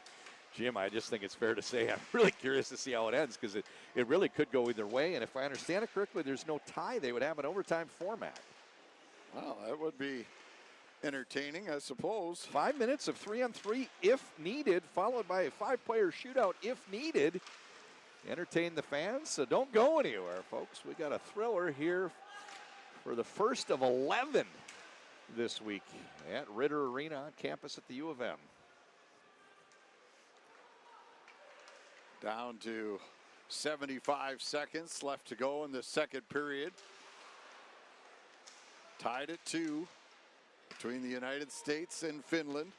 Jim, I just think it's fair to say I'm really curious to see how it ends, because it really could go either way. And if I understand it correctly, there's no tie. They would have an overtime format. Well, that would be entertaining, I suppose. 5 minutes of 3-on-3 if needed, followed by a 5-player shootout if needed. Entertain the fans, so don't go anywhere, folks. We got a thriller here for the first of 11 this week at Ritter Arena on campus at the U of M. Down to 75 seconds left to go in the second period. Tied at 2 between the United States and Finland.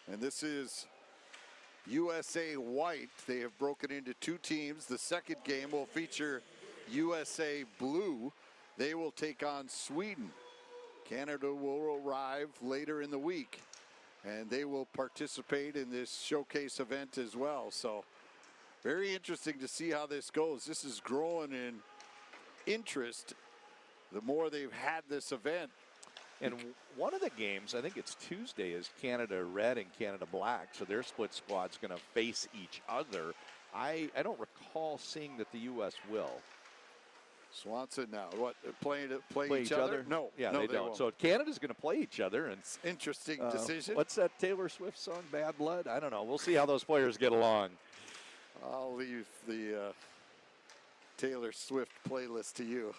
And this is USA White. They have broken into 2 teams. The second game will feature USA Blue. They will take on Sweden. Canada will arrive later in the week, and they will participate in this showcase event as well. So very interesting to see how this goes. This is growing in interest the more they've had this event. And one of the games, I think it's Tuesday, is Canada Red and Canada Black. So their split squad's going to face each other. I don't recall seeing that the U.S. will. Swanson now, what, play each other? other? No. Yeah, no, they don't. won't. So Canada's going to play each other. And interesting decision. What's that Taylor Swift song, Bad Blood? I don't know. We'll see how those players get along. I'll leave the Taylor Swift playlist to you.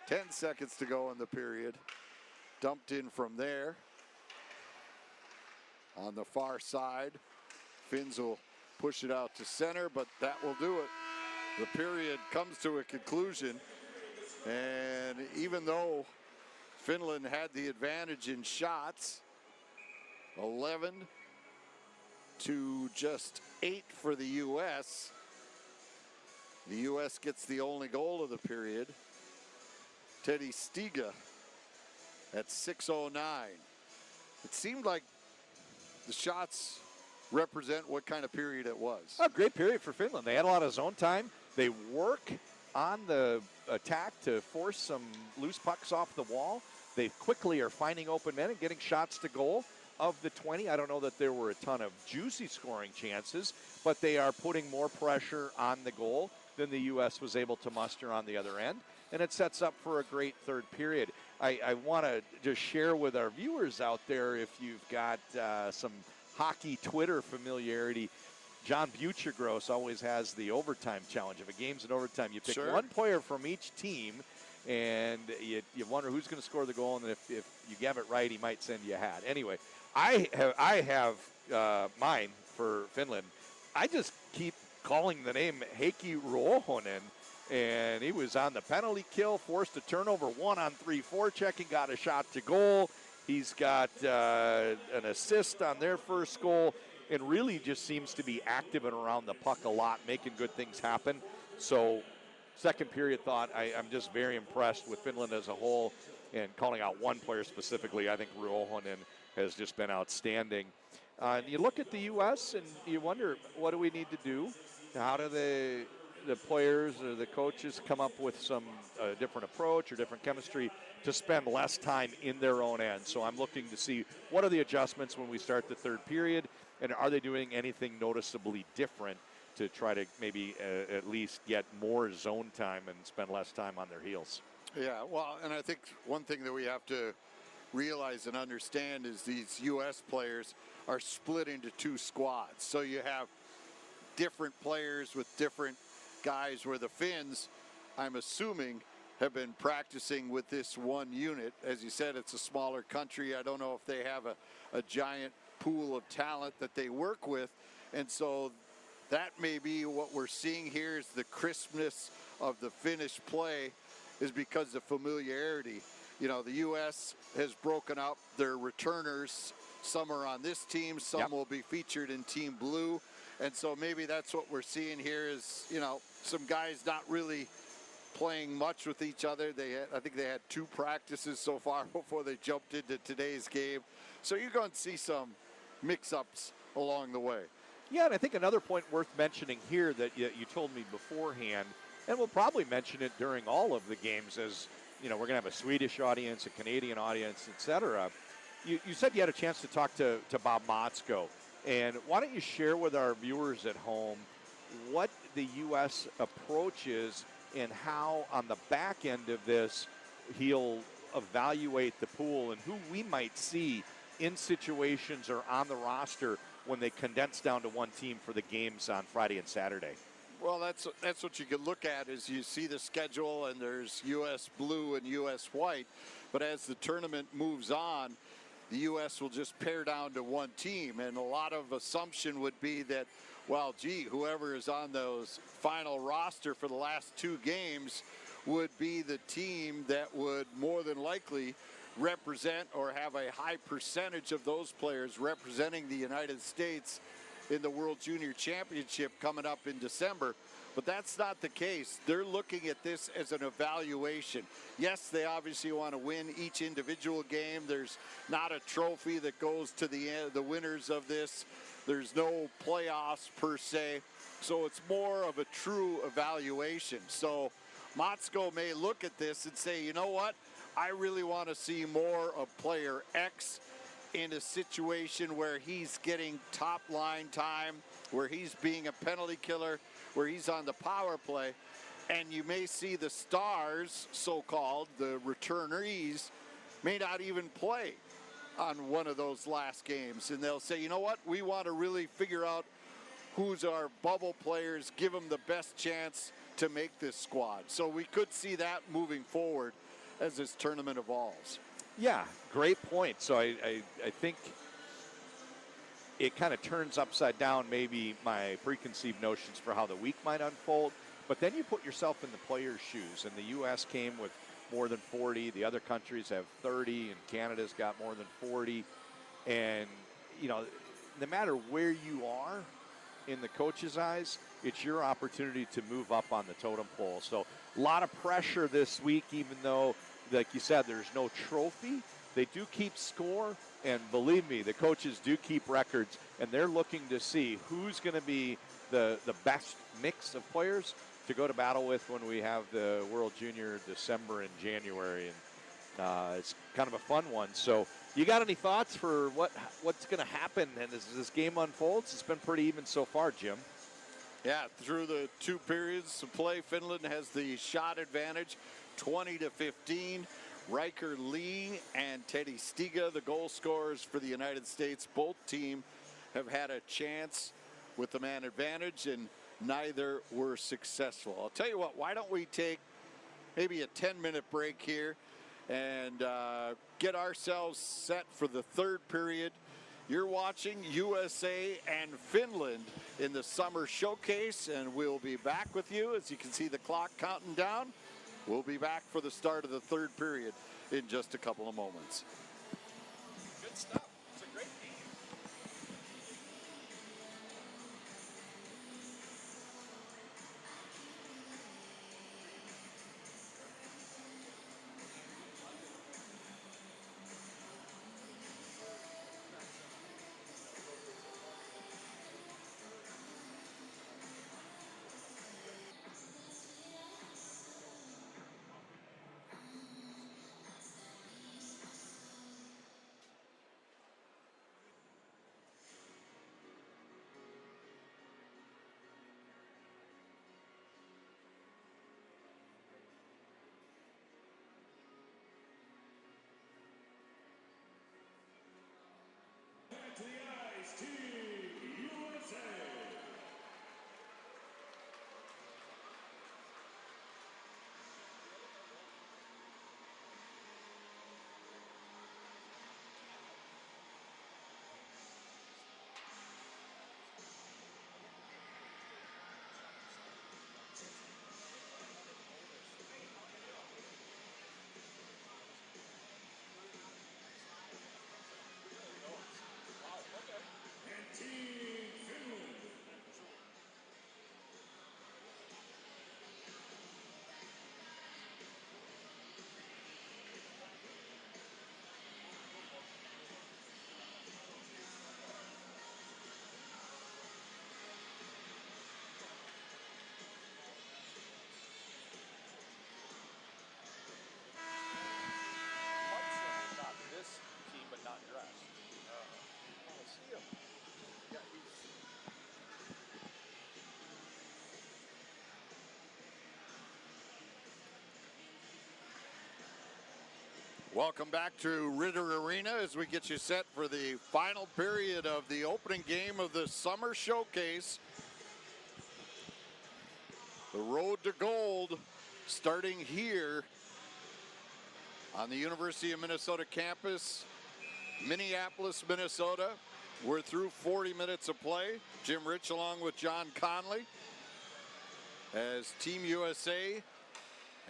10 seconds to go in the period. Dumped in from there. On the far side, Finns will push it out to center, but that will do it. The period comes to a conclusion, and even though Finland had the advantage in shots, 11 to just 8 for the U.S. The U.S. gets the only goal of the period. Teddy Stiga at 6:09. It seemed like the shots represent what kind of period it was. A great period for Finland. They had a lot of zone time. They work on the attack to force some loose pucks off the wall. They quickly are finding open men and getting shots to goal. Of the 20, I don't know that there were a ton of juicy scoring chances, but they are putting more pressure on the goal than the U.S. was able to muster on the other end. And it sets up for a great third period. I want to just share with our viewers out there, if you've got some hockey Twitter familiarity, John Buchergross always has the overtime challenge. If a game's in overtime, you pick one player from each team, and you wonder who's going to score the goal, and if you get it right, he might send you a hat. Anyway, I have mine for Finland. I just keep calling the name Heikki Ruohonen, and he was on the penalty kill, forced a turnover, 1-on-3 forechecking, got a shot to goal. He's got an assist on their first goal, and really just seems to be active and around the puck a lot, making good things happen. So second period thought, I'm just very impressed with Finland as a whole, and calling out one player specifically, I think Ruohonen has just been outstanding. And you look at the U.S. and you wonder, what do we need to do? How do the players or the coaches come up with some different approach or different chemistry to spend less time in their own end? So I'm looking to see what are the adjustments when we start the third period, and are they doing anything noticeably different to try to maybe at least get more zone time and spend less time on their heels? Yeah, well, and I think one thing that we have to realize and understand is these U.S. players are split into 2 squads. So you have different players with different guys, where the Finns, I'm assuming, have been practicing with this one unit. As you said, it's a smaller country. I don't know if they have a giant pool of talent that they work with. And so that may be what we're seeing here, is the crispness of the Finnish play is because of familiarity. You know, the U.S. has broken up their returners. Some are on this team, some will be featured in Team Blue. And so maybe that's what we're seeing here is, you know, some guys not really playing much with each other. I think they had 2 practices so far before they jumped into today's game. So you're going to see some mix-ups along the way. Yeah, and I think another point worth mentioning here that you told me beforehand, and we'll probably mention it during all of the games, as you know, we're going to have a Swedish audience, a Canadian audience, etc. You said you had a chance to talk to Bob Motzko. And why don't you share with our viewers at home what the U.S. approach is and how on the back end of this he'll evaluate the pool and who we might see in situations or on the roster when they condense down to one team for the games on Friday and Saturday? Well, that's what you can look at is you see the schedule and there's U.S. blue and U.S. white. But as the tournament moves on, the U.S. will just pare down to one team. And a lot of assumption would be that, well, gee, whoever is on those final roster for the last two games would be the team that would more than likely represent or have a high percentage of those players representing the United States in the World Junior Championship coming up in December. But that's not the case. They're looking at this as an evaluation. Yes, they obviously want to win each individual game. There's not a trophy that goes to the winners of this. There's no playoffs per se. So it's more of a true evaluation. So Motzko may look at this and say, you know what? I really want to see more of player X in a situation where he's getting top line time, where he's being a penalty killer, where he's on the power play. And you may see the stars, so-called, the returnees, may not even play on one of those last games. And they'll say, you know what? We want to really figure out who's our bubble players, give them the best chance to make this squad. So we could see that moving forward as this tournament evolves. Yeah, great point. So I think it kind of turns upside down maybe my preconceived notions for how the week might unfold. But then you put yourself in the player's shoes, and the U.S. came with more than 40. The other countries have 30, and Canada's got more than 40. And, you know, no matter where you are in the coach's eyes, it's your opportunity to move up on the totem pole. So a lot of pressure this week, even though, like you said, there's no trophy. They do keep score, and believe me, the coaches do keep records, and they're looking to see who's going to be the best mix of players to go to battle with when we have the World Junior December and January, and it's kind of a fun one. So you got any thoughts for what's going to happen and as this game unfolds? It's been pretty even so far, Jim. Yeah, through the two periods of play, Finland has the shot advantage, 20-15. Riker Lee and Teddy Stiga, the goal scorers for the United States. Both teams have had a chance with the man advantage, and neither were successful. I'll tell you what, why don't we take maybe a 10-minute break here and get ourselves set for the third period. You're watching USA and Finland in the Summer Showcase, and we'll be back with you. As you can see the clock counting down. We'll be back for the start of the third period in just a couple of moments. Good stuff. It's a great game. Back to the ice, Team USA. And Team Finland. Not this team, but not dressed. Welcome back to Ritter Arena as we get you set for the final period of the opening game of the Summer Showcase. The road to gold starting here on the University of Minnesota campus, Minneapolis, Minnesota. We're through 40 minutes of play. Jim Rich along with John Conley as Team USA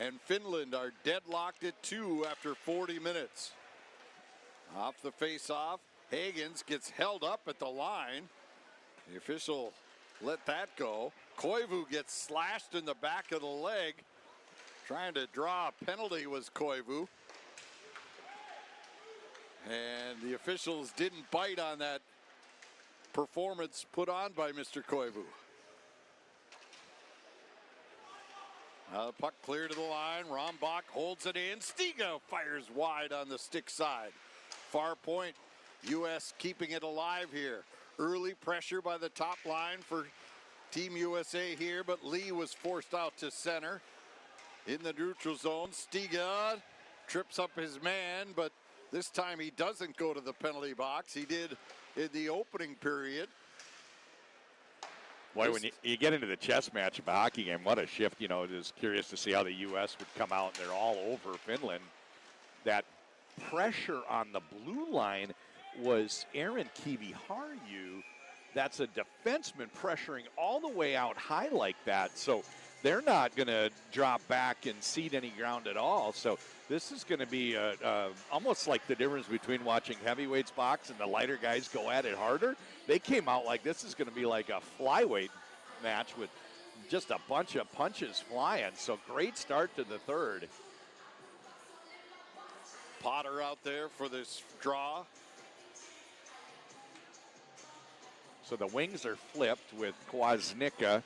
and Finland are deadlocked at 2 after 40 minutes. Off the face-off, Hagens gets held up at the line. The official let that go. Koivu gets slashed in the back of the leg. Trying to draw a penalty was Koivu. And the officials didn't bite on that performance put on by Mr. Koivu. Now the puck clear to the line. Rombach holds it in. Stiga fires wide on the stick side. Far point. U.S. keeping it alive here. Early pressure by the top line for Team USA here, but Lee was forced out to center. In the neutral zone, Stiga trips up his man, but this time he doesn't go to the penalty box. He did in the opening period. Boy, when you get into the chess match of a hockey game, what a shift. You know, just curious to see how the U.S. would come out, and they're all over Finland. That pressure on the blue line was Aaron Kiviharju. That's a defenseman pressuring all the way out high like that. So they're not going to drop back and cede any ground at all. So this is going to be almost like the difference between watching heavyweights box and the lighter guys go at it harder. They came out like this is going to be like a flyweight match with just a bunch of punches flying. So great start to the third. Potter out there for this draw. So the wings are flipped with Kwasnicka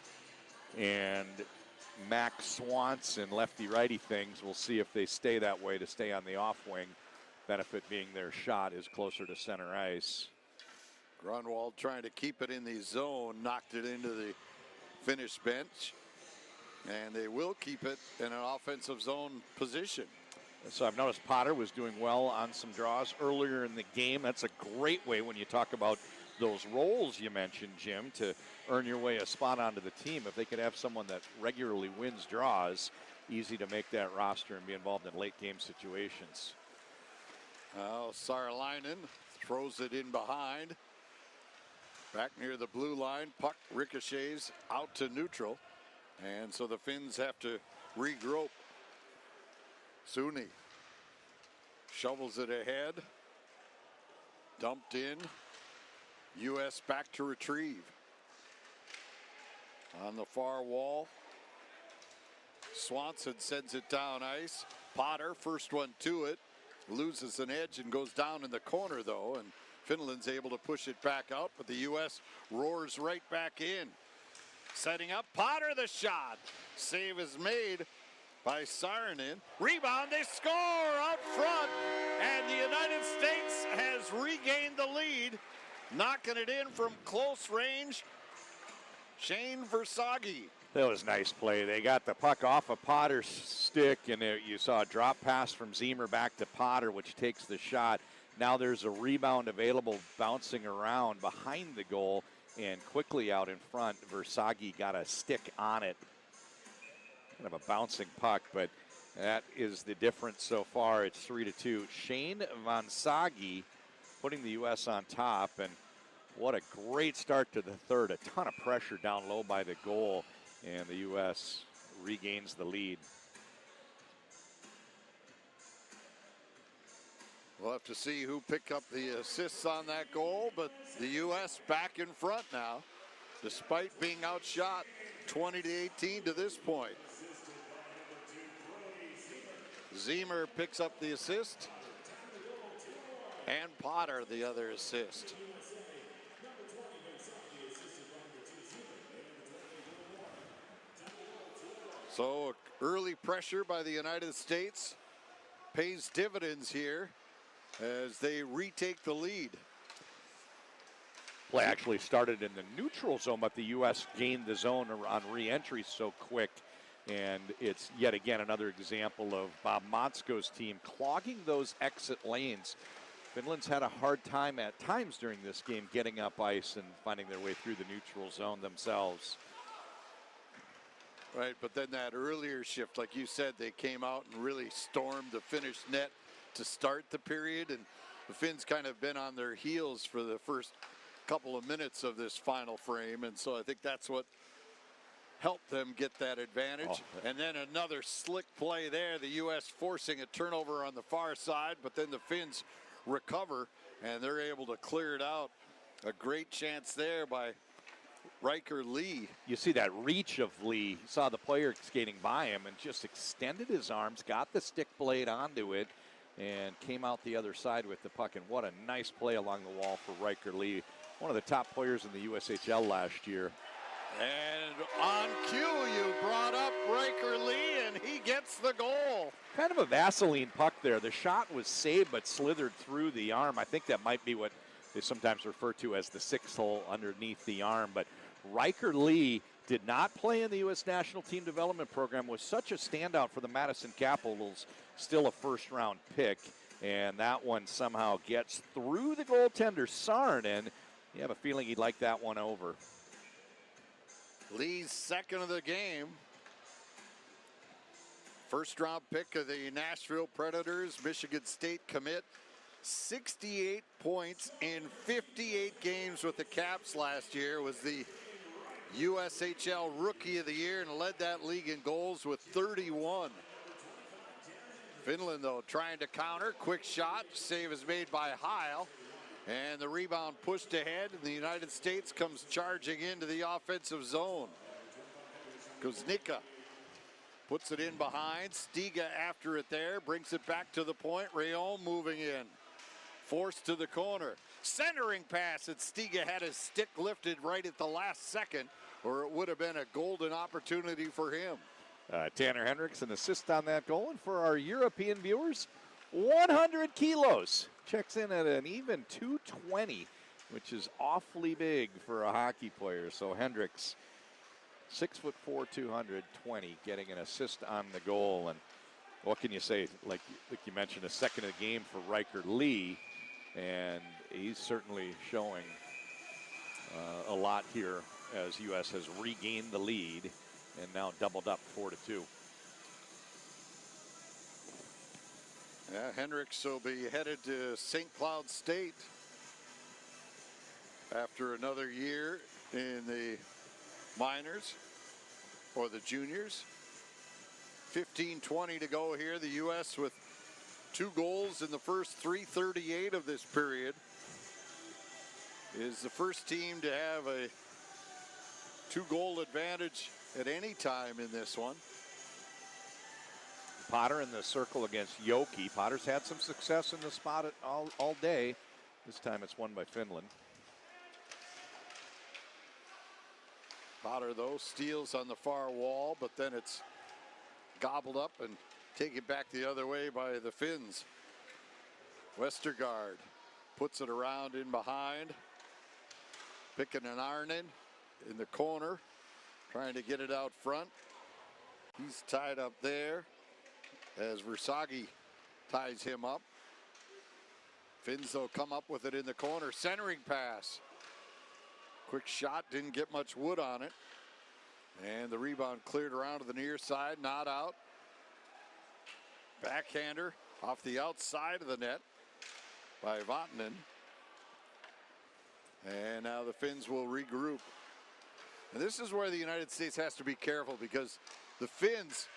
and Max Swanson, lefty-righty things. We'll see if they stay that way to stay on the off wing. Benefit being their shot is closer to center ice. Grunwald trying to keep it in the zone, knocked it into the Finnish bench. And they will keep it in an offensive zone position. So I've noticed Potter was doing well on some draws earlier in the game. That's a great way when you talk about those roles you mentioned, Jim, to earn your way a spot onto the team. If they could have someone that regularly wins draws, easy to make that roster and be involved in late game situations. Saarlainen throws it in behind. Back near the blue line, puck ricochets out to neutral. And so the Finns have to regroup. Suni shovels it ahead. Dumped in. U.S. back to retrieve. On the far wall, Swanson sends it down ice. Potter, first one to it, loses an edge and goes down in the corner though, and Finland's able to push it back out, but the U.S. roars right back in. Setting up, Potter the shot. Save is made by Saarinen. Rebound, they score out front, and the United States has regained the lead. Knocking it in from close range, Shane Versaghi. That was nice play. They got the puck off of Potter's stick, and you saw a drop pass from Ziemer back to Potter, which takes the shot. Now there's a rebound available bouncing around behind the goal, and quickly out in front, Versaghi got a stick on it. Kind of a bouncing puck, but that is the difference so far. It's 3-2. Shane Versaghi putting the U.S. on top, and what a great start to the third. A ton of pressure down low by the goal, and the U.S. regains the lead. We'll have to see who picked up the assists on that goal, but the U.S. back in front now, despite being outshot 20-18 to this point. Ziemer picks up the assist, and Potter the other assist. So early pressure by the United States pays dividends here as they retake the lead. Play actually started in the neutral zone, but the U.S. gained the zone on re-entry so quick. And it's yet again another example of Bob Motzko's team clogging those exit lanes. Finland's had a hard time at times during this game getting up ice and finding their way through the neutral zone themselves. Right, but then that earlier shift, like you said, they came out and really stormed the Finnish net to start the period, and the Finns kind of been on their heels for the first couple of minutes of this final frame, and so I think that's what helped them get that advantage. Oh. And then another slick play there, the U.S. forcing a turnover on the far side, but then the Finns recover, and they're able to clear it out. A great chance there by Riker Lee. You see that reach of Lee. You saw the player skating by him and just extended his arms, got the stick blade onto it, and came out the other side with the puck. And what a nice play along the wall for Riker Lee, one of the top players in the USHL last year. And on cue, you brought up Riker Lee, and he gets the goal. Kind of a Vaseline puck there. The shot was saved but slithered through the arm. I think that might be what they sometimes refer to as the sixth hole underneath the arm. But Riker Lee did not play in the U.S. National Team Development Program, was such a standout for the Madison Capitals, still a first-round pick. And that one somehow gets through the goaltender, Saarinen. You have a feeling he'd like that one over. Lee's second of the game. First round pick of the Nashville Predators, Michigan State commit. 68 points in 58 games with the Caps last year. Was the USHL Rookie of the Year and led that league in goals with 31. Finland, though, trying to counter. Quick shot. Save is made by Heil. And the rebound pushed ahead, and the United States comes charging into the offensive zone. Kuznicka puts it in behind. Stiga after it there, brings it back to the point. Rayon moving in. Forced to the corner. Centering pass, and Stiga had his stick lifted right at the last second, or it would have been a golden opportunity for him. Tanner Hendricks, an assist on that goal. And for our European viewers, 100 kilos. Checks in at an even 220, which is awfully big for a hockey player. So Hendricks, 6'4", 220, getting an assist on the goal. And what can you say? Like you mentioned, a second of the game for Riker Lee, and he's certainly showing a lot here as U.S. has regained the lead and now doubled up 4-2. Yeah, Hendricks will be headed to St. Cloud State after another year in the minors or the juniors. 15:20 to go here. The U.S. with 2 goals in the first 3:38 of this period is the first team to have a 2-goal advantage at any time in this one. Potter in the circle against Yoki. Potter's had some success in the spot all day. This time it's won by Finland. Potter, though, steals on the far wall, but then it's gobbled up and taken back the other way by the Finns. Westergaard puts it around in behind. Picking an Arnen in the corner, trying to get it out front. He's tied up there as Versagi ties him up. Finns, though, come up with it in the corner. Centering pass. Quick shot, didn't get much wood on it. And the rebound cleared around to the near side, not out. Backhander off the outside of the net by Vatanen. And now the Finns will regroup. And this is where the United States has to be careful, because the Finns,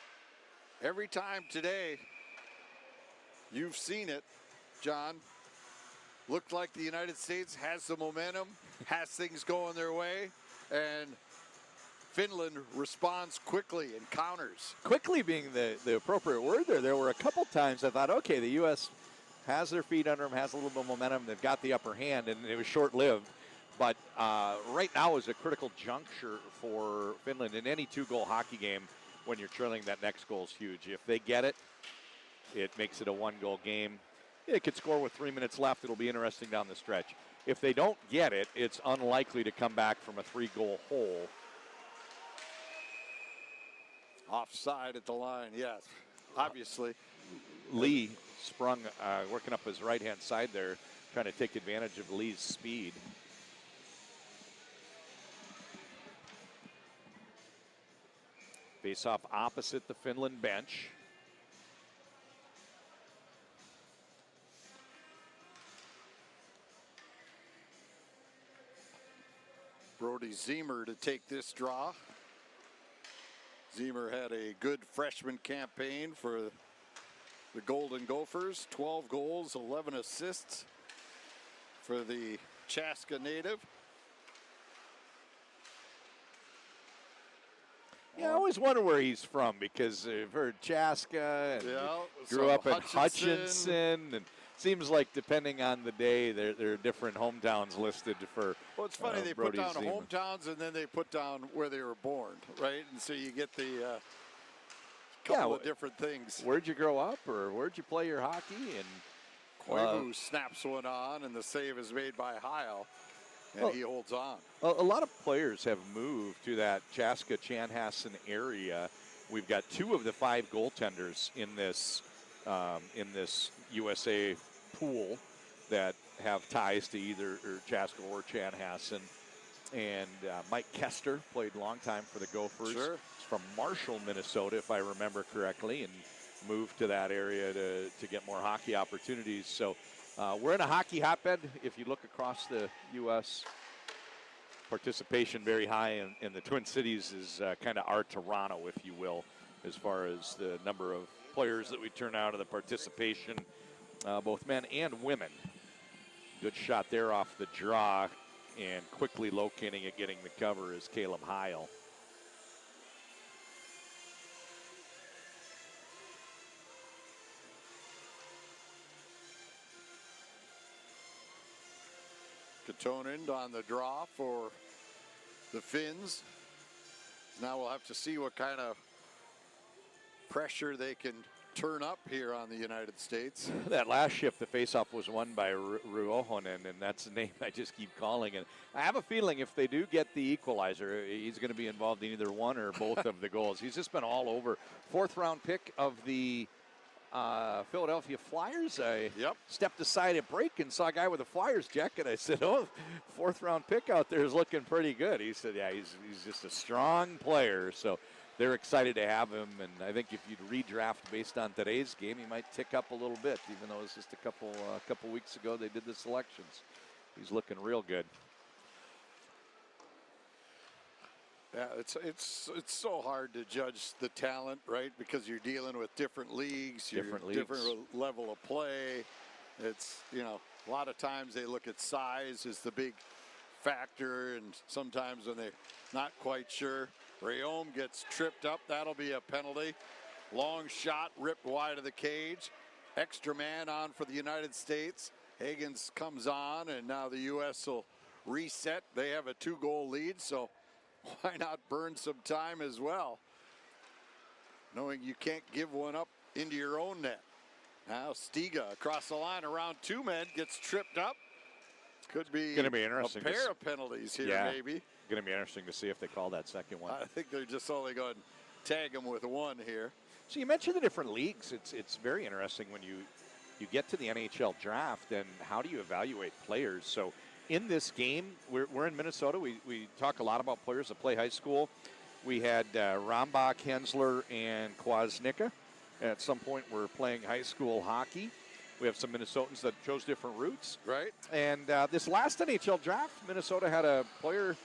every time today, you've seen it, John, looked like the United States has the momentum, has things going their way, and Finland responds quickly and counters. Quickly being the appropriate word there. There were a couple times I thought, okay, the U.S. has their feet under them, has a little bit of momentum, they've got the upper hand, and it was short-lived. But right now is a critical juncture for Finland in any 2-goal hockey game. When you're trailing, that next goal is huge. If they get it, it makes it a 1-goal game. It could score with 3 minutes left. It'll be interesting down the stretch. If they don't get it, it's unlikely to come back from a 3-goal hole. Offside at the line, yes, obviously. Lee sprung, working up his right-hand side there, trying to take advantage of Lee's speed. Face off opposite the Finland bench. Brody Zemer to take this draw. Zemer had a good freshman campaign for the Golden Gophers. 12 goals, 11 assists for the Chaska native. Yeah, I always wonder where he's from because I've heard Chaska and grew so up in Hutchinson. And seems like depending on the day, there are different hometowns listed for. Well, it's funny, they Brody put down Zeman. hometowns and then they put down where they were born, right? And so you get the couple of different things. Where'd you grow up, or where'd you play your hockey? And Koivu snaps one on, and the save is made by Heil, and he holds on. A lot of players have moved to that Chaska-Chanhassen area. We've got 2 of the 5 goaltenders in this USA pool that have ties to either Chaska or Chanhassen. And Mike Kester played a long time for the Gophers. Sure. He's from Marshall, Minnesota, if I remember correctly, and moved to that area to get more hockey opportunities. So we're in a hockey hotbed. If you look across the U.S., participation very high in the Twin Cities is kind of our Toronto, if you will, as far as the number of players that we turn out of the participation, both men and women. Good shot there off the draw, and quickly locating it, getting the cover is Caleb Heil. Katonen on the draw for the Finns. Now we'll have to see what kind of pressure they can turn up here on the United States. That last shift, the faceoff was won by Ruohonen, and that's the name I just keep calling. And I have a feeling if they do get the equalizer, he's going to be involved in either one or both of the goals. He's just been all over. 4th round pick of the Philadelphia Flyers. I stepped aside at break and saw a guy with a Flyers jacket. I said, oh, 4th round pick out there is looking pretty good. He said, yeah, he's just a strong player. So they're excited to have him, and I think if you'd redraft based on today's game, he might tick up a little bit, even though it was just a couple weeks ago they did the selections. He's looking real good. Yeah, it's so hard to judge the talent, right? Because you're dealing with different leagues, different level of play. It's, a lot of times they look at size as the big factor, and sometimes when they're not quite sure. Rayom gets tripped up. That'll be a penalty. Long shot ripped wide of the cage. Extra man on for the United States. Higgins comes on, and now the U.S. will reset. They have a 2-goal lead, so why not burn some time as well? Knowing you can't give one up into your own net. Now Stiga across the line around 2 men gets tripped up. Could be going to be interesting. A pair of penalties here, maybe. Going to be interesting to see if they call that second one. I think they're just only going to tag him with 1 here. So you mentioned the different leagues. It's very interesting when you get to the NHL draft, and how do you evaluate players? So in this game, we're in Minnesota. We talk a lot about players that play high school. We had Rambach, Hensler, and Kwasnicka. At some point, we're playing high school hockey. We have some Minnesotans that chose different routes. Right. And this last NHL draft, Minnesota had a player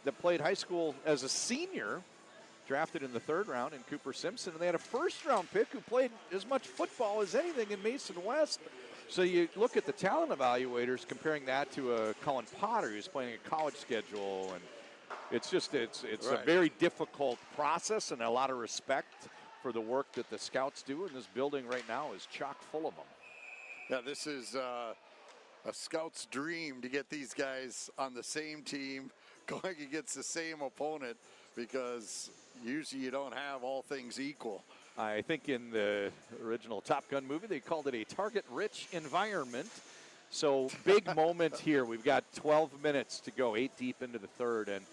that played high school as a senior, drafted in the 3rd round in Cooper Simpson. And they had a 1st-round pick who played as much football as anything in Mason West. So you look at the talent evaluators, comparing that to Colin Potter, who's playing a college schedule. And it's a very difficult process, and a lot of respect for the work that the scouts do. And this building right now is chock full of them. Yeah, this is a scout's dream to get these guys on the same team, going against the same opponent, because usually you don't have all things equal. I think in the original Top Gun movie, they called it a target-rich environment. So big moment here. We've got 12 minutes to go, 8 deep into the 3rd, and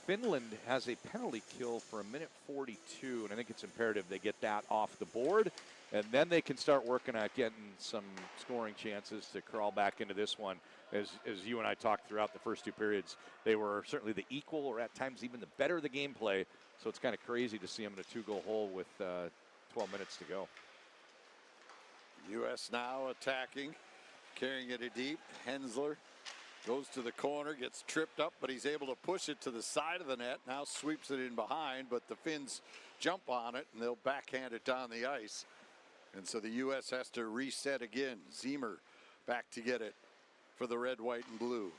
Finland has a penalty kill for 1:42, and I think it's imperative they get that off the board, and then they can start working at getting some scoring chances to crawl back into this one. as you and I talked throughout the first two periods, they were certainly the equal or at times even the better of the gameplay. So it's kind of crazy to see them in a 2-goal hole with 12 minutes to go. U.S. now attacking, carrying it deep. Hensler goes to the corner, gets tripped up, but he's able to push it to the side of the net. Now sweeps it in behind, but the Finns jump on it, and they'll backhand it down the ice. And so the U.S. has to reset again. Ziemer back to get it for the red, white, and blue.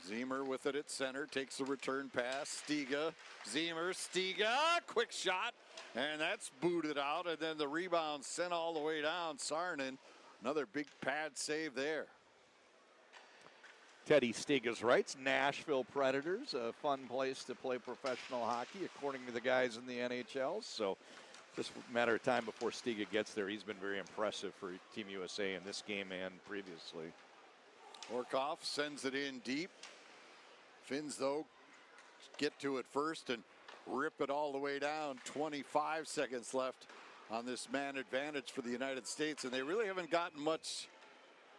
Ziemer with it at center, takes the return pass. Stiga, Ziemer, Stiga, quick shot, and that's booted out, and then the rebound sent all the way down. Saarinen, another big pad save there. Teddy Stiga's right. Nashville Predators, a fun place to play professional hockey, according to the guys in the NHL. So just a matter of time before Stiga gets there. He's been very impressive for Team USA in this game and previously. Orkhoff sends it in deep. Finns, though, get to it first and rip it all the way down. 25 seconds left on this man advantage for the United States, and they really haven't gotten much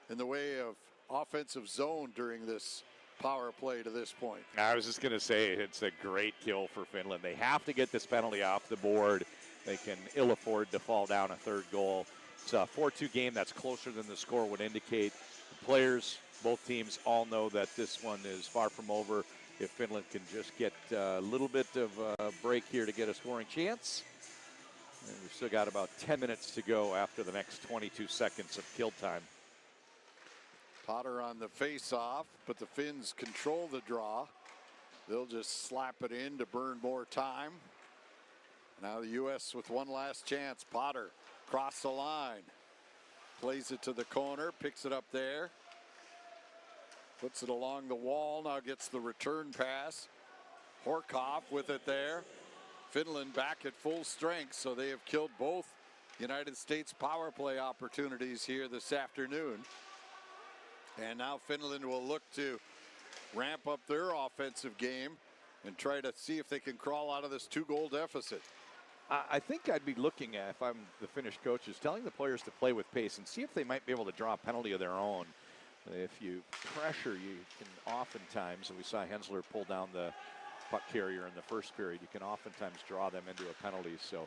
in the way of offensive zone during this power play to this point. I was just going to say, it's a great kill for Finland. They have to get this penalty off the board. They can ill afford to fall down a third goal. It's a 4-2 game. That's closer than the score would indicate. The players, both teams, all know that this one is far from over. If Finland can just get a little bit of a break here to get a scoring chance. And we've still got about 10 minutes to go after the next 22 seconds of kill time. Potter on the face-off, but the Finns control the draw. They'll just slap it in to burn more time. Now the U.S. with one last chance. Potter across the line. Plays it to the corner, picks it up there. Puts it along the wall, now gets the return pass. Horkoff with it there. Finland back at full strength, so they have killed both United States power play opportunities here this afternoon. And now Finland will look to ramp up their offensive game and try to see if they can crawl out of this 2-goal deficit. I think I'd be looking at, if I'm the Finnish coaches, telling the players to play with pace and see if they might be able to draw a penalty of their own. If you pressure, you can oftentimes, and we saw Hensler pull down the puck carrier in the first period, you can oftentimes draw them into a penalty. So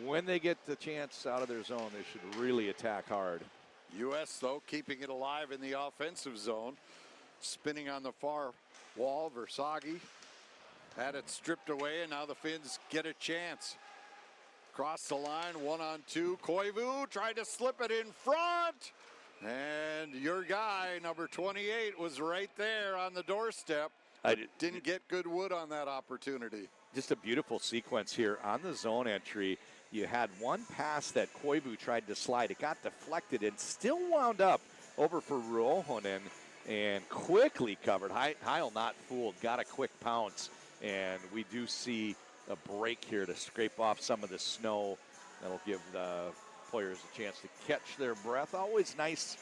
when they get the chance out of their zone, they should really attack hard. U.S., though, keeping it alive in the offensive zone. Spinning on the far wall, Versagi had it stripped away, and now the Finns get a chance. Cross the line, 1-on-2. Koivu tried to slip it in front. And your guy, number 28, was right there on the doorstep. Didn't get good wood on that opportunity. Just a beautiful sequence here on the zone entry. You had one pass that Koivu tried to slide. It got deflected and still wound up over for Ruohonen and quickly covered. Heil not fooled, got a quick pounce. And we do see a break here to scrape off some of the snow. That'll give the players a chance to catch their breath. Always nice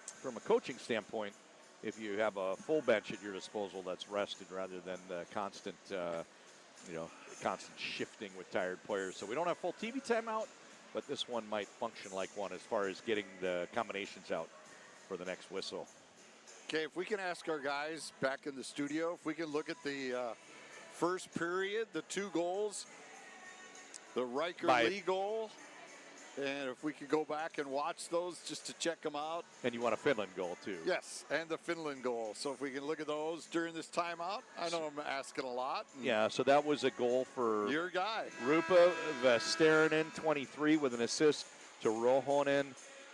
from a coaching standpoint if you have a full bench at your disposal that's rested rather than the constant, constant shifting with tired players. So we don't have full TV timeout, but this one might function like one as far as getting the combinations out for the next whistle. Okay, if we can ask our guys back in the studio, if we can look at the first period, the 2 goals, the Riker Lee goal, and if we could go back and watch those just to check them out. And you want a Finland goal, too. Yes, and the Finland goal. So if we can look at those during this timeout. I know I'm asking a lot. Yeah, so that was a goal for your guy. Rupa Vesterinen, 23, with an assist to Ruohonen.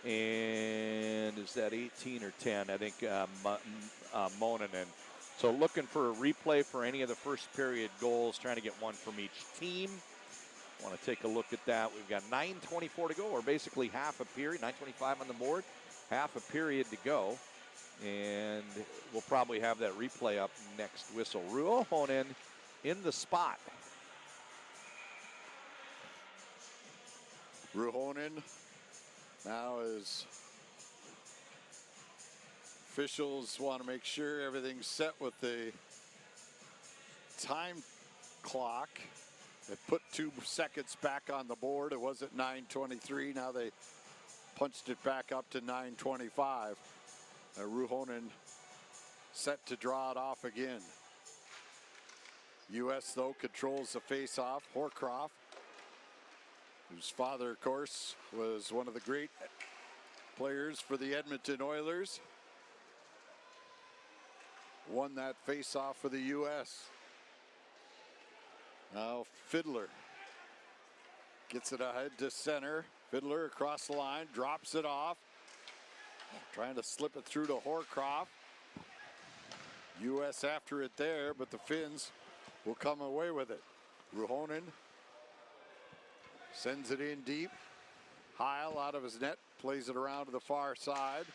And is that 18 or 10? I think Monanen. So looking for a replay for any of the first period goals, trying to get one from each team. Want to take a look at that. We've got 9:24 to go, or basically half a period, 9:25 on the board, half a period to go. And we'll probably have that replay up next whistle. Ruohonen in the spot. Ruohonen now is officials want to make sure everything's set with the time clock. They put 2 seconds back on the board. It was at 9:23. Now they punched it back up to 9:25. Ruhonen set to draw it off again. U.S. though controls the face-off. Horcroft, whose father, of course, was one of the great players for the Edmonton Oilers, won that face-off for the U.S. Now Fiddler gets it ahead to center. Fiddler across the line, drops it off. Trying to slip it through to Horcroft. U.S. after it there, but the Finns will come away with it. Ruhonen sends it in deep. Heil out of his net, plays it around to the far side.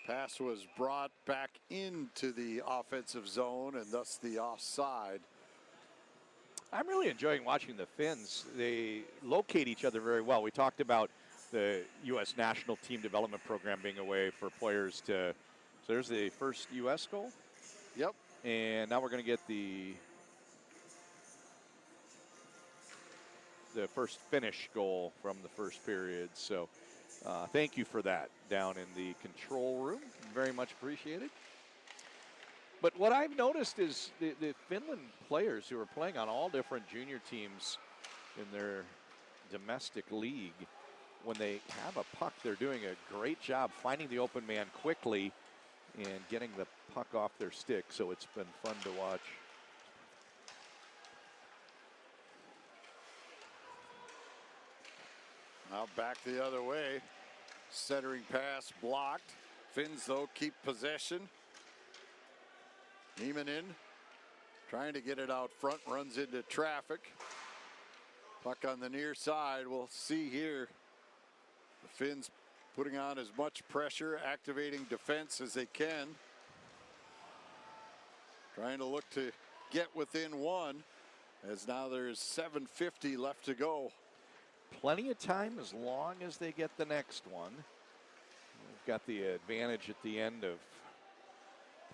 Pass was brought back into the offensive zone and thus the offside. I'm really enjoying watching the Finns. They locate each other very well. We talked about the U.S. national team development program being a way for players to, so there's the first U.S. goal. Yep. And now we're going to get the first Finnish goal from the first period. So thank you for that down in the control room. Very much appreciated. But what I've noticed is the Finland players who are playing on all different junior teams in their domestic league, when they have a puck, they're doing a great job finding the open man quickly and getting the puck off their stick. So it's been fun to watch. Now back the other way. Centering pass blocked. Finns, though, keep possession. Nieminen trying to get it out front, runs into traffic. Puck on the near side. We'll see here. The Finns putting on as much pressure, activating defense as they can. Trying to look to get within one, as now there's 7:50 left to go. Plenty of time as long as they get the next one. We've got the advantage at the end of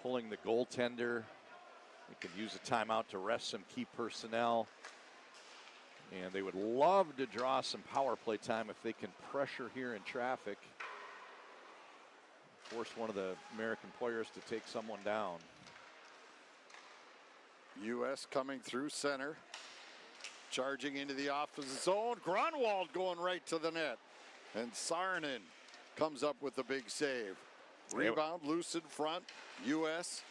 pulling the goaltender. They could use a timeout to rest some key personnel. And they would love to draw some power play time if they can pressure here in traffic. Force one of the American players to take someone down. U.S. coming through center. Charging into the offensive zone. Grunwald going right to the net. And Saarinen comes up with the big save. Rebound loose in front. U.S.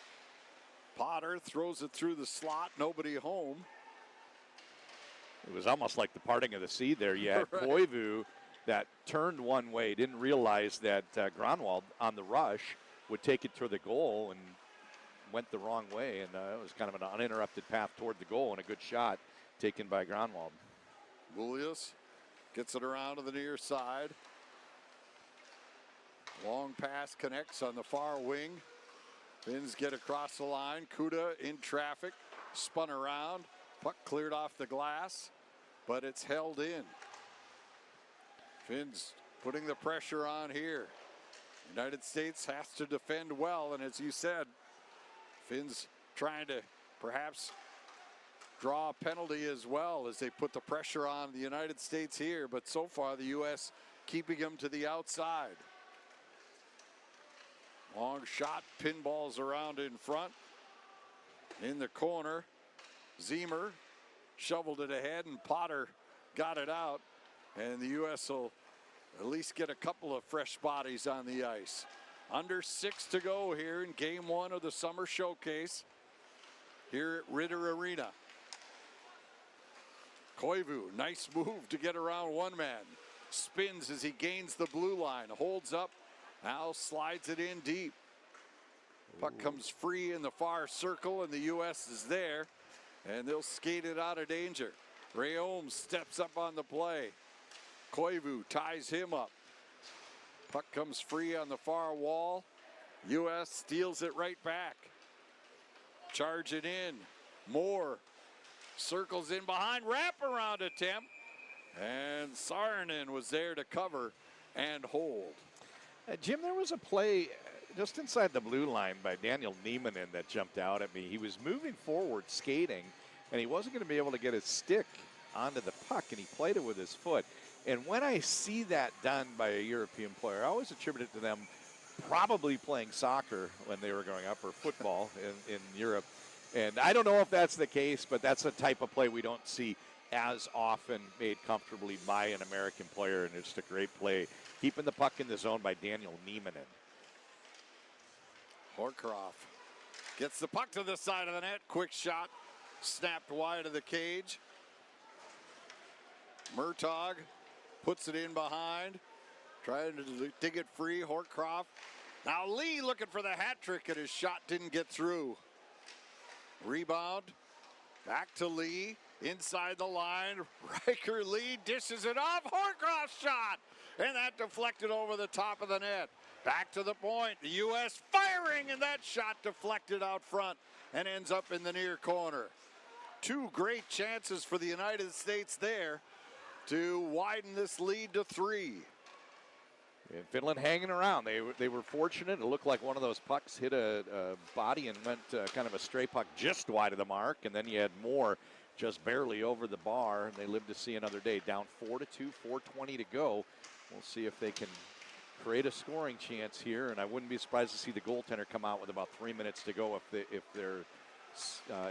Potter throws it through the slot. Nobody home. It was almost like the parting of the sea there. You had Right. Koivu that turned one way, didn't realize that Grunwald on the rush would take it to the goal and went the wrong way. And it was kind of an uninterrupted path toward the goal and a good shot taken by Grunwald. Julius gets it around to the near side. Long pass connects on the far wing. Finns get across the line. Kuda in traffic, spun around. Puck cleared off the glass, but it's held in. Finns putting the pressure on here. United States has to defend well, and as you said, Finns trying to perhaps draw a penalty as well as they put the pressure on the United States here, but so far the U.S. keeping them to the outside. Long shot, pinballs around in front. In the corner, Zemer shoveled it ahead and Potter got it out. And the U.S. will at least get a couple of fresh bodies on the ice. Under 6 to go here in game 1 of the summer showcase here at Ritter Arena. Koivu, nice move to get around one man. Spins as he gains the blue line, holds up, now slides it in deep. Puck comes free in the far circle and the U.S. is there, and they'll skate it out of danger. Rayom steps up on the play. Koivu ties him up. Puck comes free on the far wall. U.S. steals it right back. Charge it in. Moore circles in behind, wraparound attempt. And Saarinen was there to cover and hold. Jim, there was a play just inside the blue line by Daniel Nieminen that jumped out at me. He was moving forward, skating, and he wasn't going to be able to get his stick onto the puck, and he played it with his foot. And when I see that done by a European player, I always attribute it to them probably playing soccer when they were growing up, or football in Europe. And I don't know if that's the case, but that's a type of play we don't see as often made comfortably by an American player, and it's just a great play. Keeping the puck in the zone by Daniel Niemanen. Horcroft gets the puck to the side of the net. Quick shot, snapped wide of the cage. Murtaugh puts it in behind, trying to dig it free. Horcroft. Now Lee looking for the hat trick, and his shot didn't get through. Rebound, back to Lee, inside the line. Riker Lee dishes it off. Horcroft shot, and that deflected over the top of the net. Back to the point. The U.S. firing, and that shot deflected out front and ends up in the near corner. Two great chances for the United States there to widen this lead to 3. And Finland hanging around. They were fortunate. It looked like one of those pucks hit a body and went kind of a stray puck just wide of the mark. And then you had more just barely over the bar. And they lived to see another day. Down 4-2, 4:20 to go. We'll see if they can create a scoring chance here. And I wouldn't be surprised to see the goaltender come out with about 3 minutes to go if they're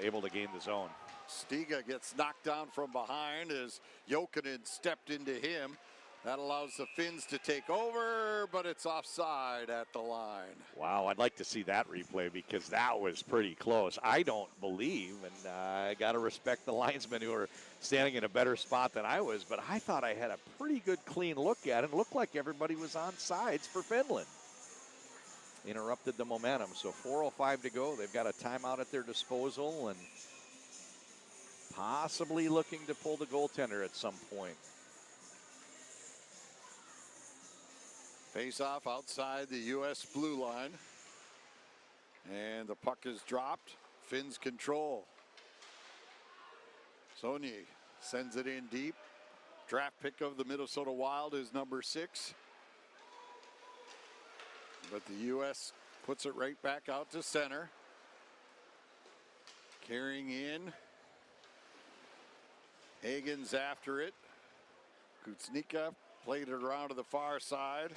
able to gain the zone. Stiga gets knocked down from behind as Jokinen stepped into him. That allows the Finns to take over, but it's offside at the line. Wow, I'd like to see that replay because that was pretty close. I don't believe, and I got to respect the linesmen who are standing in a better spot than I was, but I thought I had a pretty good clean look at it. It looked like everybody was on sides for Finland. Interrupted the momentum, so 4:05 to go. They've got a timeout at their disposal and possibly looking to pull the goaltender at some point. Face-off outside the U.S. blue line. And the puck is dropped. Finns control. Sonyi sends it in deep. Draft pick of the Minnesota Wild is number 6. But the U.S. puts it right back out to center. Carrying in. Hagen's after it. Kutsnika played it around to the far side.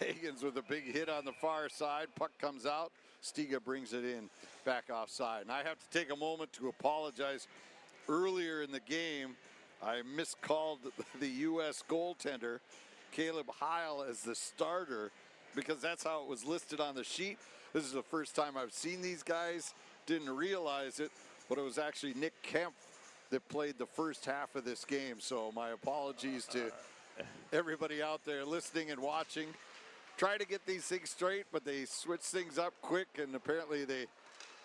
Hagen's with a big hit on the far side. Puck comes out. Stiga brings it in back offside. And I have to take a moment to apologize. Earlier in the game, I miscalled the U.S. goaltender, Caleb Heil, as the starter because that's how it was listed on the sheet. This is the first time I've seen these guys. Didn't realize it, but it was actually Nick Kemp that played the first half of this game. So my apologies to everybody out there listening and watching. Try to get these things straight, but they switched things up quick, and apparently the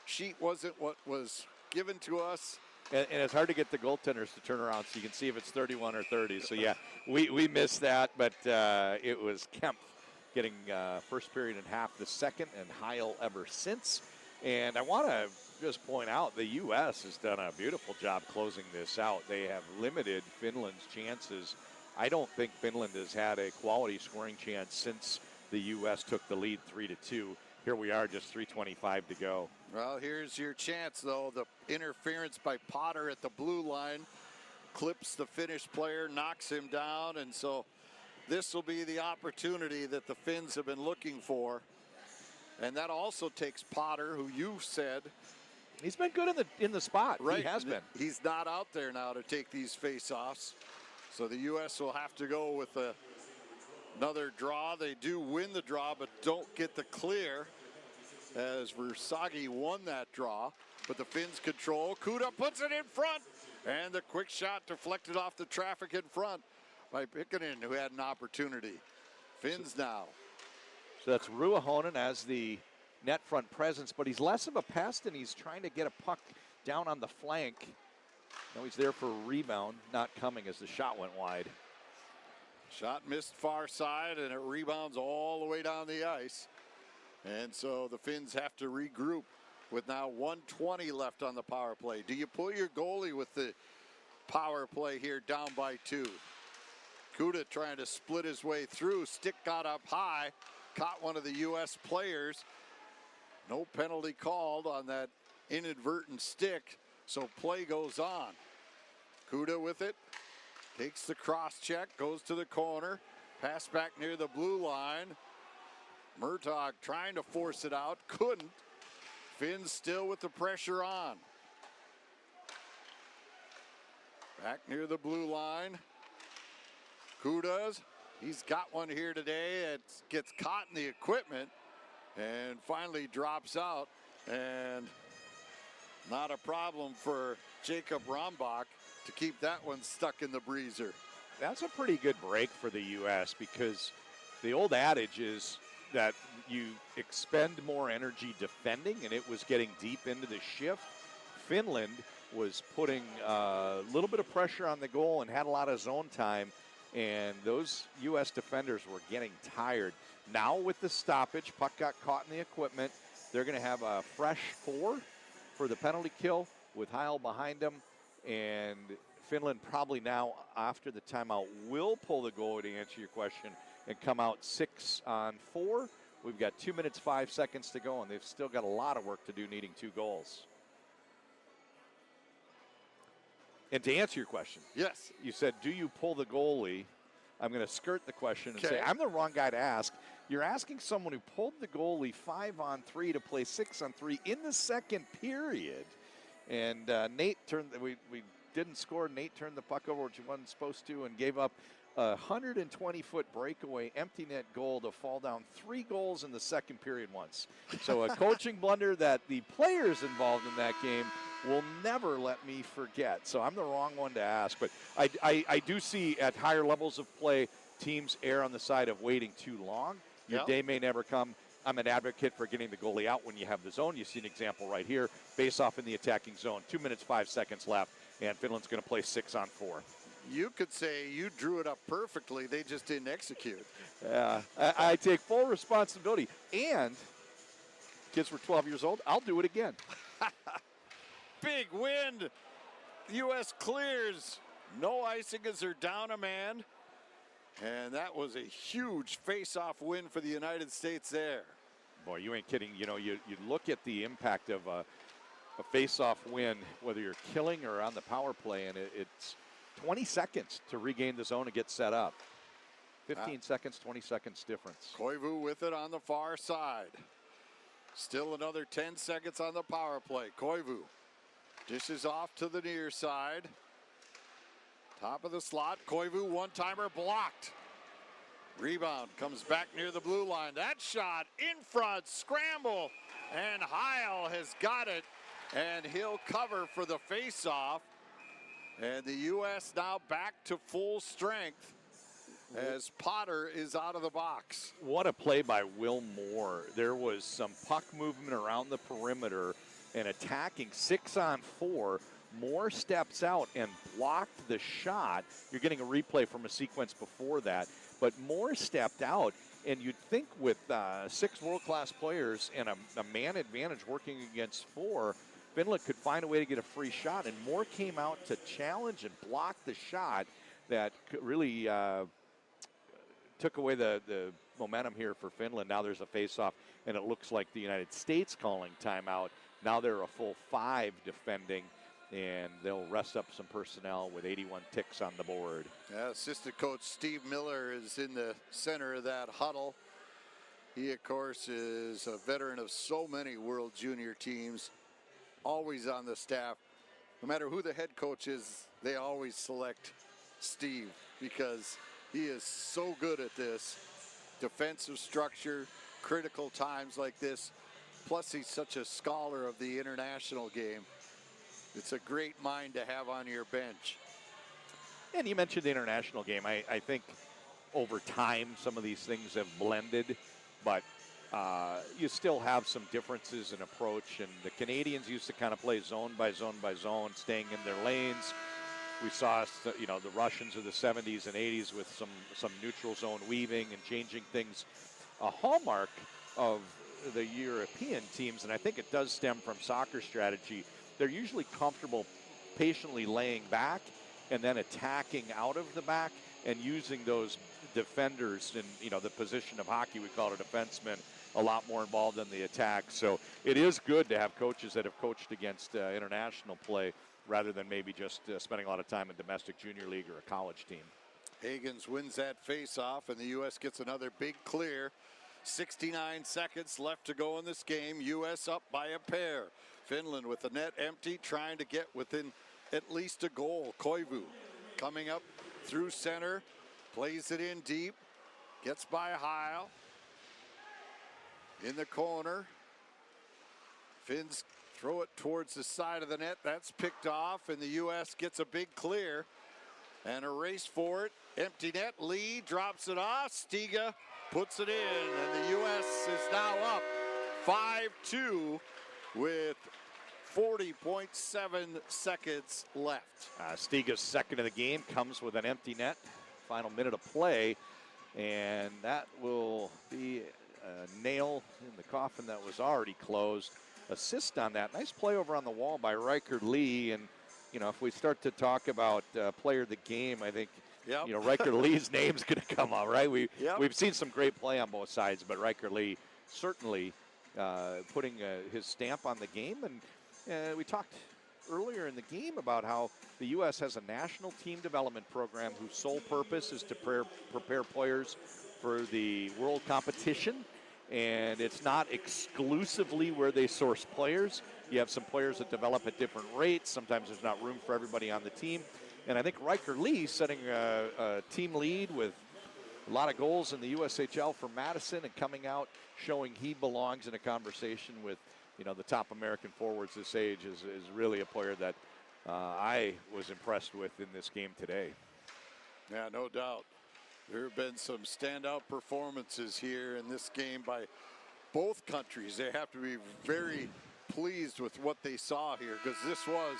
sheet wasn't what was given to us. And it's hard to get the goaltenders to turn around so you can see if it's 31 or 30. So, yeah, we missed that, but it was Kemp getting first period and half the second, and Heil ever since. And I want to just point out the U.S. has done a beautiful job closing this out. They have limited Finland's chances. I don't think Finland has had a quality scoring chance since the U.S. took the lead 3-2. Here we are, just 3:25 to go. Well, here's your chance, though. The interference by Potter at the blue line clips the Finnish player, knocks him down, and so this will be the opportunity that the Finns have been looking for. And that also takes Potter, who you said he's been good in the spot. Right, he has been. He's not out there now to take these face-offs. So the U.S. will have to go with another draw. They do win the draw, but don't get the clear, as Versagi won that draw. But the Finns control. Kuda puts it in front, and the quick shot deflected off the traffic in front by Pikkanen, who had an opportunity. Finns now. So that's Ruohonen as the net front presence, but he's less of a pest, and he's trying to get a puck down on the flank. Now he's there for a rebound, not coming as the shot went wide. Shot missed far side, and it rebounds all the way down the ice. And so the Finns have to regroup with now 1:20 left on the power play. Do you pull your goalie with the power play here down by 2? Kuda trying to split his way through. Stick got up high, caught one of the U.S. players. No penalty called on that inadvertent stick, so play goes on. Kuda with it. Takes the cross check, goes to the corner. Pass back near the blue line. Murtaugh trying to force it out, couldn't. Finns still with the pressure on. Back near the blue line. Kudas, he's got one here today. It gets caught in the equipment and finally drops out. And not a problem for Jacob Rombach to keep that one stuck in the breezer. That's a pretty good break for the U.S. because the old adage is that you expend more energy defending, and it was getting deep into the shift. Finland was putting a little bit of pressure on the goal and had a lot of zone time, and those U.S. defenders were getting tired. Now with the stoppage, puck got caught in the equipment. They're going to have a fresh 4 for the penalty kill with Heil behind them, and Finland probably now, after the timeout, will pull the goalie, to answer your question, and come out 6 on 4. We've got 2 minutes, 5 seconds to go, and they've still got a lot of work to do, needing 2 goals. And to answer your question, yes, you said, do you pull the goalie? I'm going to skirt the question and Okay. say, I'm the wrong guy to ask. You're asking someone who pulled the goalie 5 on 3 to play 6 on 3 in the second period. And Nate turned, we didn't score. Nate turned the puck over, which he wasn't supposed to, and gave up a 120-foot breakaway empty net goal to fall down 3 goals in the second period once. So a coaching blunder that the players involved in that game will never let me forget. So I'm the wrong one to ask. But I do see at higher levels of play, teams err on the side of waiting too long. Your Yep. day may never come. I'm an advocate for getting the goalie out when you have the zone. You see an example right here. Face off in the attacking zone. 2 minutes, 5 seconds left, and Finland's going to play 6 on 4. You could say you drew it up perfectly. They just didn't execute. I take full responsibility. And kids were 12 years old. I'll do it again. Big wind. U.S. clears. No icing as they're down a man. And that was a huge face-off win for the United States there. Boy, you ain't kidding. You know, you look at the impact of a face-off win, whether you're killing or on the power play, and it's 20 seconds to regain the zone and get set up. 15 seconds, 20 seconds difference. Koivu with it on the far side. Still another 10 seconds on the power play. Koivu dishes off to the near side. Top of the slot. Koivu one-timer blocked. Rebound comes back near the blue line. That shot in front, scramble, and Heil has got it, and he'll cover for the face-off. And the U.S. now back to full strength as Potter is out of the box. What a play by Will Moore. There was some puck movement around the perimeter and attacking 6 on 4. Moore steps out and blocked the shot. You're getting a replay from a sequence before that. But Moore stepped out, and you'd think with 6 world-class players and a man advantage working against 4, Finland could find a way to get a free shot. And Moore came out to challenge and block the shot that really took away the momentum here for Finland. Now there's a face-off, and it looks like the United States calling timeout. Now they're a full 5 defending, and they'll rest up some personnel with 81 ticks on the board. Yeah, assistant coach Steve Miller is in the center of that huddle. He, of course, is a veteran of so many World Junior teams, always on the staff. No matter who the head coach is, they always select Steve because he is so good at this. Defensive structure, critical times like this. Plus, he's such a scholar of the international game. It's a great mind to have on your bench. And you mentioned the international game. I think over time some of these things have blended, but you still have some differences in approach. And the Canadians used to kind of play zone by zone by zone, staying in their lanes. We saw, the Russians of the 70s and 80s with some neutral zone weaving and changing things. A hallmark of the European teams, and I think it does stem from soccer strategy, they're usually comfortable patiently laying back and then attacking out of the back and using those defenders in the position of hockey. We call it a defenseman, a lot more involved in the attack. So it is good to have coaches that have coached against international play rather than maybe just spending a lot of time in domestic junior league or a college team. Higgins wins that face-off, and the U.S. gets another big clear. 69 seconds left to go in this game. U.S. up by a pair. Finland with the net empty, trying to get within at least a goal. Koivu coming up through center, plays it in deep, gets by Heil. In the corner. Finns throw it towards the side of the net. That's picked off, and the U.S. gets a big clear. And a race for it. Empty net. Lee drops it off. Stiga puts it in. And the U.S. is now up 5-2 with 40.7 seconds left. Stiga's second of the game comes with an empty net. Final minute of play. And that will be a nail in the coffin that was already closed. Assist on that. Nice play over on the wall by Riker Lee. And you know, if we start to talk about player of the game, I think, you know, Riker Lee's name's going to come out, right? We've seen some great play on both sides, but Riker Lee certainly putting his stamp on the game. And we talked earlier in the game about how the U.S. has a national team development program whose sole purpose is to prepare players for the world competition. And it's not exclusively where they source players. You have some players that develop at different rates. Sometimes there's not room for everybody on the team. And I think Riker Lee setting a team lead with a lot of goals in the USHL for Madison and coming out showing he belongs in a conversation with, you know, the top American forwards this age is really a player that I was impressed with in this game today. Yeah, no doubt. There have been some standout performances here in this game by both countries. They have to be very pleased with what they saw here, because this was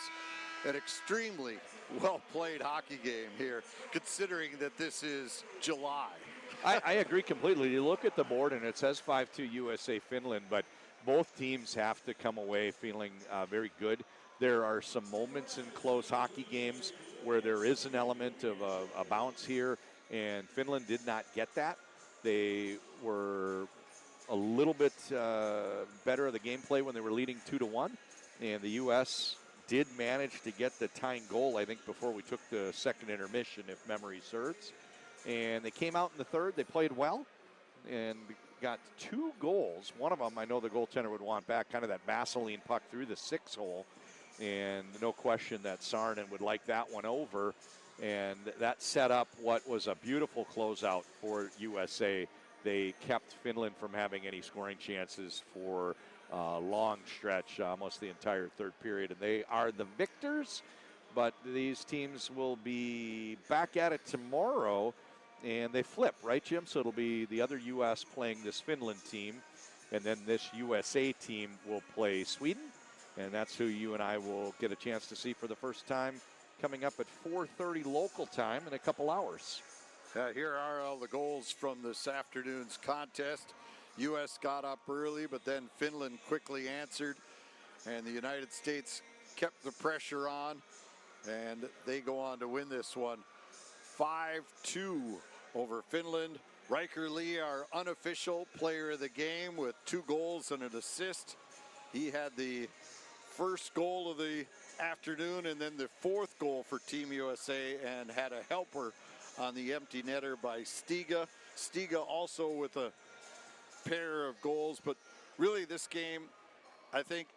an extremely well-played hockey game here, considering that this is July. I agree completely. You look at the board and it says 5-2 USA Finland, but both teams have to come away feeling very good. There are some moments in close hockey games where there is an element of a bounce here, and Finland did not get that. They were a little bit better of the gameplay when they were leading 2-1, and the U.S. did manage to get the tying goal, I think, before we took the second intermission, if memory serves. And they came out in the third. They played well and got 2 goals. One of them, I know the goaltender would want back, kind of that Vaseline puck through the 6 hole. And no question that Saarinen would like that one over. And that set up what was a beautiful closeout for USA. They kept Finland from having any scoring chances for a long stretch, almost the entire third period. And they are the victors, but these teams will be back at it tomorrow, and they flip, right, Jim? So it'll be the other U.S. playing this Finland team, and then this USA team will play Sweden, and that's who you and I will get a chance to see for the first time coming up at 4:30 local time in a couple hours. Here are all the goals from this afternoon's contest. U.S. got up early, but then Finland quickly answered, and the United States kept the pressure on, and they go on to win this one 5-2 over Finland. Riker Lee, our unofficial player of the game, with 2 goals and an assist. He had the first goal of the afternoon and then the 4th goal for Team USA, and had a helper on the empty netter by Stiga. Stiga also with a pair of goals, but really this game, I think,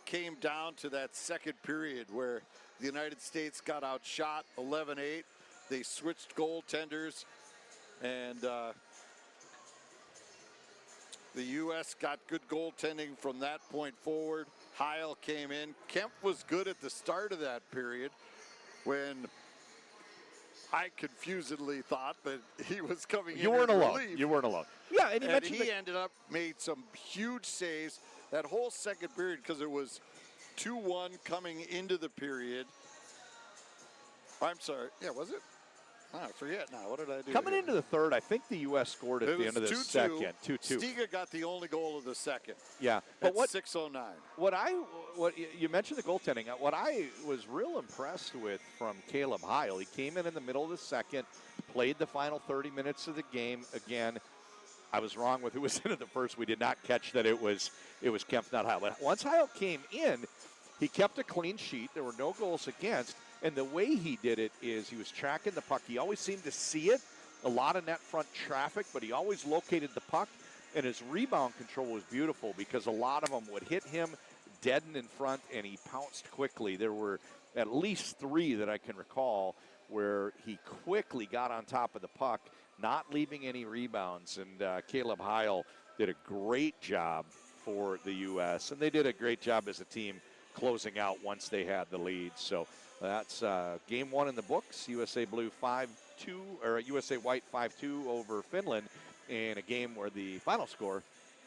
came down to that second period where the United States got outshot 11-8. They switched goaltenders, and the U.S. got good goaltending from that point forward. Heil came in. Kemp was good at the start of that period when I confusedly thought that he was coming in. You weren't alone. Relief. You weren't alone. Yeah, and he ended up made some huge saves that whole second period, because it was 2-1 coming into the period. I'm sorry. Yeah, was it? I forget now. What did I do? Coming here? into the third, I think the U.S. scored at the end of the second. 2-2. Stiga got the only goal of the second. Yeah, but at 6:09. What you mentioned the goaltending. What I was real impressed with from Caleb Heil, he came in the middle of the second, played the final 30 minutes of the game. Again, I was wrong with who was in at the first. We did not catch that it was Kemp, not Heil. But once Heil came in, he kept a clean sheet. There were no goals against. And the way he did it is he was tracking the puck. He always seemed to see it. A lot of net front traffic, but he always located the puck. And his rebound control was beautiful because a lot of them would hit him dead and in front, and he pounced quickly. There were at least 3 that I can recall where he quickly got on top of the puck, not leaving any rebounds. And Caleb Heil did a great job for the U.S., and they did a great job as a team closing out once they had the lead. So that's game 1 in the books. USA Blue 5-2, or USA White 5-2 over Finland, in a game where the final score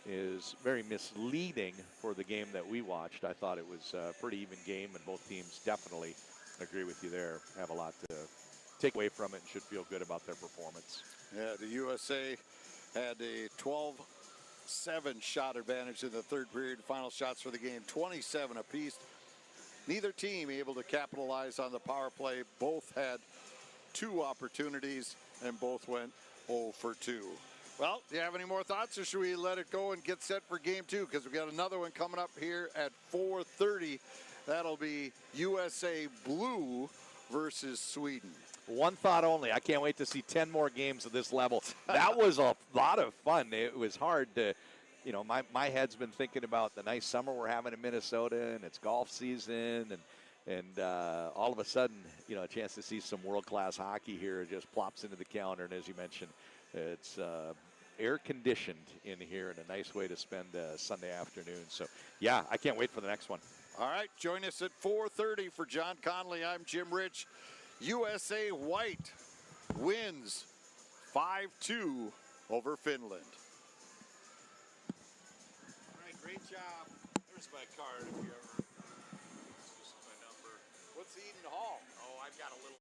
is very misleading for the game that we watched. I thought it was a pretty even game, and both teams definitely, agree with you there, have a lot to take away from it and should feel good about their performance. Yeah, the USA had a 12-7 shot advantage in the third period. Final shots for the game, 27 apiece. Neither team able to capitalize on the power play. Both had 2 opportunities, and both went 0 for 2. Well, do you have any more thoughts, or should we let it go and get set for game 2? Because we got another one coming up here at 4:30. That'll be USA Blue versus Sweden. One thought only. I can't wait to see 10 more games of this level. That was a lot of fun. It was hard to, my head's been thinking about the nice summer we're having in Minnesota, and it's golf season, and all of a sudden, a chance to see some world-class hockey here just plops into the calendar. And as you mentioned, it's air-conditioned in here, and a nice way to spend a Sunday afternoon. So, yeah, I can't wait for the next one. All right, join us at 4:30 for John Connolly. I'm Jim Rich. USA White wins 5-2 over Finland. All right, great job. There's my card if you ever. It's just my number. What's Eden Hall? Oh, I've got a little